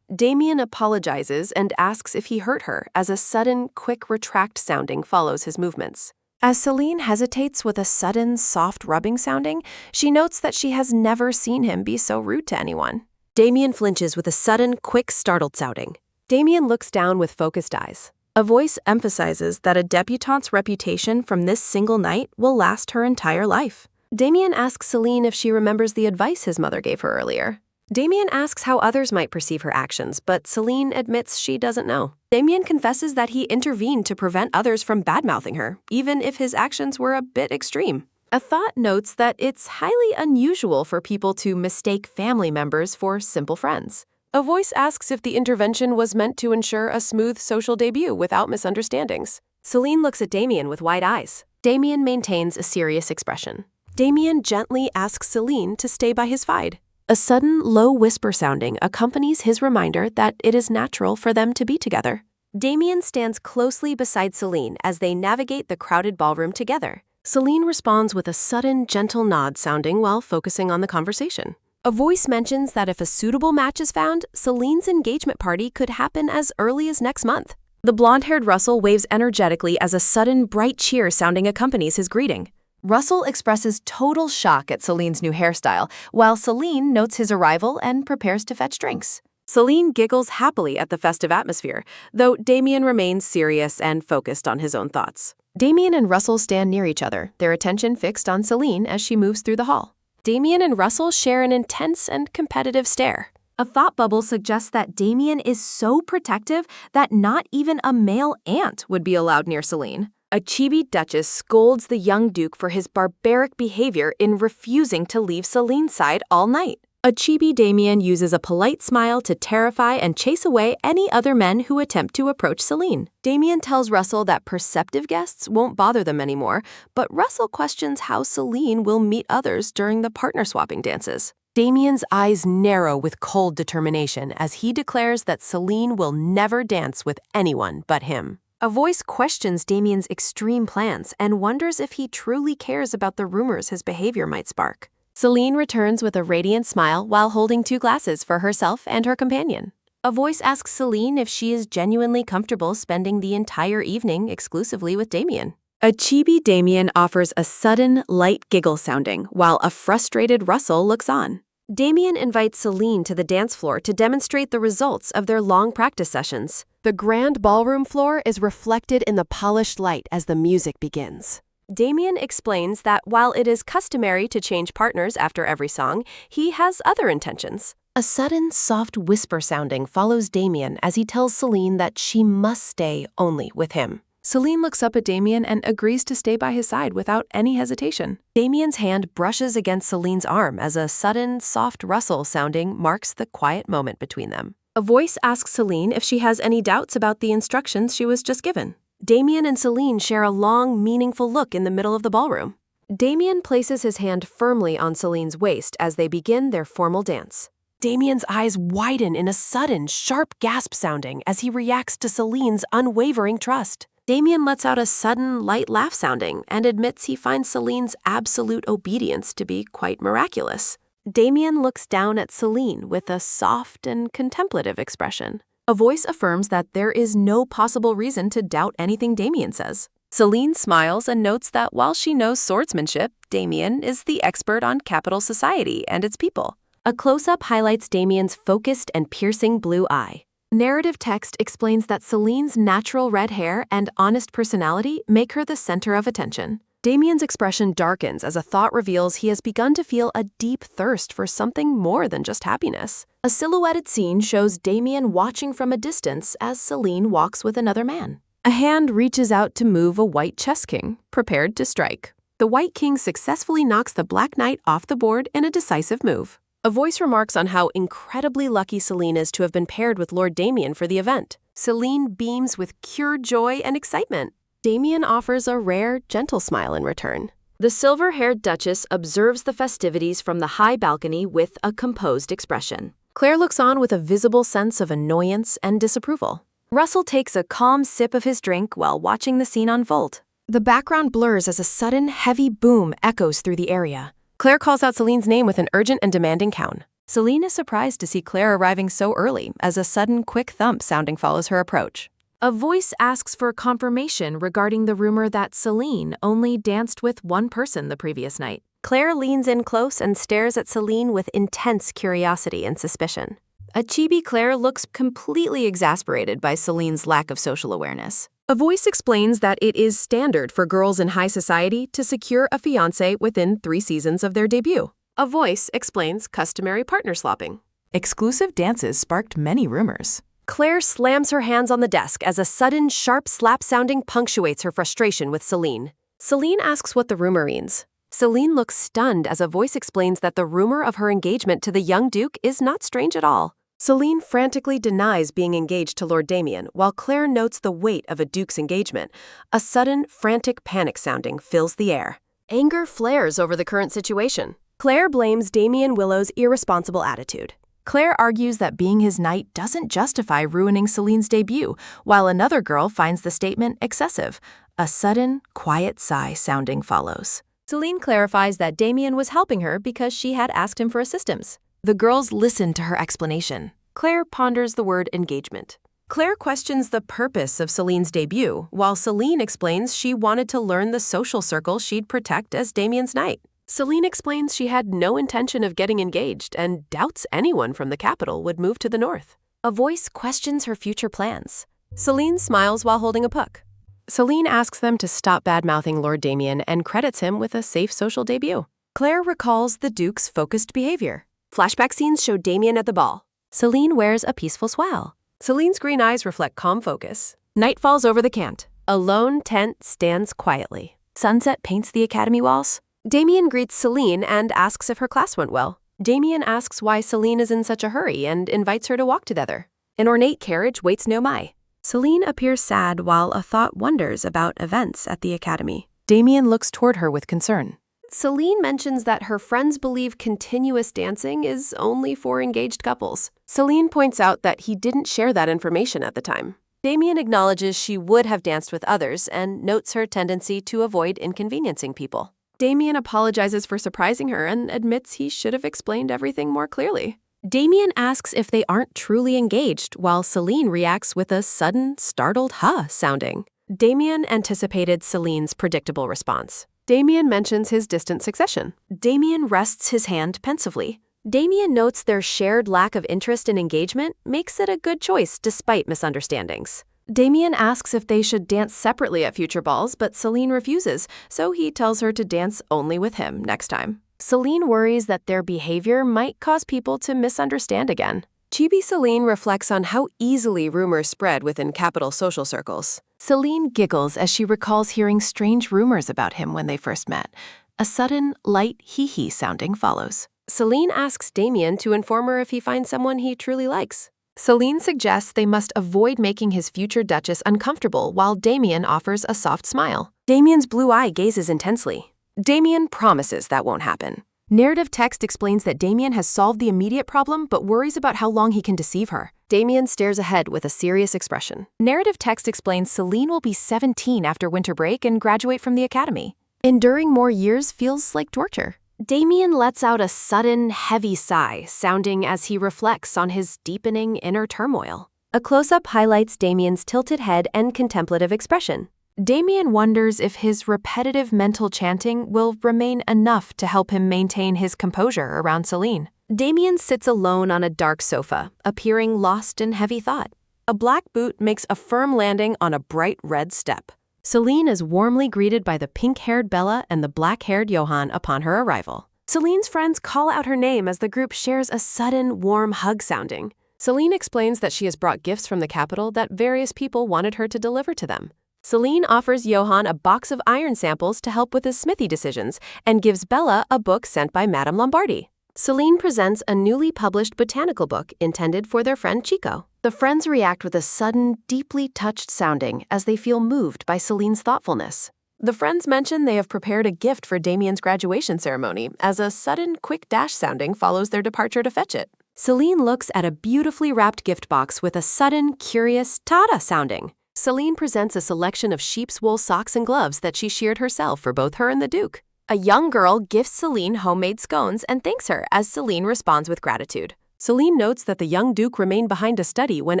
Damien apologizes and asks if he hurt her as a sudden, quick retract sounding follows his movements. As Celine hesitates with a sudden, soft rubbing sounding, she notes that she has never seen him be so rude to anyone. Damien flinches with a sudden, quick, startled sounding. Damien looks down with focused eyes. A voice emphasizes that a debutante's reputation from this single night will last her entire life. Damien asks Celine if she remembers the advice his mother gave her earlier. Damien asks how others might perceive her actions, but Celine admits she doesn't know. Damien confesses that he intervened to prevent others from bad-mouthing her, even if his actions were a bit extreme. A thought notes that it's highly unusual for people to mistake family members for simple friends. A voice asks if the intervention was meant to ensure a smooth social debut without misunderstandings. Celine looks at Damien with wide eyes. Damien maintains a serious expression. Damien gently asks Celine to stay by his side. A sudden, low whisper sounding accompanies his reminder that it is natural for them to be together. Damien stands closely beside Celine as they navigate the crowded ballroom together. Celine responds with a sudden, gentle nod sounding while focusing on the conversation. A voice mentions that if a suitable match is found, Celine's engagement party could happen as early as next month. The blonde-haired Russell waves energetically as a sudden, bright cheer sounding accompanies his greeting. Russell expresses total shock at Celine's new hairstyle, while Celine notes his arrival and prepares to fetch drinks. Celine giggles happily at the festive atmosphere, though Damien remains serious and focused on his own thoughts. Damien and Russell stand near each other, their attention fixed on Celine as she moves through the hall. Damien and Russell share an intense and competitive stare. A thought bubble suggests that Damien is so protective that not even a male ant would be allowed near Celine. A chibi duchess scolds the young duke for his barbaric behavior in refusing to leave Celine's side all night. A chibi Damien uses a polite smile to terrify and chase away any other men who attempt to approach Celine. Damien tells Russell that perceptive guests won't bother them anymore, but Russell questions how Celine will meet others during the partner-swapping dances. Damien's eyes narrow with cold determination as he declares that Celine will never dance with anyone but him. A voice questions Damien's extreme plans and wonders if he truly cares about the rumors his behavior might spark. Celine returns with a radiant smile while holding 2 glasses for herself and her companion. A voice asks Celine if she is genuinely comfortable spending the entire evening exclusively with Damien. A chibi Damien offers a sudden, light giggle sounding, while a frustrated Russell looks on. Damien invites Celine to the dance floor to demonstrate the results of their long practice sessions. The grand ballroom floor is reflected in the polished light as the music begins. Damien explains that while it is customary to change partners after every song, he has other intentions. A sudden, soft whisper sounding follows Damien as he tells Celine that she must stay only with him. Celine looks up at Damien and agrees to stay by his side without any hesitation. Damien's hand brushes against Celine's arm as a sudden, soft rustle sounding marks the quiet moment between them. A voice asks Celine if she has any doubts about the instructions she was just given. Damien and Celine share a long, meaningful look in the middle of the ballroom. Damien places his hand firmly on Celine's waist as they begin their formal dance. Damien's eyes widen in a sudden, sharp gasp sounding as he reacts to Celine's unwavering trust. Damien lets out a sudden, light laugh sounding and admits he finds Celine's absolute obedience to be quite miraculous. Damien looks down at Celine with a soft and contemplative expression. A voice affirms that there is no possible reason to doubt anything Damien says. Celine smiles and notes that while she knows swordsmanship, Damien is the expert on capital society and its people. A close-up highlights Damien's focused and piercing blue eye. Narrative text explains that Celine's natural red hair and honest personality make her the center of attention. Damien's expression darkens as a thought reveals he has begun to feel a deep thirst for something more than just happiness. A silhouetted scene shows Damien watching from a distance as Celine walks with another man. A hand reaches out to move a white chess king, prepared to strike. The white king successfully knocks the black knight off the board in a decisive move. A voice remarks on how incredibly lucky Celine is to have been paired with Lord Damien for the event. Celine beams with pure joy and excitement. Damien offers a rare, gentle smile in return. The silver-haired Duchess observes the festivities from the high balcony with a composed expression. Claire looks on with a visible sense of annoyance and disapproval. Russell takes a calm sip of his drink while watching the scene unfold. The background blurs as a sudden, heavy boom echoes through the area. Claire calls out Celine's name with an urgent and demanding tone. Celine is surprised to see Claire arriving so early as a sudden, quick thump sounding follows her approach. A voice asks for confirmation regarding the rumor that Celine only danced with one person the previous night. Claire leans in close and stares at Celine with intense curiosity and suspicion. A chibi Claire looks completely exasperated by Celine's lack of social awareness. A voice explains that it is standard for girls in high society to secure a fiancé within 3 seasons of their debut. A voice explains customary partner slopping. Exclusive dances sparked many rumors. Claire slams her hands on the desk as a sudden, sharp slap sounding punctuates her frustration with Celine. Celine asks what the rumor means. Celine looks stunned as a voice explains that the rumor of her engagement to the young Duke is not strange at all. Celine frantically denies being engaged to Lord Damien, while Claire notes the weight of a Duke's engagement. A sudden, frantic panic sounding fills the air. Anger flares over the current situation. Claire blames Damien Willow's irresponsible attitude. Claire argues that being his knight doesn't justify ruining Celine's debut, while another girl finds the statement excessive. A sudden, quiet sigh sounding follows. Celine clarifies that Damien was helping her because she had asked him for assistance. The girls listen to her explanation. Claire ponders the word engagement. Claire questions the purpose of Celine's debut, while Celine explains she wanted to learn the social circle she'd protect as Damien's knight. Celine explains she had no intention of getting engaged and doubts anyone from the capital would move to the north. A voice questions her future plans. Celine smiles while holding a puck. Celine asks them to stop bad-mouthing Lord Damien and credits him with a safe social debut. Claire recalls the Duke's focused behavior. Flashback scenes show Damien at the ball. Celine wears a peaceful smile. Celine's green eyes reflect calm focus. Night falls over the cant. A lone tent stands quietly. Sunset paints the academy walls. Damien greets Celine and asks if her class went well. Damien asks why Celine is in such a hurry and invites her to walk together. An ornate carriage waits near by. Celine appears sad while a thought wonders about events at the academy. Damien looks toward her with concern. Celine mentions that her friends believe continuous dancing is only for engaged couples. Celine points out that he didn't share that information at the time. Damien acknowledges she would have danced with others and notes her tendency to avoid inconveniencing people. Damien apologizes for surprising her and admits he should have explained everything more clearly. Damien asks if they aren't truly engaged, while Celine reacts with a sudden, startled huh sounding. Damien anticipated Celine's predictable response. Damien mentions his distant succession. Damien rests his hand pensively. Damien notes their shared lack of interest in engagement makes it a good choice despite misunderstandings. Damien asks if they should dance separately at future balls, but Celine refuses, so he tells her to dance only with him next time. Celine worries that their behavior might cause people to misunderstand again. Chibi Celine reflects on how easily rumors spread within capital social circles. Celine giggles as she recalls hearing strange rumors about him when they first met. A sudden, light hee-hee sounding follows. Celine asks Damien to inform her if he finds someone he truly likes. Celine suggests they must avoid making his future Duchess uncomfortable while Damien offers a soft smile. Damien's blue eye gazes intensely. Damien promises that won't happen. Narrative text explains that Damien has solved the immediate problem but worries about how long he can deceive her. Damien stares ahead with a serious expression. Narrative text explains Celine will be 17 after winter break and graduate from the academy. Enduring more years feels like torture. Damien lets out a sudden, heavy sigh, sounding as he reflects on his deepening inner turmoil. A close-up highlights Damien's tilted head and contemplative expression. Damien wonders if his repetitive mental chanting will remain enough to help him maintain his composure around Celine. Damien sits alone on a dark sofa, appearing lost in heavy thought. A black boot makes a firm landing on a bright red step. Celine is warmly greeted by the pink-haired Bella and the black-haired Johann upon her arrival. Celine's friends call out her name as the group shares a sudden, warm hug sounding. Celine explains that she has brought gifts from the capital that various people wanted her to deliver to them. Celine offers Johann a box of iron samples to help with his smithy decisions and gives Bella a book sent by Madame Lombardi. Celine presents a newly published botanical book intended for their friend Chico. The friends react with a sudden, deeply touched sounding as they feel moved by Celine's thoughtfulness. The friends mention they have prepared a gift for Damien's graduation ceremony as a sudden, quick dash sounding follows their departure to fetch it. Celine looks at a beautifully wrapped gift box with a sudden, curious ta-da sounding. Celine presents a selection of sheep's wool socks and gloves that she sheared herself for both her and the Duke. A young girl gifts Celine homemade scones and thanks her as Celine responds with gratitude. Celine notes that the young Duke remained behind to study when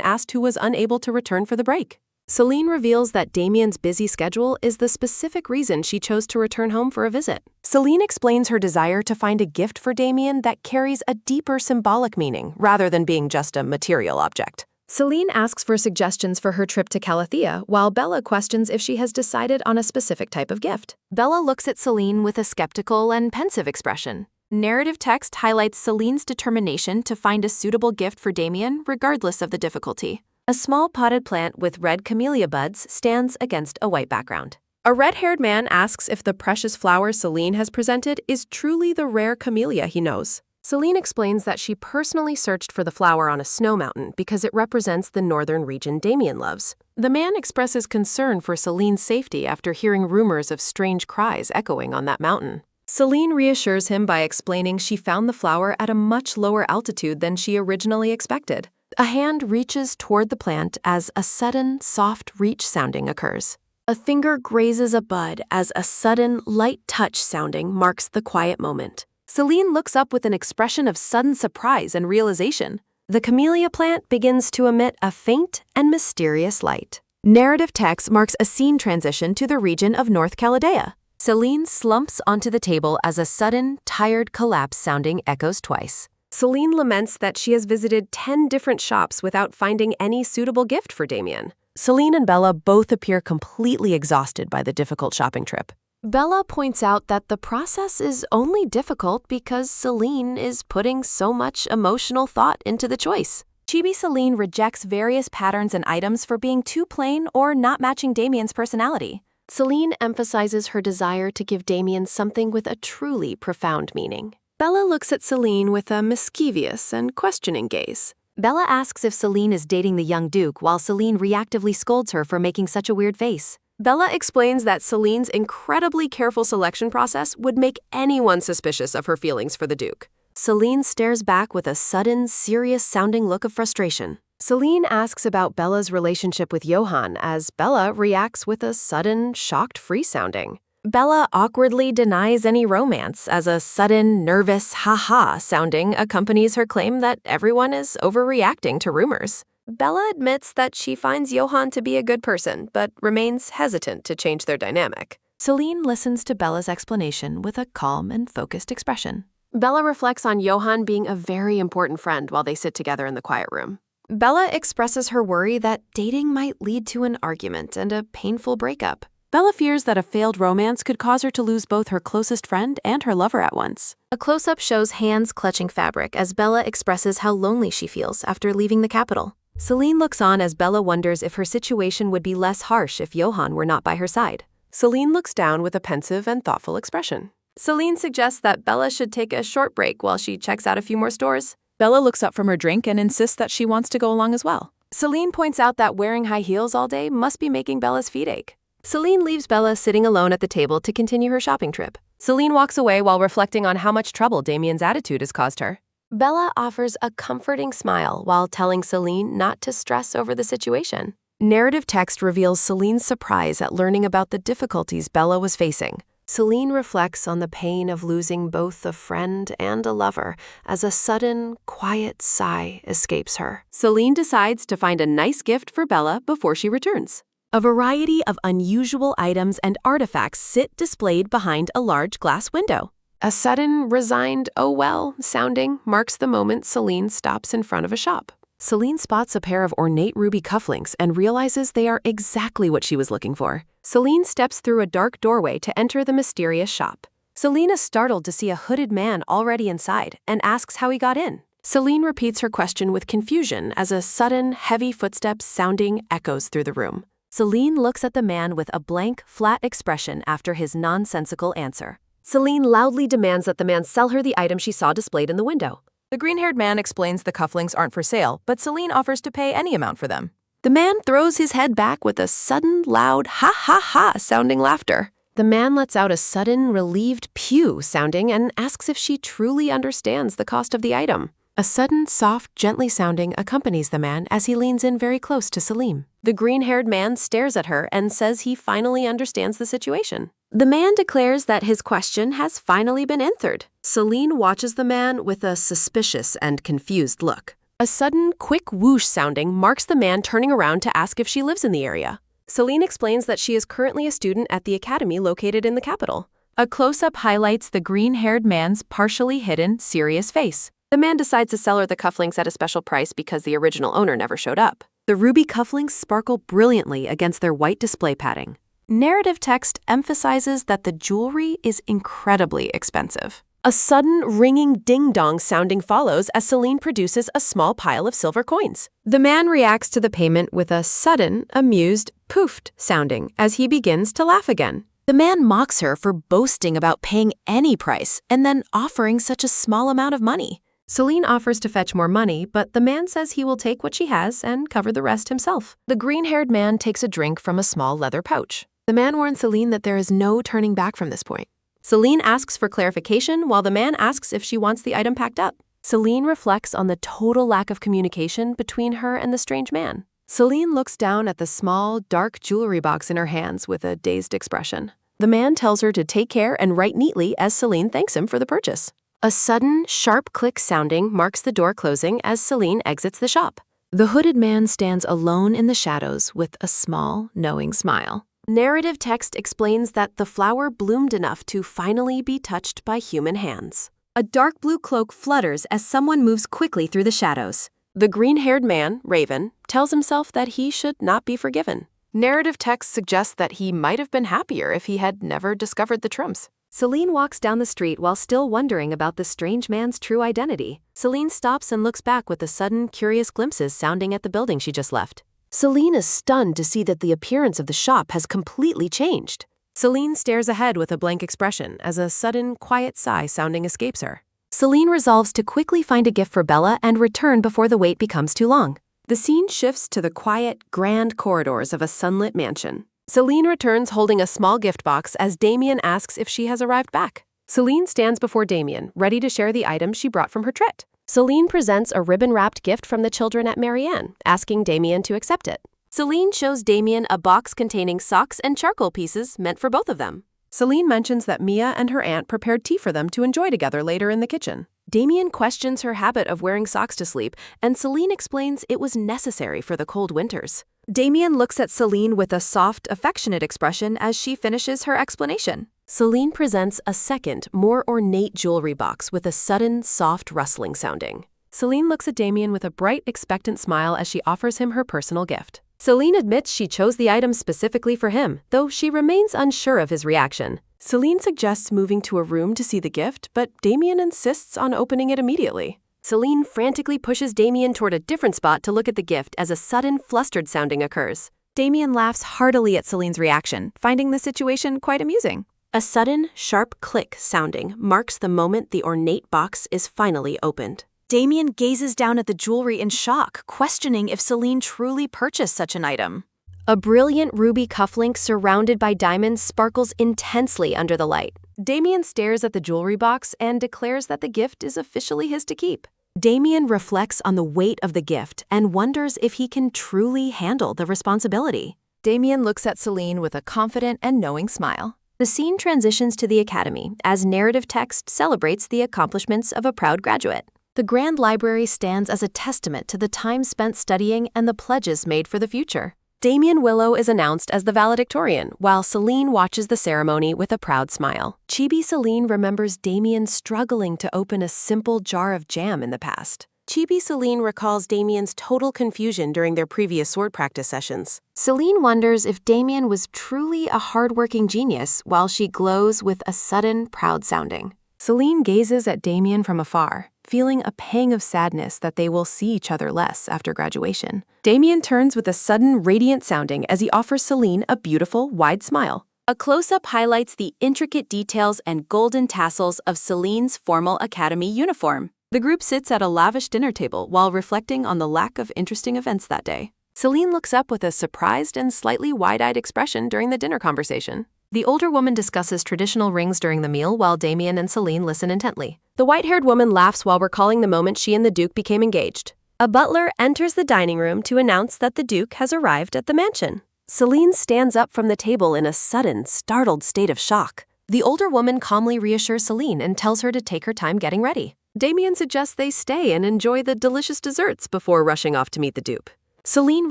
asked who was unable to return for the break. Celine reveals that Damien's busy schedule is the specific reason she chose to return home for a visit. Celine explains her desire to find a gift for Damien that carries a deeper symbolic meaning rather than being just a material object. Celine asks for suggestions for her trip to Calathea, while Bella questions if she has decided on a specific type of gift. Bella looks at Celine with a skeptical and pensive expression. Narrative text highlights Celine's determination to find a suitable gift for Damien regardless of the difficulty. A small potted plant with red camellia buds stands against a white background. A red-haired man asks if the precious flower Celine has presented is truly the rare camellia he knows. Celine explains that she personally searched for the flower on a snow mountain because it represents the northern region Damien loves. The man expresses concern for Celine's safety after hearing rumors of strange cries echoing on that mountain. Celine reassures him by explaining she found the flower at a much lower altitude than she originally expected. A hand reaches toward the plant as a sudden, soft reach sounding occurs. A finger grazes a bud as a sudden, light touch sounding marks the quiet moment. Celine looks up with an expression of sudden surprise and realization. The camellia plant begins to emit a faint and mysterious light. Narrative text marks a scene transition to the region of North Caledonia. Celine slumps onto the table as a sudden, tired collapse sounding echoes twice. Celine laments that she has visited 10 different shops without finding any suitable gift for Damien. Celine and Bella both appear completely exhausted by the difficult shopping trip. Bella points out that the process is only difficult because Celine is putting so much emotional thought into the choice. Chibi Celine rejects various patterns and items for being too plain or not matching Damien's personality. Celine emphasizes her desire to give Damien something with a truly profound meaning. Bella looks at Celine with a mischievous and questioning gaze. Bella asks if Celine is dating the young Duke while Celine reactively scolds her for making such a weird face. Bella explains that Celine's incredibly careful selection process would make anyone suspicious of her feelings for the Duke. Celine stares back with a sudden, serious-sounding look of frustration. Celine asks about Bella's relationship with Johann as Bella reacts with a sudden, shocked free-sounding. Bella awkwardly denies any romance as a sudden, nervous ha-ha sounding accompanies her claim that everyone is overreacting to rumors. Bella admits that she finds Johann to be a good person, but remains hesitant to change their dynamic. Celine listens to Bella's explanation with a calm and focused expression. Bella reflects on Johann being a very important friend while they sit together in the quiet room. Bella expresses her worry that dating might lead to an argument and a painful breakup. Bella fears that a failed romance could cause her to lose both her closest friend and her lover at once. A close-up shows hands clutching fabric as Bella expresses how lonely she feels after leaving the capital. Celine looks on as Bella wonders if her situation would be less harsh if Johann were not by her side. Celine looks down with a pensive and thoughtful expression. Celine suggests that Bella should take a short break while she checks out a few more stores. Bella looks up from her drink and insists that she wants to go along as well. Celine points out that wearing high heels all day must be making Bella's feet ache. Celine leaves Bella sitting alone at the table to continue her shopping trip. Celine walks away while reflecting on how much trouble Damien's attitude has caused her. Bella offers a comforting smile while telling Celine not to stress over the situation. Narrative text reveals Celine's surprise at learning about the difficulties Bella was facing. Celine reflects on the pain of losing both a friend and a lover as a sudden, quiet sigh escapes her. Celine decides to find a nice gift for Bella before she returns. A variety of unusual items and artifacts sit displayed behind a large glass window. A sudden, resigned, oh well sounding marks the moment Celine stops in front of a shop. Celine spots a pair of ornate ruby cufflinks and realizes they are exactly what she was looking for. Celine steps through a dark doorway to enter the mysterious shop. Celine is startled to see a hooded man already inside and asks how he got in. Celine repeats her question with confusion as a sudden, heavy footsteps sounding echoes through the room. Celine looks at the man with a blank, flat expression after his nonsensical answer. Celine loudly demands that the man sell her the item she saw displayed in the window. The green-haired man explains the cufflinks aren't for sale, but Celine offers to pay any amount for them. The man throws his head back with a sudden, loud, ha-ha-ha sounding laughter. The man lets out a sudden, relieved pew sounding and asks if she truly understands the cost of the item. A sudden, soft, gently sounding accompanies the man as he leans in very close to Selim. The green-haired man stares at her and says he finally understands the situation. The man declares that his question has finally been answered. Celine watches the man with a suspicious and confused look. A sudden, quick whoosh sounding marks the man turning around to ask if she lives in the area. Celine explains that she is currently a student at the academy located in the capital. A close-up highlights the green-haired man's partially hidden, serious face. The man decides to sell her the cufflinks at a special price because the original owner never showed up. The ruby cufflinks sparkle brilliantly against their white display padding. Narrative text emphasizes that the jewelry is incredibly expensive. A sudden, ringing ding-dong sounding follows as Celine produces a small pile of silver coins. The man reacts to the payment with a sudden, amused, poofed sounding as he begins to laugh again. The man mocks her for boasting about paying any price and then offering such a small amount of money. Celine offers to fetch more money, but the man says he will take what she has and cover the rest himself. The green-haired man takes a drink from a small leather pouch. The man warns Celine that there is no turning back from this point. Celine asks for clarification while the man asks if she wants the item packed up. Celine reflects on the total lack of communication between her and the strange man. Celine looks down at the small, dark jewelry box in her hands with a dazed expression. The man tells her to take care and write neatly as Celine thanks him for the purchase. A sudden, sharp click sounding marks the door closing as Celine exits the shop. The hooded man stands alone in the shadows with a small, knowing smile. Narrative text explains that the flower bloomed enough to finally be touched by human hands. A dark blue cloak flutters as someone moves quickly through the shadows. The green-haired man, Raven, tells himself that he should not be forgiven. Narrative text suggests that he might have been happier if he had never discovered the trims. Celine walks down the street while still wondering about the strange man's true identity. Celine stops and looks back with the sudden, curious glimpses sounding at the building she just left. Celine is stunned to see that the appearance of the shop has completely changed. Celine stares ahead with a blank expression as a sudden, quiet sigh sounding escapes her. Celine resolves to quickly find a gift for Bella and return before the wait becomes too long. The scene shifts to the quiet, grand corridors of a sunlit mansion. Celine returns holding a small gift box as Damien asks if she has arrived back. Celine stands before Damien, ready to share the items she brought from her trip. Celine presents a ribbon-wrapped gift from the children at Marianne, asking Damien to accept it. Celine shows Damien a box containing socks and charcoal pieces meant for both of them. Celine mentions that Mia and her aunt prepared tea for them to enjoy together later in the kitchen. Damien questions her habit of wearing socks to sleep, and Celine explains it was necessary for the cold winters. Damien looks at Celine with a soft, affectionate expression as she finishes her explanation. Celine presents a second, more ornate jewelry box with a sudden, soft rustling sounding. Celine looks at Damien with a bright, expectant smile as she offers him her personal gift. Celine admits she chose the item specifically for him, though she remains unsure of his reaction. Celine suggests moving to a room to see the gift, but Damien insists on opening it immediately. Celine frantically pushes Damien toward a different spot to look at the gift as a sudden, flustered sounding occurs. Damien laughs heartily at Celine's reaction, finding the situation quite amusing. A sudden, sharp click sounding marks the moment the ornate box is finally opened. Damien gazes down at the jewelry in shock, questioning if Celine truly purchased such an item. A brilliant ruby cufflink surrounded by diamonds sparkles intensely under the light. Damien stares at the jewelry box and declares that the gift is officially his to keep. Damien reflects on the weight of the gift and wonders if he can truly handle the responsibility. Damien looks at Celine with a confident and knowing smile. The scene transitions to the academy as narrative text celebrates the accomplishments of a proud graduate. The Grand Library stands as a testament to the time spent studying and the pledges made for the future. Damien Willow is announced as the valedictorian, while Celine watches the ceremony with a proud smile. Chibi Celine remembers Damien struggling to open a simple jar of jam in the past. Chibi Celine recalls Damien's total confusion during their previous sword practice sessions. Celine wonders if Damien was truly a hardworking genius, while she glows with a sudden, proud sounding. Celine gazes at Damien from afar, feeling a pang of sadness that they will see each other less after graduation. Damien turns with a sudden, radiant sounding as he offers Celine a beautiful, wide smile. A close-up highlights the intricate details and golden tassels of Celine's formal academy uniform. The group sits at a lavish dinner table while reflecting on the lack of interesting events that day. Celine looks up with a surprised and slightly wide-eyed expression during the dinner conversation. The older woman discusses traditional rings during the meal while Damien and Celine listen intently. The white-haired woman laughs while recalling the moment she and the Duke became engaged. A butler enters the dining room to announce that the Duke has arrived at the mansion. Celine stands up from the table in a sudden, startled state of shock. The older woman calmly reassures Celine and tells her to take her time getting ready. Damien suggests they stay and enjoy the delicious desserts before rushing off to meet the Duke. Celine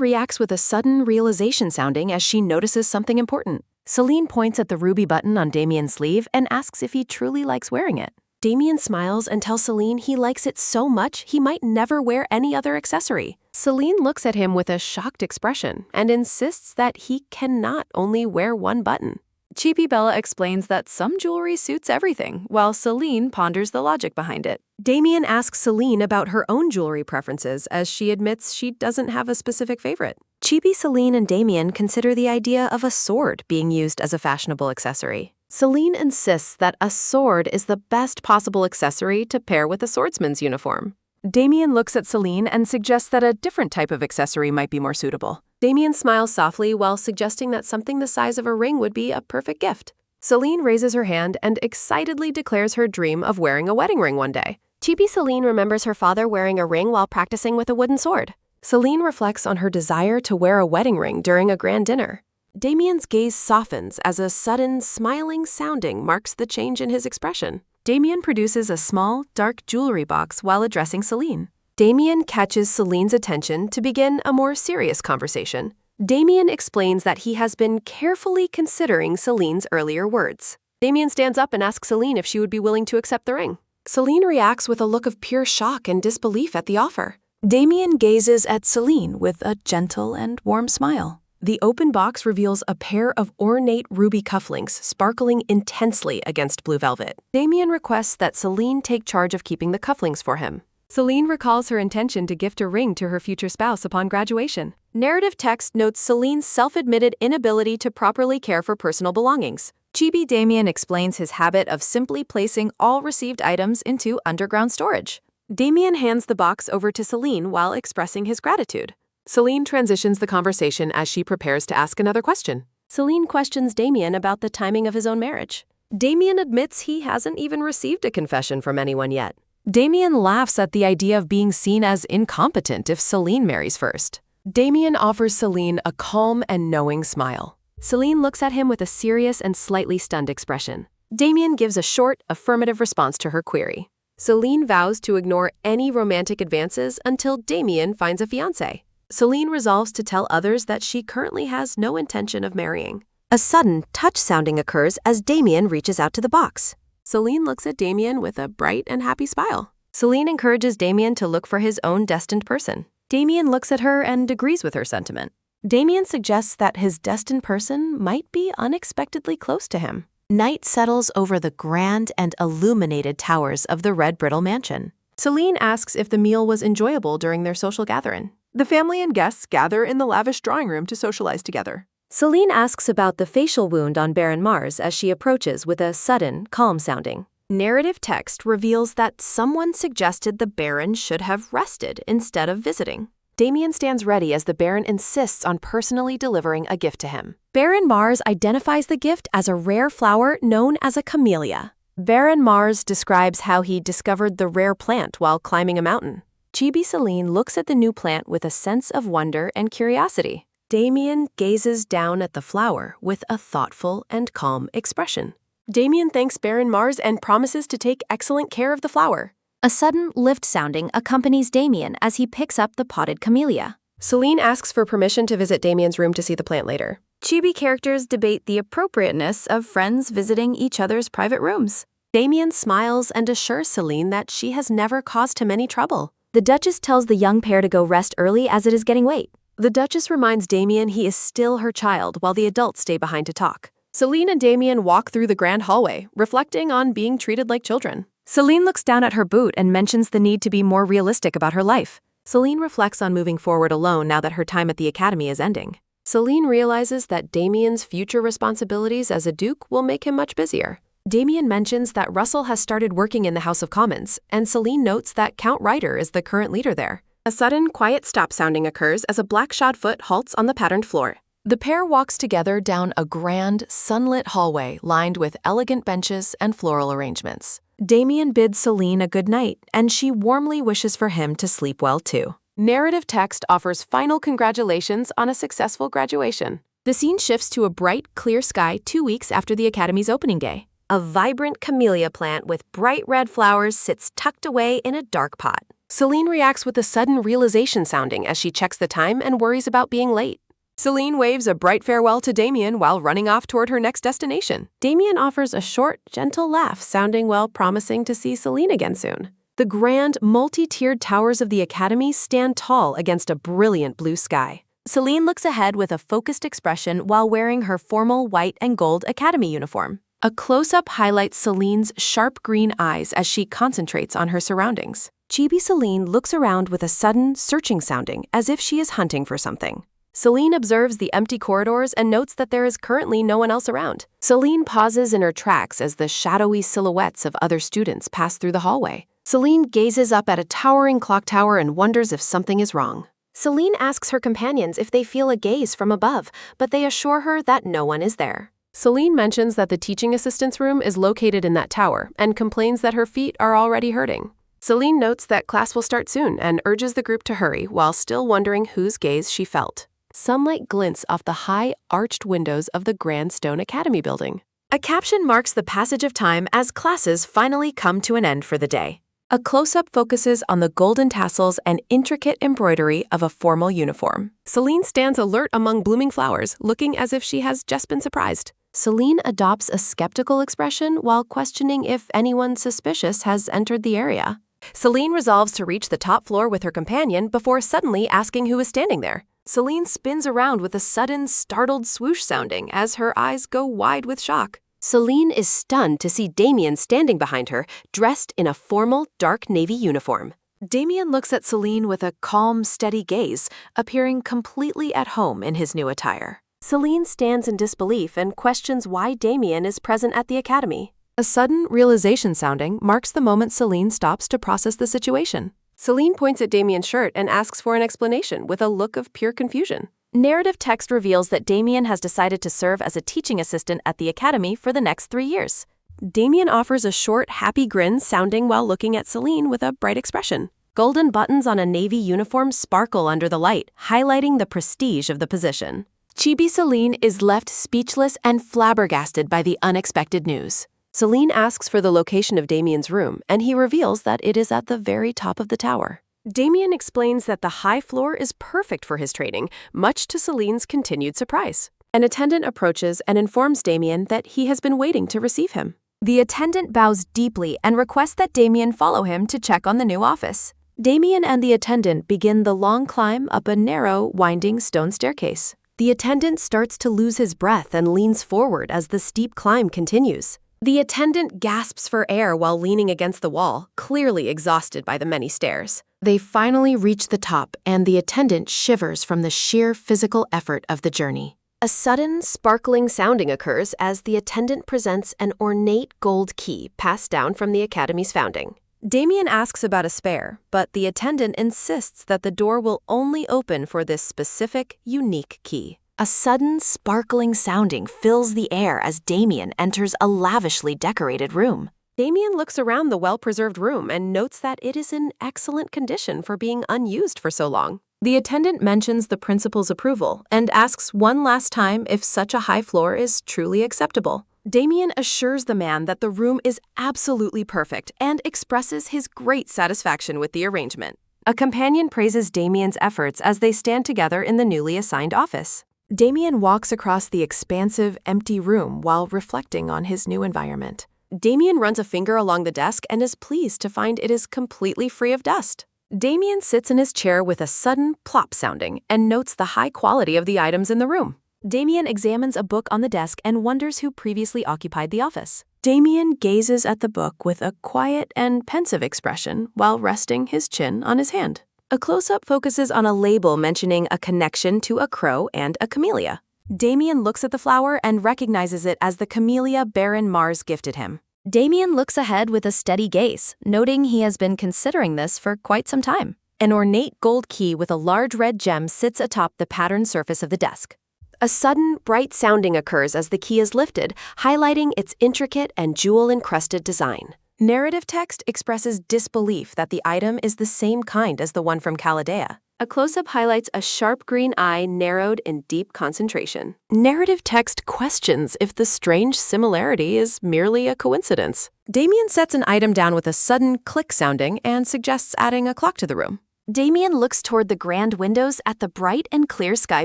reacts with a sudden realization sounding as she notices something important. Celine points at the ruby button on Damien's sleeve and asks if he truly likes wearing it. Damien smiles and tells Celine he likes it so much he might never wear any other accessory. Celine looks at him with a shocked expression and insists that he cannot only wear one button. Cheapy Bella explains that some jewelry suits everything, while Celine ponders the logic behind it. Damien asks Celine about her own jewelry preferences as she admits she doesn't have a specific favorite. Cheapy, Celine, and Damien consider the idea of a sword being used as a fashionable accessory. Celine insists that a sword is the best possible accessory to pair with a swordsman's uniform. Damien looks at Celine and suggests that a different type of accessory might be more suitable. Damien smiles softly while suggesting that something the size of a ring would be a perfect gift. Celine raises her hand and excitedly declares her dream of wearing a wedding ring one day. Cheapy Celine remembers her father wearing a ring while practicing with a wooden sword. Celine reflects on her desire to wear a wedding ring during a grand dinner. Damien's gaze softens as a sudden, smiling sounding marks the change in his expression. Damien produces a small, dark jewelry box while addressing Celine. Damien catches Celine's attention to begin a more serious conversation. Damien explains that he has been carefully considering Celine's earlier words. Damien stands up and asks Celine if she would be willing to accept the ring. Celine reacts with a look of pure shock and disbelief at the offer. Damien gazes at Celine with a gentle and warm smile. The open box reveals a pair of ornate ruby cufflinks sparkling intensely against blue velvet. Damien requests that Celine take charge of keeping the cufflinks for him. Celine recalls her intention to gift a ring to her future spouse upon graduation. Narrative text notes Celine's self-admitted inability to properly care for personal belongings. Chibi Damien explains his habit of simply placing all received items into underground storage. Damien hands the box over to Celine while expressing his gratitude. Celine transitions the conversation as she prepares to ask another question. Celine questions Damien about the timing of his own marriage. Damien admits he hasn't even received a confession from anyone yet. Damien laughs at the idea of being seen as incompetent if Celine marries first. Damien offers Celine a calm and knowing smile. Celine looks at him with a serious and slightly stunned expression. Damien gives a short, affirmative response to her query. Celine vows to ignore any romantic advances until Damien finds a fiancé. Celine resolves to tell others that she currently has no intention of marrying. A sudden touch sounding occurs as Damien reaches out to the box. Celine looks at Damien with a bright and happy smile. Celine encourages Damien to look for his own destined person. Damien looks at her and agrees with her sentiment. Damien suggests that his destined person might be unexpectedly close to him. Night settles over the grand and illuminated towers of the Red Brittle Mansion. Celine asks if the meal was enjoyable during their social gathering. The family and guests gather in the lavish drawing room to socialize together. Celine asks about the facial wound on Baron Mars as she approaches with a sudden, calm sounding. Narrative text reveals that someone suggested the Baron should have rested instead of visiting. Damien stands ready as the Baron insists on personally delivering a gift to him. Baron Mars identifies the gift as a rare flower known as a camellia. Baron Mars describes how he discovered the rare plant while climbing a mountain. Chibi Celine looks at the new plant with a sense of wonder and curiosity. Damien gazes down at the flower with a thoughtful and calm expression. Damien thanks Baron Mars and promises to take excellent care of the flower. A sudden lift sounding accompanies Damien as he picks up the potted camellia. Celine asks for permission to visit Damien's room to see the plant later. Chibi characters debate the appropriateness of friends visiting each other's private rooms. Damien smiles and assures Celine that she has never caused him any trouble. The Duchess tells the young pair to go rest early as it is getting late. The Duchess reminds Damien he is still her child while the adults stay behind to talk. Celine and Damien walk through the grand hallway, reflecting on being treated like children. Celine looks down at her boot and mentions the need to be more realistic about her life. Celine reflects on moving forward alone now that her time at the academy is ending. Celine realizes that Damien's future responsibilities as a duke will make him much busier. Damien mentions that Russell has started working in the House of Commons, and Celine notes that Count Ryder is the current leader there. A sudden, quiet stop sounding occurs as a black shod foot halts on the patterned floor. The pair walks together down a grand, sunlit hallway lined with elegant benches and floral arrangements. Damien bids Celine a good night, and she warmly wishes for him to sleep well too. Narrative text offers final congratulations on a successful graduation. The scene shifts to a bright, clear sky 2 weeks after the Academy's opening day. A vibrant camellia plant with bright red flowers sits tucked away in a dark pot. Celine reacts with a sudden realization sounding as she checks the time and worries about being late. Celine waves a bright farewell to Damien while running off toward her next destination. Damien offers a short, gentle laugh, sounding well promising to see Celine again soon. The grand, multi-tiered towers of the Academy stand tall against a brilliant blue sky. Celine looks ahead with a focused expression while wearing her formal white and gold Academy uniform. A close-up highlights Celine's sharp green eyes as she concentrates on her surroundings. Chibi Celine looks around with a sudden, searching sounding as if she is hunting for something. Celine observes the empty corridors and notes that there is currently no one else around. Celine pauses in her tracks as the shadowy silhouettes of other students pass through the hallway. Celine gazes up at a towering clock tower and wonders if something is wrong. Celine asks her companions if they feel a gaze from above, but they assure her that no one is there. Celine mentions that the teaching assistant's room is located in that tower and complains that her feet are already hurting. Celine notes that class will start soon and urges the group to hurry while still wondering whose gaze she felt. Sunlight glints off the high, arched windows of the Grand Stone Academy building. A caption marks the passage of time as classes finally come to an end for the day. A close-up focuses on the golden tassels and intricate embroidery of a formal uniform. Celine stands alert among blooming flowers, looking as if she has just been surprised. Celine adopts a skeptical expression while questioning if anyone suspicious has entered the area. Celine resolves to reach the top floor with her companion before suddenly asking who is standing there. Celine spins around with a sudden, startled swoosh sounding as her eyes go wide with shock. Celine is stunned to see Damien standing behind her, dressed in a formal, dark navy uniform. Damien looks at Celine with a calm, steady gaze, appearing completely at home in his new attire. Celine stands in disbelief and questions why Damien is present at the Academy. A sudden realization sounding marks the moment Celine stops to process the situation. Celine points at Damien's shirt and asks for an explanation with a look of pure confusion. Narrative text reveals that Damien has decided to serve as a teaching assistant at the Academy for the next 3 years. Damien offers a short, happy grin sounding while looking at Celine with a bright expression. Golden buttons on a navy uniform sparkle under the light, highlighting the prestige of the position. Chibi Celine is left speechless and flabbergasted by the unexpected news. Celine asks for the location of Damien's room, and he reveals that it is at the very top of the tower. Damien explains that the high floor is perfect for his training, much to Celine's continued surprise. An attendant approaches and informs Damien that he has been waiting to receive him. The attendant bows deeply and requests that Damien follow him to check on the new office. Damien and the attendant begin the long climb up a narrow, winding stone staircase. The attendant starts to lose his breath and leans forward as the steep climb continues. The attendant gasps for air while leaning against the wall, clearly exhausted by the many stairs. They finally reach the top, and the attendant shivers from the sheer physical effort of the journey. A sudden, sparkling sounding occurs as the attendant presents an ornate gold key passed down from the Academy's founding. Damien asks about a spare, but the attendant insists that the door will only open for this specific, unique key. A sudden, sparkling sounding fills the air as Damien enters a lavishly decorated room. Damien looks around the well-preserved room and notes that it is in excellent condition for being unused for so long. The attendant mentions the principal's approval and asks one last time if such a high floor is truly acceptable. Damien assures the man that the room is absolutely perfect and expresses his great satisfaction with the arrangement. A companion praises Damien's efforts as they stand together in the newly assigned office. Damien walks across the expansive, empty room while reflecting on his new environment. Damien runs a finger along the desk and is pleased to find it is completely free of dust. Damien sits in his chair with a sudden plop sounding and notes the high quality of the items in the room. Damien examines a book on the desk and wonders who previously occupied the office. Damien gazes at the book with a quiet and pensive expression while resting his chin on his hand. A close-up focuses on a label mentioning a connection to a crow and a camellia. Damien looks at the flower and recognizes it as the camellia Baron Mars gifted him. Damien looks ahead with a steady gaze, noting he has been considering this for quite some time. An ornate gold key with a large red gem sits atop the patterned surface of the desk. A sudden, bright sounding occurs as the key is lifted, highlighting its intricate and jewel-encrusted design. Narrative text expresses disbelief that the item is the same kind as the one from Chaldea. A close-up highlights a sharp green eye narrowed in deep concentration. Narrative text questions if the strange similarity is merely a coincidence. Damien sets an item down with a sudden click sounding and suggests adding a clock to the room. Damien looks toward the grand windows at the bright and clear sky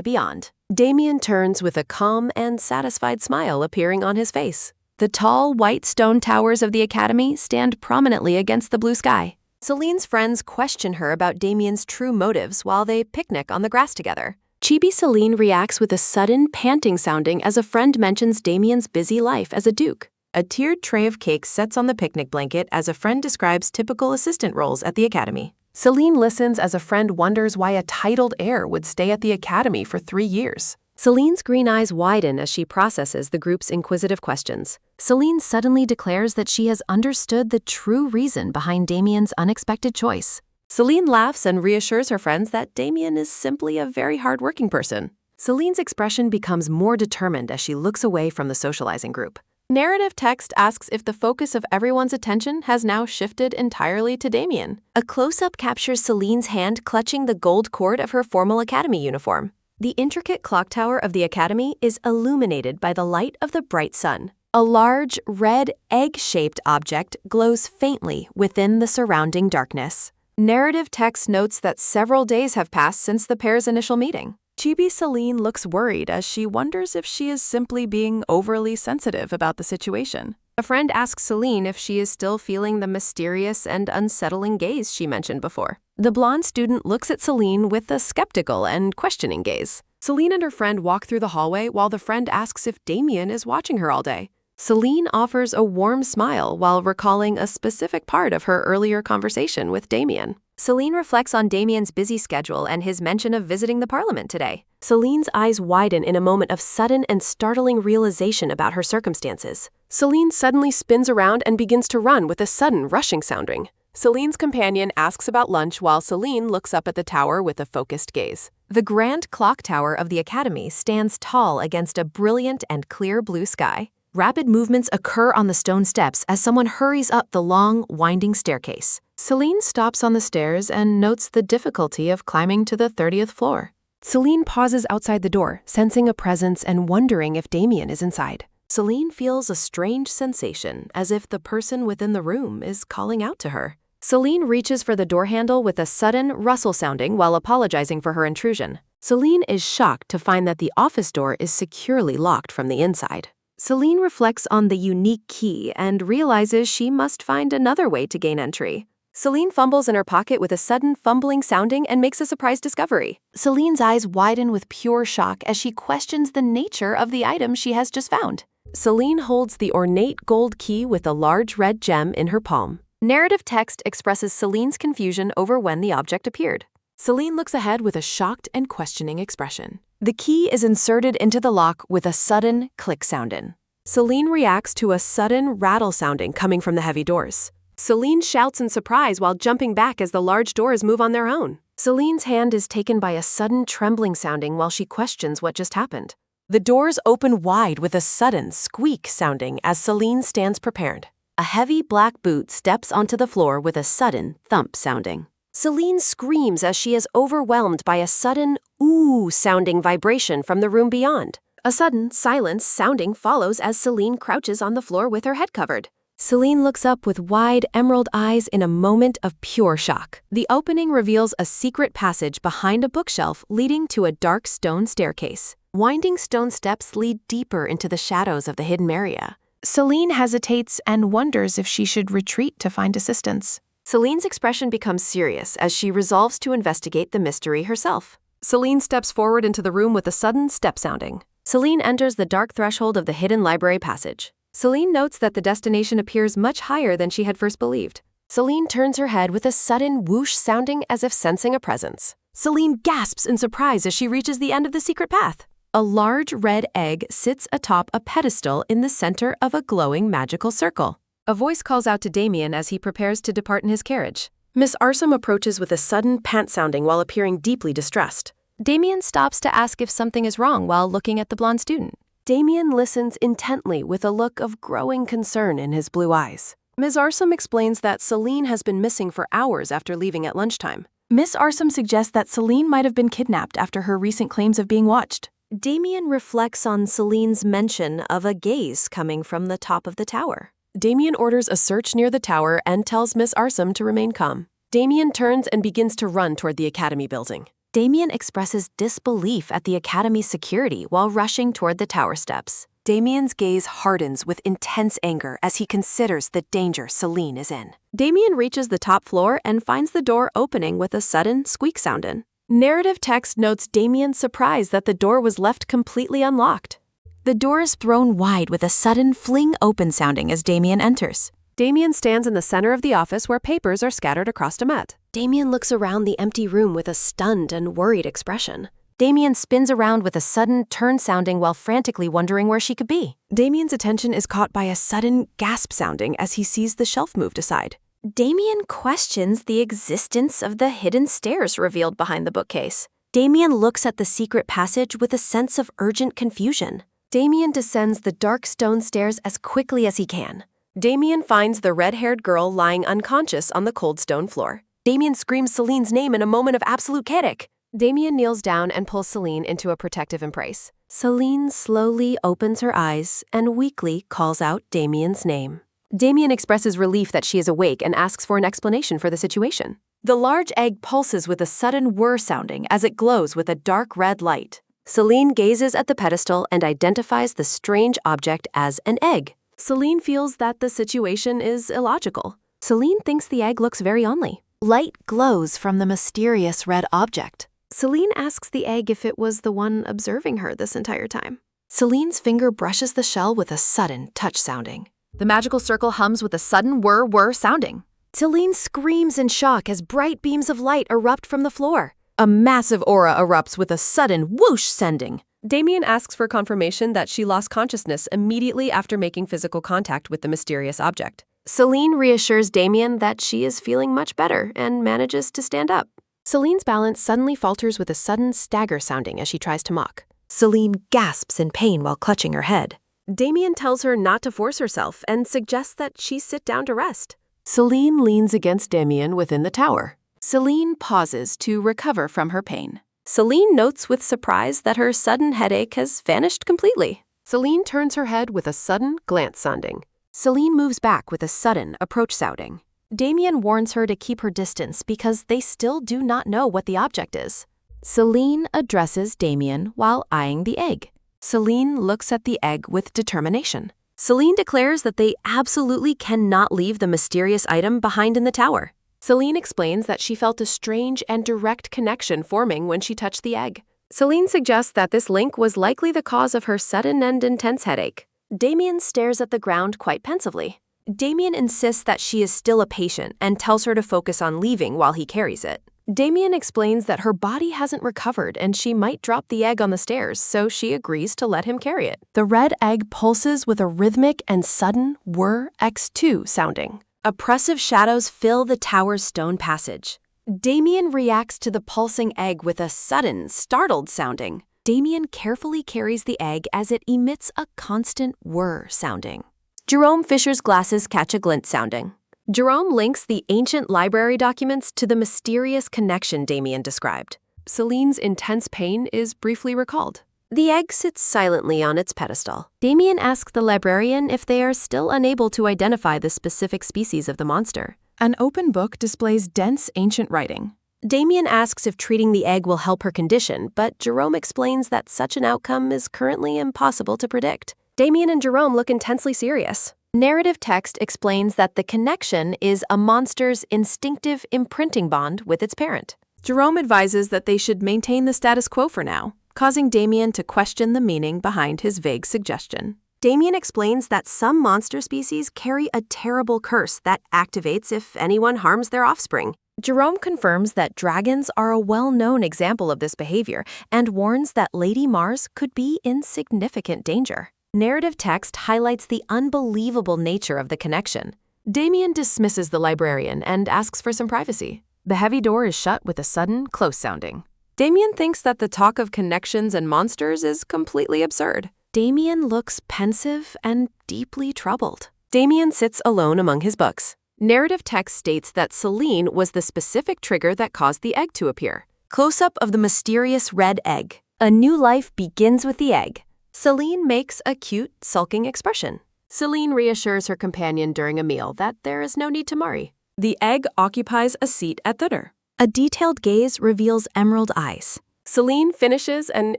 beyond. Damien turns with a calm and satisfied smile appearing on his face. The tall, white stone towers of the academy stand prominently against the blue sky. Celine's friends question her about Damien's true motives while they picnic on the grass together. Chibi Celine reacts with a sudden, panting sounding as a friend mentions Damien's busy life as a duke. A tiered tray of cakes sets on the picnic blanket as a friend describes typical assistant roles at the academy. Celine listens as a friend wonders why a titled heir would stay at the academy for 3 years. Celine's green eyes widen as she processes the group's inquisitive questions. Celine suddenly declares that she has understood the true reason behind Damien's unexpected choice. Celine laughs and reassures her friends that Damien is simply a very hardworking person. Celine's expression becomes more determined as she looks away from the socializing group. Narrative text asks if the focus of everyone's attention has now shifted entirely to Damien. A close-up captures Celine's hand clutching the gold cord of her formal academy uniform. The intricate clock tower of the academy is illuminated by the light of the bright sun. A large, red, egg-shaped object glows faintly within the surrounding darkness. Narrative text notes that several days have passed since the pair's initial meeting. Chibi Celine looks worried as she wonders if she is simply being overly sensitive about the situation. A friend asks Celine if she is still feeling the mysterious and unsettling gaze she mentioned before. The blonde student looks at Celine with a skeptical and questioning gaze. Celine and her friend walk through the hallway while the friend asks if Damien is watching her all day. Celine offers a warm smile while recalling a specific part of her earlier conversation with Damien. Celine reflects on Damien's busy schedule and his mention of visiting the parliament today. Celine's eyes widen in a moment of sudden and startling realization about her circumstances. Celine suddenly spins around and begins to run with a sudden rushing sounding. Celine's companion asks about lunch while Celine looks up at the tower with a focused gaze. The grand clock tower of the academy stands tall against a brilliant and clear blue sky. Rapid movements occur on the stone steps as someone hurries up the long, winding staircase. Celine stops on the stairs and notes the difficulty of climbing to the 30th floor. Celine pauses outside the door, sensing a presence and wondering if Damien is inside. Celine feels a strange sensation, as if the person within the room is calling out to her. Celine reaches for the door handle with a sudden rustle sounding while apologizing for her intrusion. Celine is shocked to find that the office door is securely locked from the inside. Celine reflects on the unique key and realizes she must find another way to gain entry. Celine fumbles in her pocket with a sudden fumbling sounding and makes a surprise discovery. Celine's eyes widen with pure shock as she questions the nature of the item she has just found. Celine holds the ornate gold key with a large red gem in her palm. Narrative text expresses Celine's confusion over when the object appeared. Celine looks ahead with a shocked and questioning expression. The key is inserted into the lock with a sudden click sounding. Celine reacts to a sudden rattle sounding coming from the heavy doors. Celine shouts in surprise while jumping back as the large doors move on their own. Celine's hand is taken by a sudden trembling sounding while she questions what just happened. The doors open wide with a sudden squeak sounding as Celine stands prepared. A heavy black boot steps onto the floor with a sudden thump sounding. Celine screams as she is overwhelmed by a sudden ooh sounding vibration from the room beyond. A sudden silence sounding follows as Celine crouches on the floor with her head covered. Celine looks up with wide emerald eyes in a moment of pure shock. The opening reveals a secret passage behind a bookshelf leading to a dark stone staircase. Winding stone steps lead deeper into the shadows of the hidden area. Celine hesitates and wonders if she should retreat to find assistance. Celine's expression becomes serious as she resolves to investigate the mystery herself. Celine steps forward into the room with a sudden step sounding. Celine enters the dark threshold of the hidden library passage. Celine notes that the destination appears much higher than she had first believed. Celine turns her head with a sudden whoosh sounding as if sensing a presence. Celine gasps in surprise as she reaches the end of the secret path. A large red egg sits atop a pedestal in the center of a glowing magical circle. A voice calls out to Damien as he prepares to depart in his carriage. Miss Arsum approaches with a sudden pant sounding while appearing deeply distressed. Damien stops to ask if something is wrong while looking at the blonde student. Damien listens intently with a look of growing concern in his blue eyes. Ms. Arsom explains that Celine has been missing for hours after leaving at lunchtime. Miss Arsom suggests that Celine might have been kidnapped after her recent claims of being watched. Damien reflects on Celine's mention of a gaze coming from the top of the tower. Damien orders a search near the tower and tells Miss Arsom to remain calm. Damien turns and begins to run toward the academy building. Damien expresses disbelief at the academy's security while rushing toward the tower steps. Damien's gaze hardens with intense anger as he considers the danger Celine is in. Damien reaches the top floor and finds the door opening with a sudden squeak sound in. Narrative text notes Damien's surprise that the door was left completely unlocked. The door is thrown wide with a sudden fling open sounding as Damien enters. Damien stands in the center of the office where papers are scattered across a mat. Damien looks around the empty room with a stunned and worried expression. Damien spins around with a sudden turn sounding while frantically wondering where she could be. Damien's attention is caught by a sudden gasp sounding as he sees the shelf moved aside. Damien questions the existence of the hidden stairs revealed behind the bookcase. Damien looks at the secret passage with a sense of urgent confusion. Damien descends the dark stone stairs as quickly as he can. Damien finds the red-haired girl lying unconscious on the cold stone floor. Damien screams Celine's name in a moment of absolute panic. Damien kneels down and pulls Celine into a protective embrace. Celine slowly opens her eyes and weakly calls out Damien's name. Damien expresses relief that she is awake and asks for an explanation for the situation. The large egg pulses with a sudden whir sounding as it glows with a dark red light. Celine gazes at the pedestal and identifies the strange object as an egg. Celine feels that the situation is illogical. Celine thinks the egg looks very only. Light glows from the mysterious red object. Celine asks the egg if it was the one observing her this entire time. Celine's finger brushes the shell with a sudden touch sounding. The magical circle hums with a sudden whir sounding. Celine screams in shock as bright beams of light erupt from the floor. A massive aura erupts with a sudden whoosh sending. Damien asks for confirmation that she lost consciousness immediately after making physical contact with the mysterious object. Celine reassures Damien that she is feeling much better and manages to stand up. Celine's balance suddenly falters with a sudden stagger sounding as she tries to mock. Celine gasps in pain while clutching her head. Damien tells her not to force herself and suggests that she sit down to rest. Celine leans against Damien within the tower. Celine pauses to recover from her pain. Celine notes with surprise that her sudden headache has vanished completely. Celine turns her head with a sudden glance sounding. Celine moves back with a sudden approach sounding. Damien warns her to keep her distance because they still do not know what the object is. Celine addresses Damien while eyeing the egg. Celine looks at the egg with determination. Celine declares that they absolutely cannot leave the mysterious item behind in the tower. Celine explains that she felt a strange and direct connection forming when she touched the egg. Celine suggests that this link was likely the cause of her sudden and intense headache. Damien stares at the ground quite pensively. Damien insists that she is still a patient and tells her to focus on leaving while he carries it. Damien explains that her body hasn't recovered and she might drop the egg on the stairs, so she agrees to let him carry it. The red egg pulses with a rhythmic and sudden whir X2 sounding. Oppressive shadows fill the tower's stone passage. Damien reacts to the pulsing egg with a sudden, startled sounding. Damien carefully carries the egg as it emits a constant whir sounding. Jerome Fisher's glasses catch a glint sounding. Jerome links the ancient library documents to the mysterious connection Damien described. Celine's intense pain is briefly recalled. The egg sits silently on its pedestal. Damien asks the librarian if they are still unable to identify the specific species of the monster. An open book displays dense ancient writing. Damien asks if treating the egg will help her condition, but Jerome explains that such an outcome is currently impossible to predict. Damien and Jerome look intensely serious. Narrative text explains that the connection is a monster's instinctive imprinting bond with its parent. Jerome advises that they should maintain the status quo for now, causing Damien to question the meaning behind his vague suggestion. Damien explains that some monster species carry a terrible curse that activates if anyone harms their offspring. Jerome confirms that dragons are a well-known example of this behavior and warns that Lady Mars could be in significant danger. Narrative text highlights the unbelievable nature of the connection. Damien dismisses the librarian and asks for some privacy. The heavy door is shut with a sudden, close sounding. Damien thinks that the talk of connections and monsters is completely absurd. Damien looks pensive and deeply troubled. Damien sits alone among his books. Narrative text states that Celine was the specific trigger that caused the egg to appear. Close-up of the mysterious red egg. A new life begins with the egg. Celine makes a cute, sulking expression. Celine reassures her companion during a meal that there is no need to worry. The egg occupies a seat at dinner. A detailed gaze reveals emerald eyes. Celine finishes an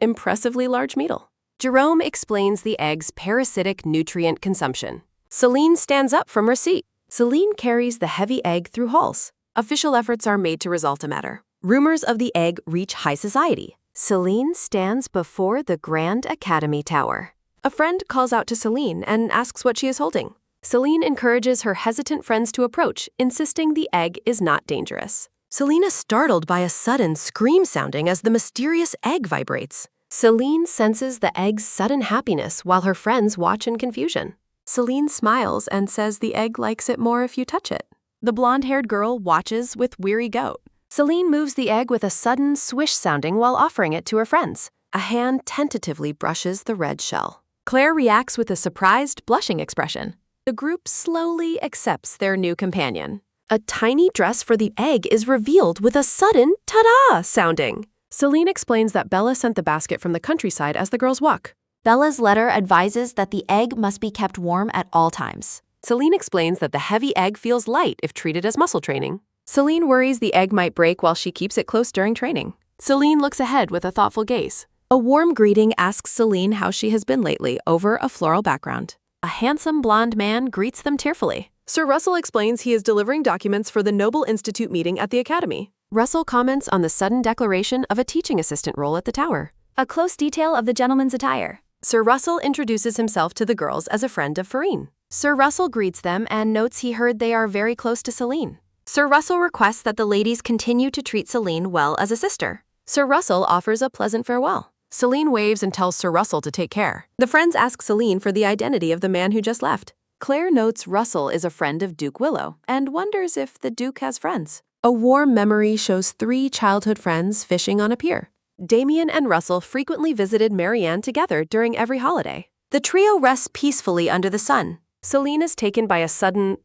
impressively large meal. Jerome explains the egg's parasitic nutrient consumption. Celine stands up from her seat. Celine carries the heavy egg through halls. Official efforts are made to resolve the matter. Rumors of the egg reach high society. Celine stands before the Grand Academy Tower. A friend calls out to Celine and asks what she is holding. Celine encourages her hesitant friends to approach, insisting the egg is not dangerous. Celine is startled by a sudden scream sounding as the mysterious egg vibrates. Celine senses the egg's sudden happiness while her friends watch in confusion. Celine smiles and says the egg likes it more if you touch it. The blonde-haired girl watches with weary goat. Celine moves the egg with a sudden swish sounding while offering it to her friends. A hand tentatively brushes the red shell. Claire reacts with a surprised, blushing expression. The group slowly accepts their new companion. A tiny dress for the egg is revealed with a sudden ta-da sounding. Celine explains that Bella sent the basket from the countryside as the girls walk. Bella's letter advises that the egg must be kept warm at all times. Celine explains that the heavy egg feels light if treated as muscle training. Celine worries the egg might break while she keeps it close during training. Celine looks ahead with a thoughtful gaze. A warm greeting asks Celine how she has been lately over a floral background. A handsome blonde man greets them tearfully. Sir Russell explains he is delivering documents for the Noble Institute meeting at the Academy. Russell comments on the sudden declaration of a teaching assistant role at the tower. A close detail of the gentleman's attire. Sir Russell introduces himself to the girls as a friend of Farine. Sir Russell greets them and notes he heard they are very close to Celine. Sir Russell requests that the ladies continue to treat Celine well as a sister. Sir Russell offers a pleasant farewell. Celine waves and tells Sir Russell to take care. The friends ask Celine for the identity of the man who just left. Claire notes Russell is a friend of Duke Willow and wonders if the Duke has friends. A warm memory shows 3 childhood friends fishing on a pier. Damien and Russell frequently visited Marianne together during every holiday. The trio rests peacefully under the sun. Celine is taken by a sudden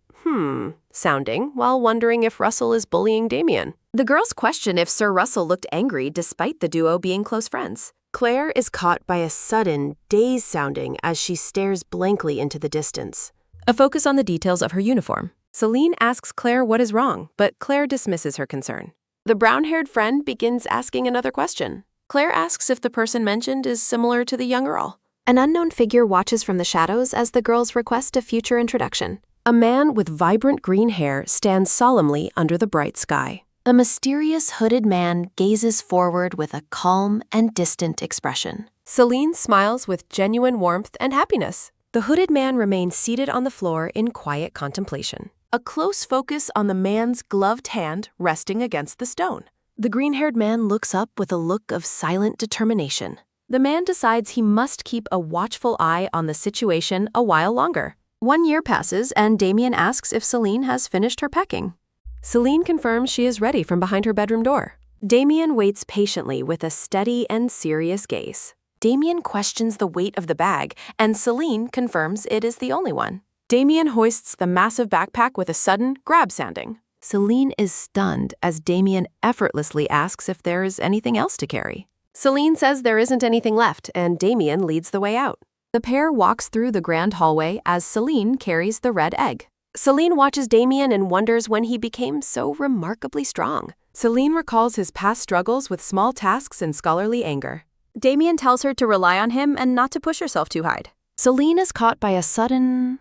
sounding while wondering if Russell is bullying Damien. The girls question if Sir Russell looked angry despite the duo being close friends. Claire is caught by a sudden dazed sounding as she stares blankly into the distance. A focus on the details of her uniform. Celine asks Claire what is wrong, but Claire dismisses her concern. The brown-haired friend begins asking another question. Claire asks if the person mentioned is similar to the young Earl. An unknown figure watches from the shadows as the girls request a future introduction. A man with vibrant green hair stands solemnly under the bright sky. A mysterious hooded man gazes forward with a calm and distant expression. Celine smiles with genuine warmth and happiness. The hooded man remains seated on the floor in quiet contemplation. A close focus on the man's gloved hand resting against the stone. The green-haired man looks up with a look of silent determination. The man decides he must keep a watchful eye on the situation a while longer. 1 year passes and Damien asks if Celine has finished her packing. Celine confirms she is ready from behind her bedroom door. Damien waits patiently with a steady and serious gaze. Damien questions the weight of the bag, and Celine confirms it is the only one. Damien hoists the massive backpack with a sudden grab sounding. Celine is stunned as Damien effortlessly asks if there is anything else to carry. Celine says there isn't anything left, and Damien leads the way out. The pair walks through the grand hallway as Celine carries the red egg. Celine watches Damien and wonders when he became so remarkably strong. Celine recalls his past struggles with small tasks and scholarly anger. Damien tells her to rely on him and not to push herself too hard. Celine is caught by a sudden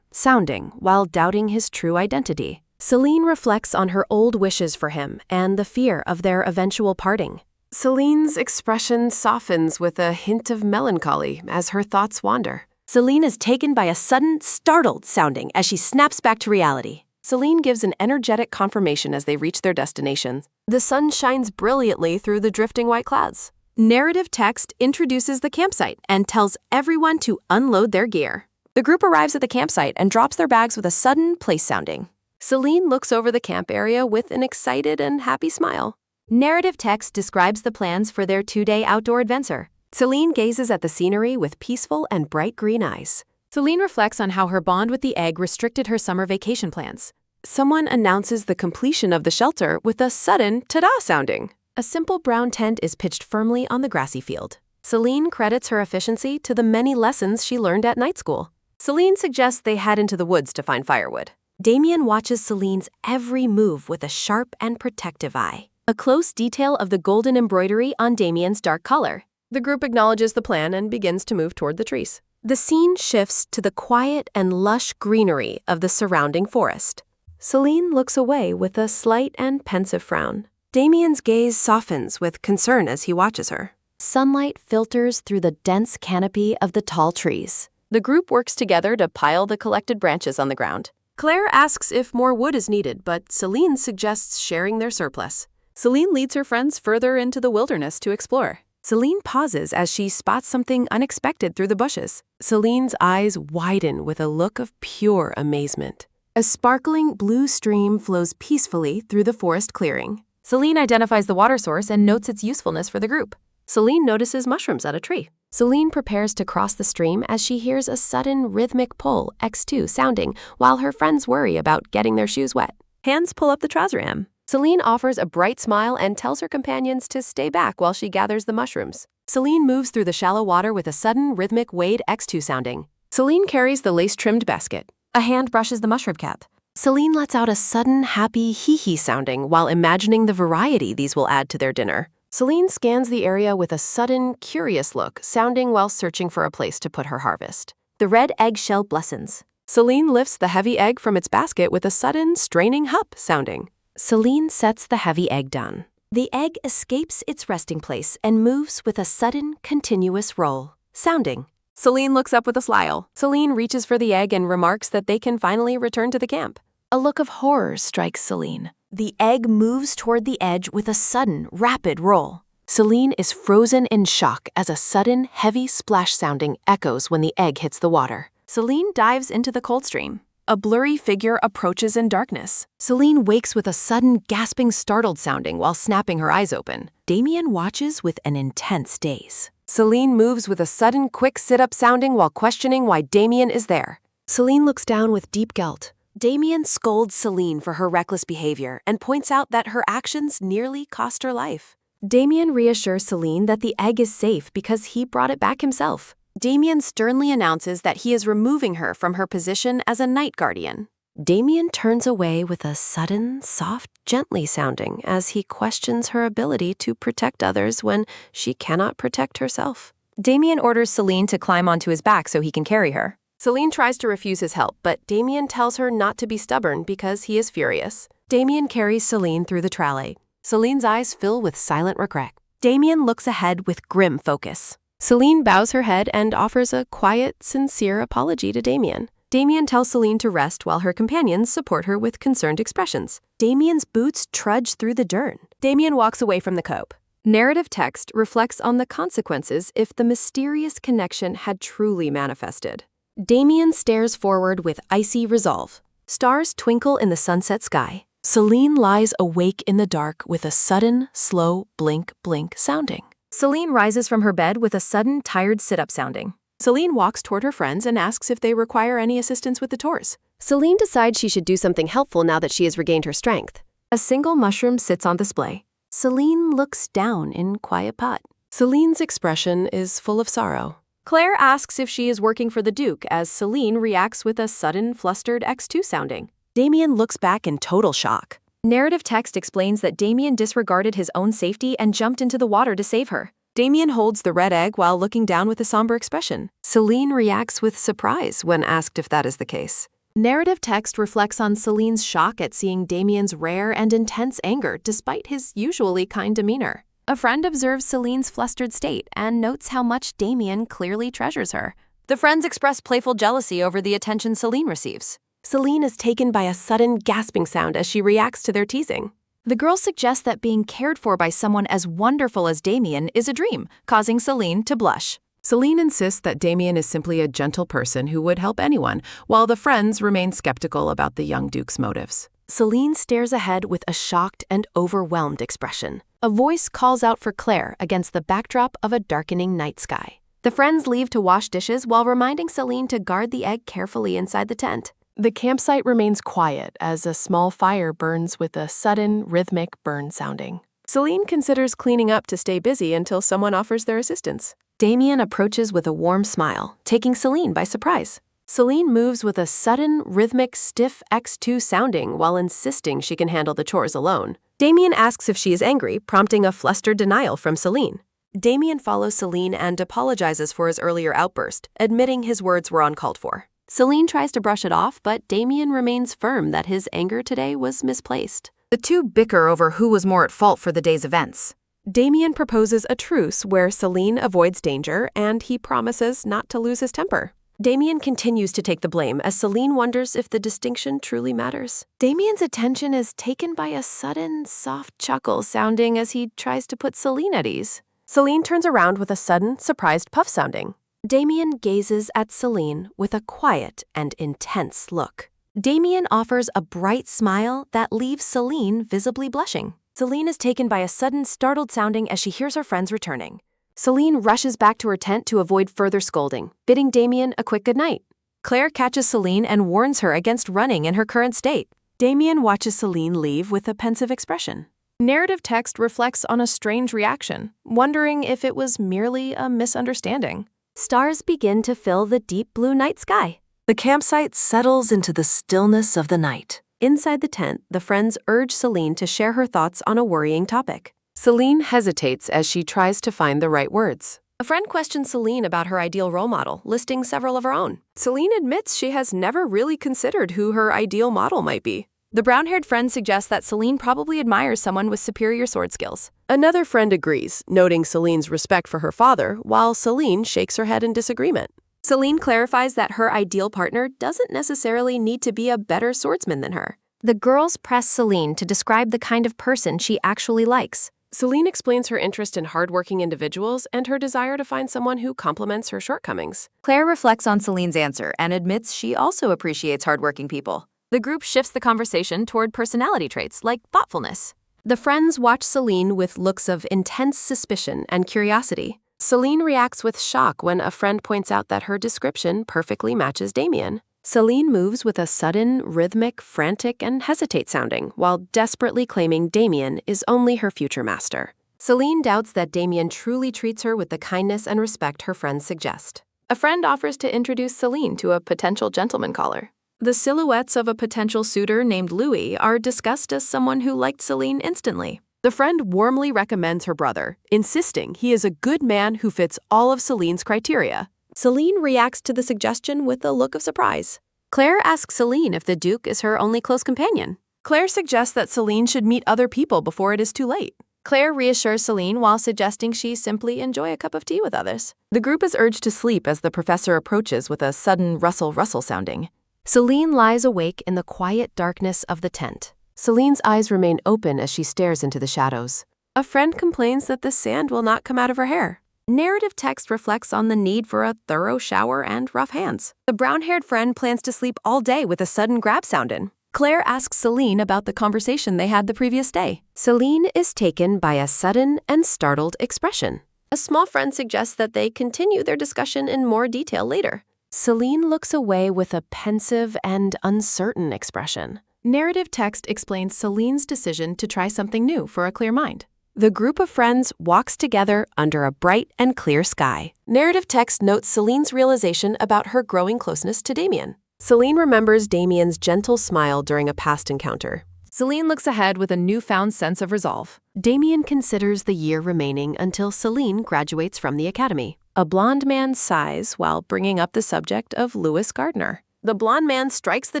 sounding while doubting his true identity. Celine reflects on her old wishes for him and the fear of their eventual parting. Celine's expression softens with a hint of melancholy as her thoughts wander. Celine is taken by a sudden, startled sounding as she snaps back to reality. Celine gives an energetic confirmation as they reach their destinations. The sun shines brilliantly through the drifting white clouds. Narrative text introduces the campsite and tells everyone to unload their gear. The group arrives at the campsite and drops their bags with a sudden place sounding. Celine looks over the camp area with an excited and happy smile. Narrative text describes the plans for their 2-day outdoor adventure. Celine gazes at the scenery with peaceful and bright green eyes. Celine reflects on how her bond with the egg restricted her summer vacation plans. Someone announces the completion of the shelter with a sudden ta-da sounding. A simple brown tent is pitched firmly on the grassy field. Celine credits her efficiency to the many lessons she learned at night school. Celine suggests they head into the woods to find firewood. Damien watches Celine's every move with a sharp and protective eye. A close detail of the golden embroidery on Damien's dark collar. The group acknowledges the plan and begins to move toward the trees. The scene shifts to the quiet and lush greenery of the surrounding forest. Celine looks away with a slight and pensive frown. Damien's gaze softens with concern as he watches her. Sunlight filters through the dense canopy of the tall trees. The group works together to pile the collected branches on the ground. Claire asks if more wood is needed, but Celine suggests sharing their surplus. Celine leads her friends further into the wilderness to explore. Celine pauses as she spots something unexpected through the bushes. Celine's eyes widen with a look of pure amazement. A sparkling blue stream flows peacefully through the forest clearing. Celine identifies the water source and notes its usefulness for the group. Celine notices mushrooms at a tree. Celine prepares to cross the stream as she hears a sudden rhythmic pull, X2, sounding, while her friends worry about getting their shoes wet. Hands pull up the trouser hem. Celine offers a bright smile and tells her companions to stay back while she gathers the mushrooms. Celine moves through the shallow water with a sudden rhythmic wade X2 sounding. Celine carries the lace-trimmed basket. A hand brushes the mushroom cap. Celine lets out a sudden happy hee-hee sounding while imagining the variety these will add to their dinner. Celine scans the area with a sudden, curious look, sounding while searching for a place to put her harvest. The red eggshell blessens. Celine lifts the heavy egg from its basket with a sudden, straining hup sounding. Celine sets the heavy egg down. The egg escapes its resting place and moves with a sudden, continuous roll, sounding. Celine looks up with a smile. Celine reaches for the egg and remarks that they can finally return to the camp. A look of horror strikes Celine. The egg moves toward the edge with a sudden, rapid roll. Celine is frozen in shock as a sudden, heavy splash sounding echoes when the egg hits the water. Celine dives into the cold stream. A blurry figure approaches in darkness. Celine wakes with a sudden, gasping, startled sounding while snapping her eyes open. Damien watches with an intense daze. Celine moves with a sudden, quick sit-up sounding while questioning why Damien is there. Celine looks down with deep guilt. Damien scolds Celine for her reckless behavior and points out that her actions nearly cost her life. Damien reassures Celine that the egg is safe because he brought it back himself. Damien sternly announces that he is removing her from her position as a night guardian. Damien turns away with a sudden, soft, gently sounding as he questions her ability to protect others when she cannot protect herself. Damien orders Celine to climb onto his back so he can carry her. Celine tries to refuse his help, but Damien tells her not to be stubborn because he is furious. Damien carries Celine through the trolley. Celine's eyes fill with silent regret. Damien looks ahead with grim focus. Celine bows her head and offers a quiet, sincere apology to Damien. Damien tells Celine to rest while her companions support her with concerned expressions. Damien's boots trudge through the dirt. Damien walks away from the cope. Narrative text reflects on the consequences if the mysterious connection had truly manifested. Damien stares forward with icy resolve. Stars twinkle in the sunset sky. Celine lies awake in the dark with a sudden, slow blink sounding. Celine rises from her bed with a sudden, tired sit-up sounding. Celine walks toward her friends and asks if they require any assistance with the chores. Celine decides she should do something helpful now that she has regained her strength. A single mushroom sits on display. Celine looks down in quiet pot. Celine's expression is full of sorrow. Claire asks if she is working for the Duke as Celine reacts with a sudden, flustered X2 sounding. Damien looks back in total shock. Narrative text explains that Damien disregarded his own safety and jumped into the water to save her. Damien holds the red egg while looking down with a somber expression. Celine reacts with surprise when asked if that is the case. Narrative text reflects on Celine's shock at seeing Damien's rare and intense anger despite his usually kind demeanor. A friend observes Celine's flustered state and notes how much Damien clearly treasures her. The friends express playful jealousy over the attention Celine receives. Celine is taken by a sudden gasping sound as she reacts to their teasing. The girls suggest that being cared for by someone as wonderful as Damien is a dream, causing Celine to blush. Celine insists that Damien is simply a gentle person who would help anyone, while the friends remain skeptical about the young Duke's motives. Celine stares ahead with a shocked and overwhelmed expression. A voice calls out for Claire against the backdrop of a darkening night sky. The friends leave to wash dishes while reminding Celine to guard the egg carefully inside the tent. The campsite remains quiet as a small fire burns with a sudden, rhythmic burn sounding. Celine considers cleaning up to stay busy until someone offers their assistance. Damien approaches with a warm smile, taking Celine by surprise. Celine moves with a sudden, rhythmic, stiff X2 sounding while insisting she can handle the chores alone. Damien asks if she is angry, prompting a flustered denial from Celine. Damien follows Celine and apologizes for his earlier outburst, admitting his words were uncalled for. Celine tries to brush it off, but Damien remains firm that his anger today was misplaced. The two bicker over who was more at fault for the day's events. Damien proposes a truce where Celine avoids danger and he promises not to lose his temper. Damien continues to take the blame as Celine wonders if the distinction truly matters. Damien's attention is taken by a sudden, soft chuckle sounding as he tries to put Celine at ease. Celine turns around with a sudden, surprised puff sounding. Damien gazes at Celine with a quiet and intense look. Damien offers a bright smile that leaves Celine visibly blushing. Celine is taken by a sudden startled sounding as she hears her friends returning. Celine rushes back to her tent to avoid further scolding, bidding Damien a quick goodnight. Claire catches Celine and warns her against running in her current state. Damien watches Celine leave with a pensive expression. Narrative text reflects on a strange reaction, wondering if it was merely a misunderstanding. Stars begin to fill the deep blue night sky. The campsite settles into the stillness of the night. Inside the tent, the friends urge Celine to share her thoughts on a worrying topic. Celine hesitates as she tries to find the right words. A friend questions Celine about her ideal role model, listing several of her own. Celine admits she has never really considered who her ideal model might be. The brown-haired friend suggests that Celine probably admires someone with superior sword skills. Another friend agrees, noting Celine's respect for her father, while Celine shakes her head in disagreement. Celine clarifies that her ideal partner doesn't necessarily need to be a better swordsman than her. The girls press Celine to describe the kind of person she actually likes. Celine explains her interest in hardworking individuals and her desire to find someone who complements her shortcomings. Claire reflects on Celine's answer and admits she also appreciates hardworking people. The group shifts the conversation toward personality traits like thoughtfulness. The friends watch Celine with looks of intense suspicion and curiosity. Celine reacts with shock when a friend points out that her description perfectly matches Damien. Celine moves with a sudden, rhythmic, frantic, and hesitate sounding, while desperately claiming Damien is only her future master. Celine doubts that Damien truly treats her with the kindness and respect her friends suggest. A friend offers to introduce Celine to a potential gentleman caller. The silhouettes of a potential suitor named Louis are discussed as someone who liked Celine instantly. The friend warmly recommends her brother, insisting he is a good man who fits all of Celine's criteria. Celine reacts to the suggestion with a look of surprise. Claire asks Celine if the Duke is her only close companion. Claire suggests that Celine should meet other people before it is too late. Claire reassures Celine while suggesting she simply enjoy a cup of tea with others. The group is urged to sleep as the professor approaches with a sudden rustle sounding. Celine lies awake in the quiet darkness of the tent. Celine's eyes remain open as she stares into the shadows. A friend complains that the sand will not come out of her hair. Narrative text reflects on the need for a thorough shower and rough hands. The brown-haired friend plans to sleep all day with a sudden grab sound in. Claire asks Celine about the conversation they had the previous day. Celine is taken by a sudden and startled expression. A small friend suggests that they continue their discussion in more detail later. Celine looks away with a pensive and uncertain expression. Narrative text explains Celine's decision to try something new for a clear mind. The group of friends walks together under a bright and clear sky. Narrative text notes Celine's realization about her growing closeness to Damien. Celine remembers Damien's gentle smile during a past encounter. Celine looks ahead with a newfound sense of resolve. Damien considers the year remaining until Celine graduates from the academy. A blonde man sighs while bringing up the subject of Louis Gardner. The blonde man strikes the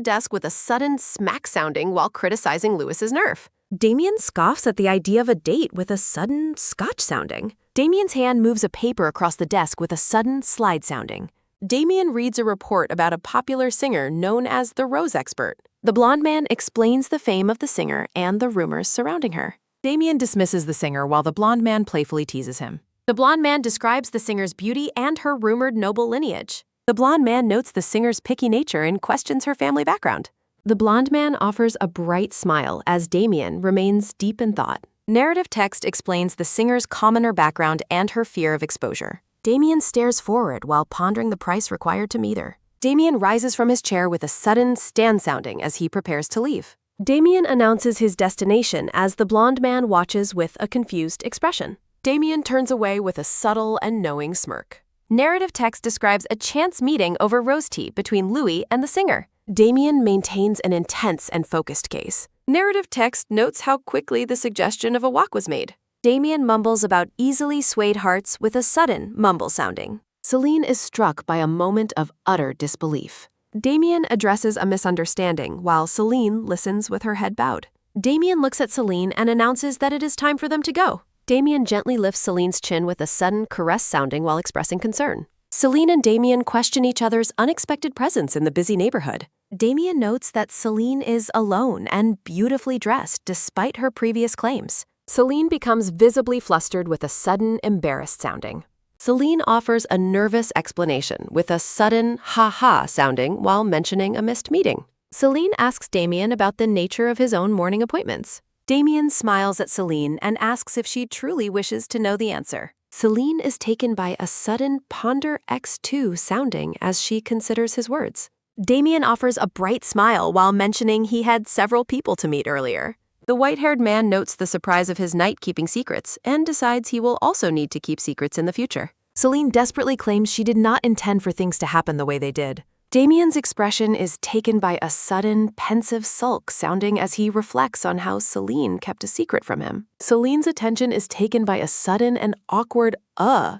desk with a sudden smack sounding while criticizing Louis's nerve. Damien scoffs at the idea of a date with a sudden Scotch sounding. Damien's hand moves a paper across the desk with a sudden slide sounding. Damien reads a report about a popular singer known as the Rose Expert. The blonde man explains the fame of the singer and the rumors surrounding her. Damien dismisses the singer while the blonde man playfully teases him. The blonde man describes the singer's beauty and her rumored noble lineage. The blonde man notes the singer's picky nature and questions her family background. The blonde man offers a bright smile as Damien remains deep in thought. Narrative text explains the singer's commoner background and her fear of exposure. Damien stares forward while pondering the price required to meet her. Damien rises from his chair with a sudden stand sounding as he prepares to leave. Damien announces his destination as the blonde man watches with a confused expression. Damien turns away with a subtle and knowing smirk. Narrative text describes a chance meeting over rose tea between Louis and the singer. Damien maintains an intense and focused gaze. Narrative text notes how quickly the suggestion of a walk was made. Damien mumbles about easily swayed hearts with a sudden mumble sounding. Celine is struck by a moment of utter disbelief. Damien addresses a misunderstanding while Celine listens with her head bowed. Damien looks at Celine and announces that it is time for them to go. Damien gently lifts Celine's chin with a sudden caress sounding while expressing concern. Celine and Damien question each other's unexpected presence in the busy neighborhood. Damien notes that Celine is alone and beautifully dressed despite her previous claims. Celine becomes visibly flustered with a sudden embarrassed sounding. Celine offers a nervous explanation with a sudden ha-ha sounding while mentioning a missed meeting. Celine asks Damien about the nature of his own morning appointments. Damien smiles at Celine and asks if she truly wishes to know the answer. Celine is taken by a sudden ponder x2 sounding as she considers his words. Damien offers a bright smile while mentioning he had several people to meet earlier. The white-haired man notes the surprise of his night keeping secrets and decides he will also need to keep secrets in the future. Celine desperately claims she did not intend for things to happen the way they did. Damien's expression is taken by a sudden, pensive sulk sounding as he reflects on how Celine kept a secret from him. Celine's attention is taken by a sudden and awkward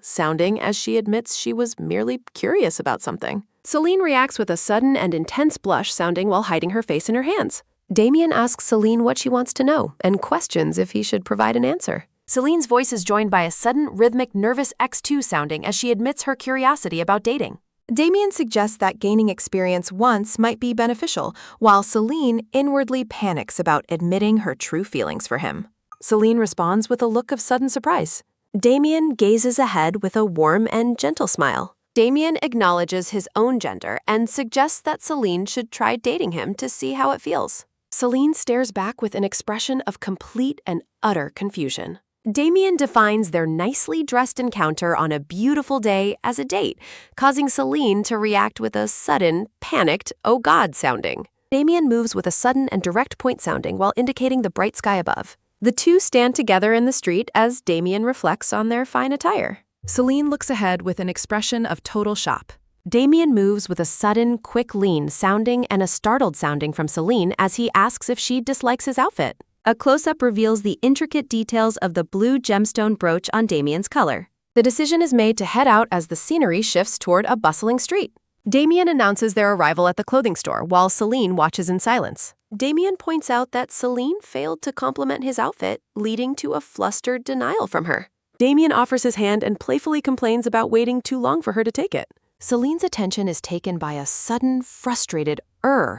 sounding as she admits she was merely curious about something. Celine reacts with a sudden and intense blush sounding while hiding her face in her hands. Damien asks Celine what she wants to know and questions if he should provide an answer. Celine's voice is joined by a sudden rhythmic nervous X2 sounding as she admits her curiosity about dating. Damien suggests that gaining experience once might be beneficial, while Celine inwardly panics about admitting her true feelings for him. Celine responds with a look of sudden surprise. Damien gazes ahead with a warm and gentle smile. Damien acknowledges his own gender and suggests that Celine should try dating him to see how it feels. Celine stares back with an expression of complete and utter confusion. Damien defines their nicely dressed encounter on a beautiful day as a date, causing Celine to react with a sudden, panicked, oh God sounding. Damien moves with a sudden and direct point sounding while indicating the bright sky above. The two stand together in the street as Damien reflects on their fine attire. Celine looks ahead with an expression of total shock. Damien moves with a sudden, quick lean sounding and a startled sounding from Celine as he asks if she dislikes his outfit. A close-up reveals the intricate details of the blue gemstone brooch on Damien's collar. The decision is made to head out as the scenery shifts toward a bustling street. Damien announces their arrival at the clothing store while Celine watches in silence. Damien points out that Celine failed to compliment his outfit, leading to a flustered denial from her. Damien offers his hand and playfully complains about waiting too long for her to take it. Celine's attention is taken by a sudden, frustrated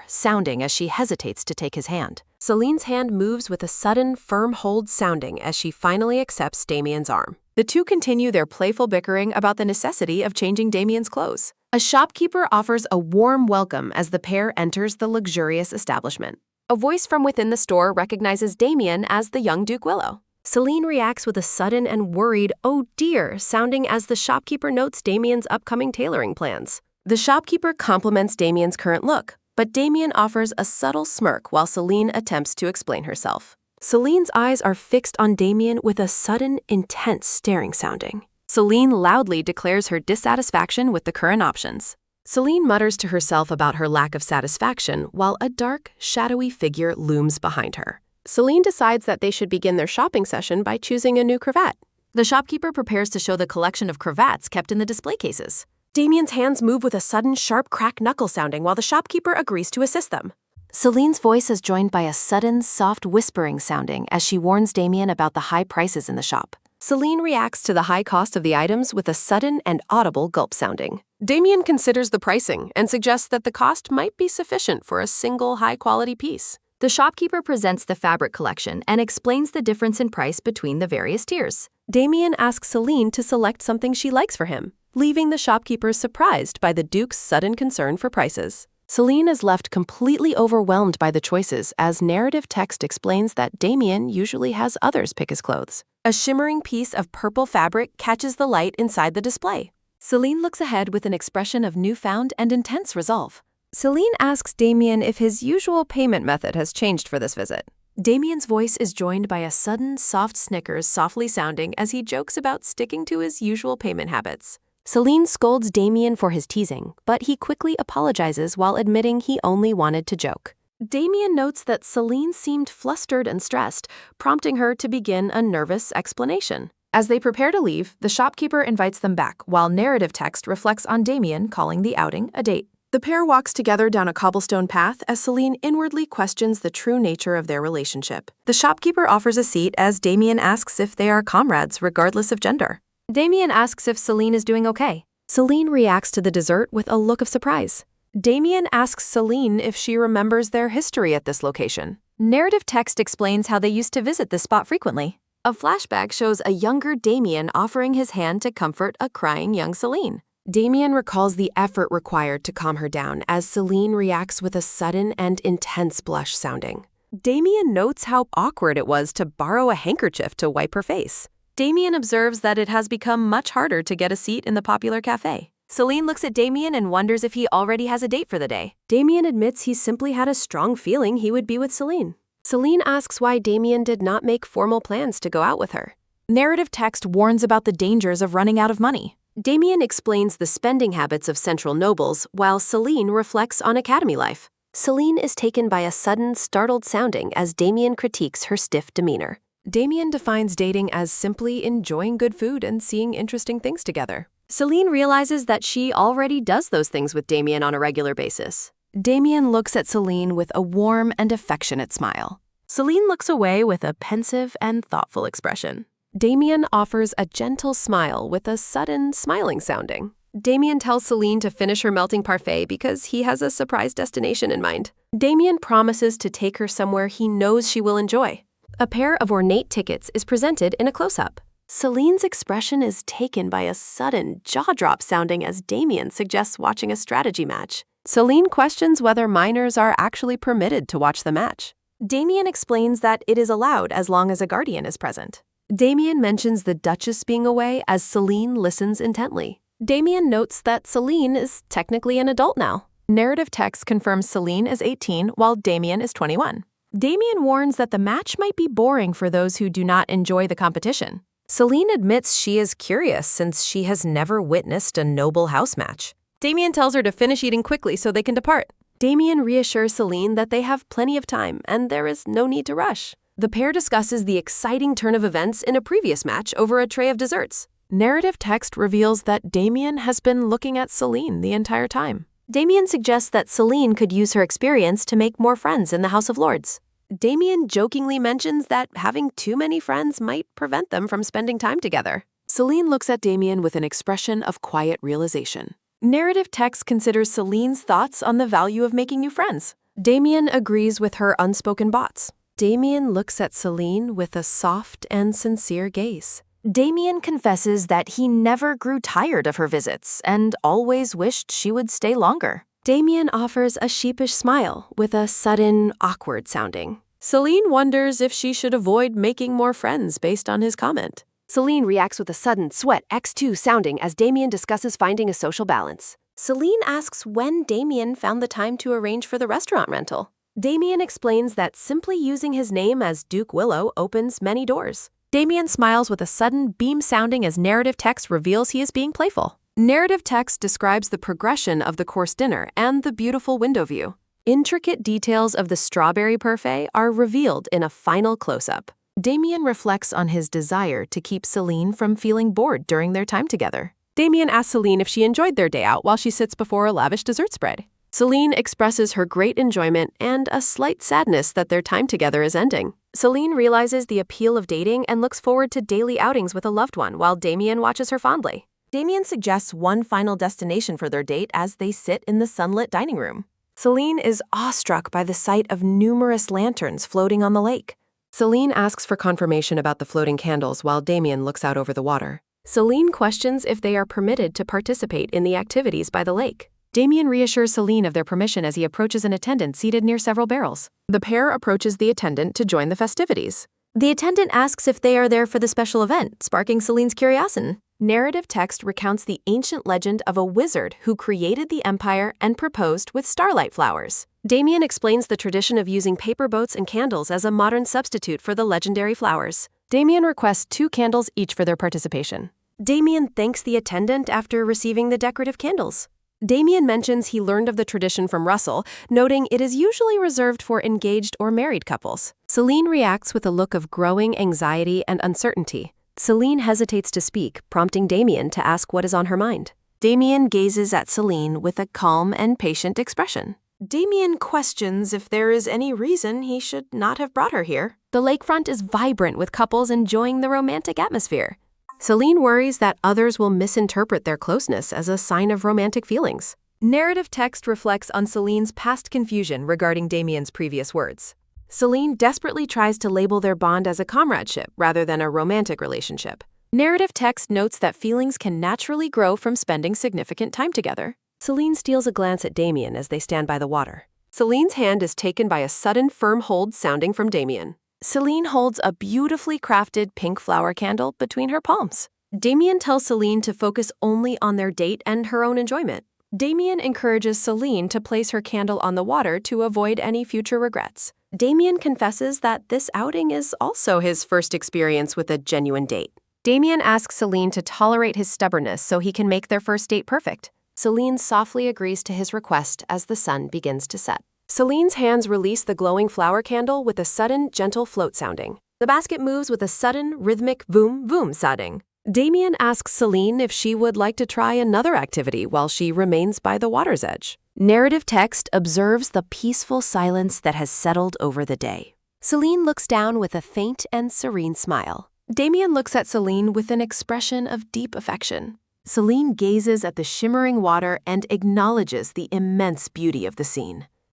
sounding as she hesitates to take his hand. Celine's hand moves with a sudden, firm hold sounding as she finally accepts Damien's arm. The two continue their playful bickering about the necessity of changing Damien's clothes. A shopkeeper offers a warm welcome as the pair enters the luxurious establishment. A voice from within the store recognizes Damien as the young Duke Willow. Celine reacts with a sudden and worried, oh dear, sounding as the shopkeeper notes Damien's upcoming tailoring plans. The shopkeeper compliments Damien's current look, but Damien offers a subtle smirk while Celine attempts to explain herself. Celine's eyes are fixed on Damien with a sudden, intense staring sounding. Celine loudly declares her dissatisfaction with the current options. Celine mutters to herself about her lack of satisfaction while a dark, shadowy figure looms behind her. Celine decides that they should begin their shopping session by choosing a new cravat. The shopkeeper prepares to show the collection of cravats kept in the display cases. Damien's hands move with a sudden sharp crack knuckle sounding while the shopkeeper agrees to assist them. Celine's voice is joined by a sudden soft whispering sounding as she warns Damien about the high prices in the shop. Celine reacts to the high cost of the items with a sudden and audible gulp sounding. Damien considers the pricing and suggests that the cost might be sufficient for a single high-quality piece. The shopkeeper presents the fabric collection and explains the difference in price between the various tiers. Damien asks Celine to select something she likes for him, leaving the shopkeeper surprised by the Duke's sudden concern for prices. Celine is left completely overwhelmed by the choices as narrative text explains that Damien usually has others pick his clothes. A shimmering piece of purple fabric catches the light inside the display. Celine looks ahead with an expression of newfound and intense resolve. Celine asks Damien if his usual payment method has changed for this visit. Damien's voice is joined by a sudden, soft snickers softly sounding as he jokes about sticking to his usual payment habits. Celine scolds Damien for his teasing, but he quickly apologizes while admitting he only wanted to joke. Damien notes that Celine seemed flustered and stressed, prompting her to begin a nervous explanation. As they prepare to leave, the shopkeeper invites them back, while narrative text reflects on Damien calling the outing a date. The pair walks together down a cobblestone path as Celine inwardly questions the true nature of their relationship. The shopkeeper offers a seat as Damien asks if they are comrades regardless of gender. Damien asks if Celine is doing okay. Celine reacts to the dessert with a look of surprise. Damien asks Celine if she remembers their history at this location. Narrative text explains how they used to visit this spot frequently. A flashback shows a younger Damien offering his hand to comfort a crying young Celine. Damien recalls the effort required to calm her down as Celine reacts with a sudden and intense blush sounding. Damien notes how awkward it was to borrow a handkerchief to wipe her face. Damien observes that it has become much harder to get a seat in the popular cafe. Celine looks at Damien and wonders if he already has a date for the day. Damien admits he simply had a strong feeling he would be with Celine. Celine asks why Damien did not make formal plans to go out with her. Narrative text warns about the dangers of running out of money. Damien explains the spending habits of central nobles, while Celine reflects on academy life. Celine is taken by a sudden, startled sounding as Damien critiques her stiff demeanor. Damien defines dating as simply enjoying good food and seeing interesting things together. Celine realizes that she already does those things with Damien on a regular basis. Damien looks at Celine with a warm and affectionate smile. Celine looks away with a pensive and thoughtful expression. Damien offers a gentle smile with a sudden smiling sounding. Damien tells Celine to finish her melting parfait because he has a surprise destination in mind. Damien promises to take her somewhere he knows she will enjoy. A pair of ornate tickets is presented in a close-up. Celine's expression is taken by a sudden jaw-drop sounding as Damien suggests watching a strategy match. Celine questions whether minors are actually permitted to watch the match. Damien explains that it is allowed as long as a guardian is present. Damien mentions the Duchess being away as Celine listens intently. Damien notes that Celine is technically an adult now. Narrative text confirms Celine is 18 while Damien is 21. Damien warns that the match might be boring for those who do not enjoy the competition. Celine admits she is curious since she has never witnessed a noble house match. Damien tells her to finish eating quickly so they can depart. Damien reassures Celine that they have plenty of time and there is no need to rush. The pair discusses the exciting turn of events in a previous match over a tray of desserts. Narrative text reveals that Damien has been looking at Celine the entire time. Damien suggests that Celine could use her experience to make more friends in the House of Lords. Damien jokingly mentions that having too many friends might prevent them from spending time together. Celine looks at Damien with an expression of quiet realization. Narrative text considers Celine's thoughts on the value of making new friends. Damien agrees with her unspoken bots. Damien looks at Celine with a soft and sincere gaze. Damien confesses that he never grew tired of her visits and always wished she would stay longer. Damien offers a sheepish smile with a sudden, awkward sounding. Celine wonders if she should avoid making more friends based on his comment. Celine reacts with a sudden sweat X2 sounding as Damien discusses finding a social balance. Celine asks when Damien found the time to arrange for the restaurant rental. Damien explains that simply using his name as Duke Willow opens many doors. Damien smiles with a sudden beam sounding as narrative text reveals he is being playful. Narrative text describes the progression of the course dinner and the beautiful window view. Intricate details of the strawberry parfait are revealed in a final close-up. Damien reflects on his desire to keep Celine from feeling bored during their time together. Damien asks Celine if she enjoyed their day out while she sits before a lavish dessert spread. Celine expresses her great enjoyment and a slight sadness that their time together is ending. Celine realizes the appeal of dating and looks forward to daily outings with a loved one while Damien watches her fondly. Damien suggests one final destination for their date as they sit in the sunlit dining room. Celine is awestruck by the sight of numerous lanterns floating on the lake. Celine asks for confirmation about the floating candles while Damien looks out over the water. Celine questions if they are permitted to participate in the activities by the lake. Damien reassures Celine of their permission as he approaches an attendant seated near several barrels. The pair approaches the attendant to join the festivities. The attendant asks if they are there for the special event, sparking Celine's curiosity. Narrative text recounts the ancient legend of a wizard who created the empire and proposed with starlight flowers. Damien explains the tradition of using paper boats and candles as a modern substitute for the legendary flowers. Damien requests 2 candles each for their participation. Damien thanks the attendant after receiving the decorative candles. Damien mentions he learned of the tradition from Russell, noting it is usually reserved for engaged or married couples. Celine reacts with a look of growing anxiety and uncertainty. Celine hesitates to speak, prompting Damien to ask what is on her mind. Damien gazes at Celine with a calm and patient expression. Damien questions if there is any reason he should not have brought her here. The lakefront is vibrant with couples enjoying the romantic atmosphere. Celine worries that others will misinterpret their closeness as a sign of romantic feelings. Narrative text reflects on Celine's past confusion regarding Damien's previous words. Celine desperately tries to label their bond as a comradeship rather than a romantic relationship. Narrative text notes that feelings can naturally grow from spending significant time together. Celine steals a glance at Damien as they stand by the water. Celine's hand is taken by a sudden firm hold sounding from Damien. Celine holds a beautifully crafted pink flower candle between her palms. Damien tells Celine to focus only on their date and her own enjoyment. Damien encourages Celine to place her candle on the water to avoid any future regrets. Damien confesses that this outing is also his first experience with a genuine date. Damien asks Celine to tolerate his stubbornness so he can make their first date perfect. Celine softly agrees to his request as the sun begins to set. Celine's hands release the glowing flower candle with a sudden, gentle float sounding. The basket moves with a sudden, rhythmic voom voom sounding. Damien asks Celine if she would like to try another activity while she remains by the water's edge. Narrative text observes the peaceful silence that has settled over the day. Celine looks down with a faint and serene smile. Damien looks at Celine with an expression of deep affection. Celine gazes at the shimmering water and acknowledges the immense beauty of the scene.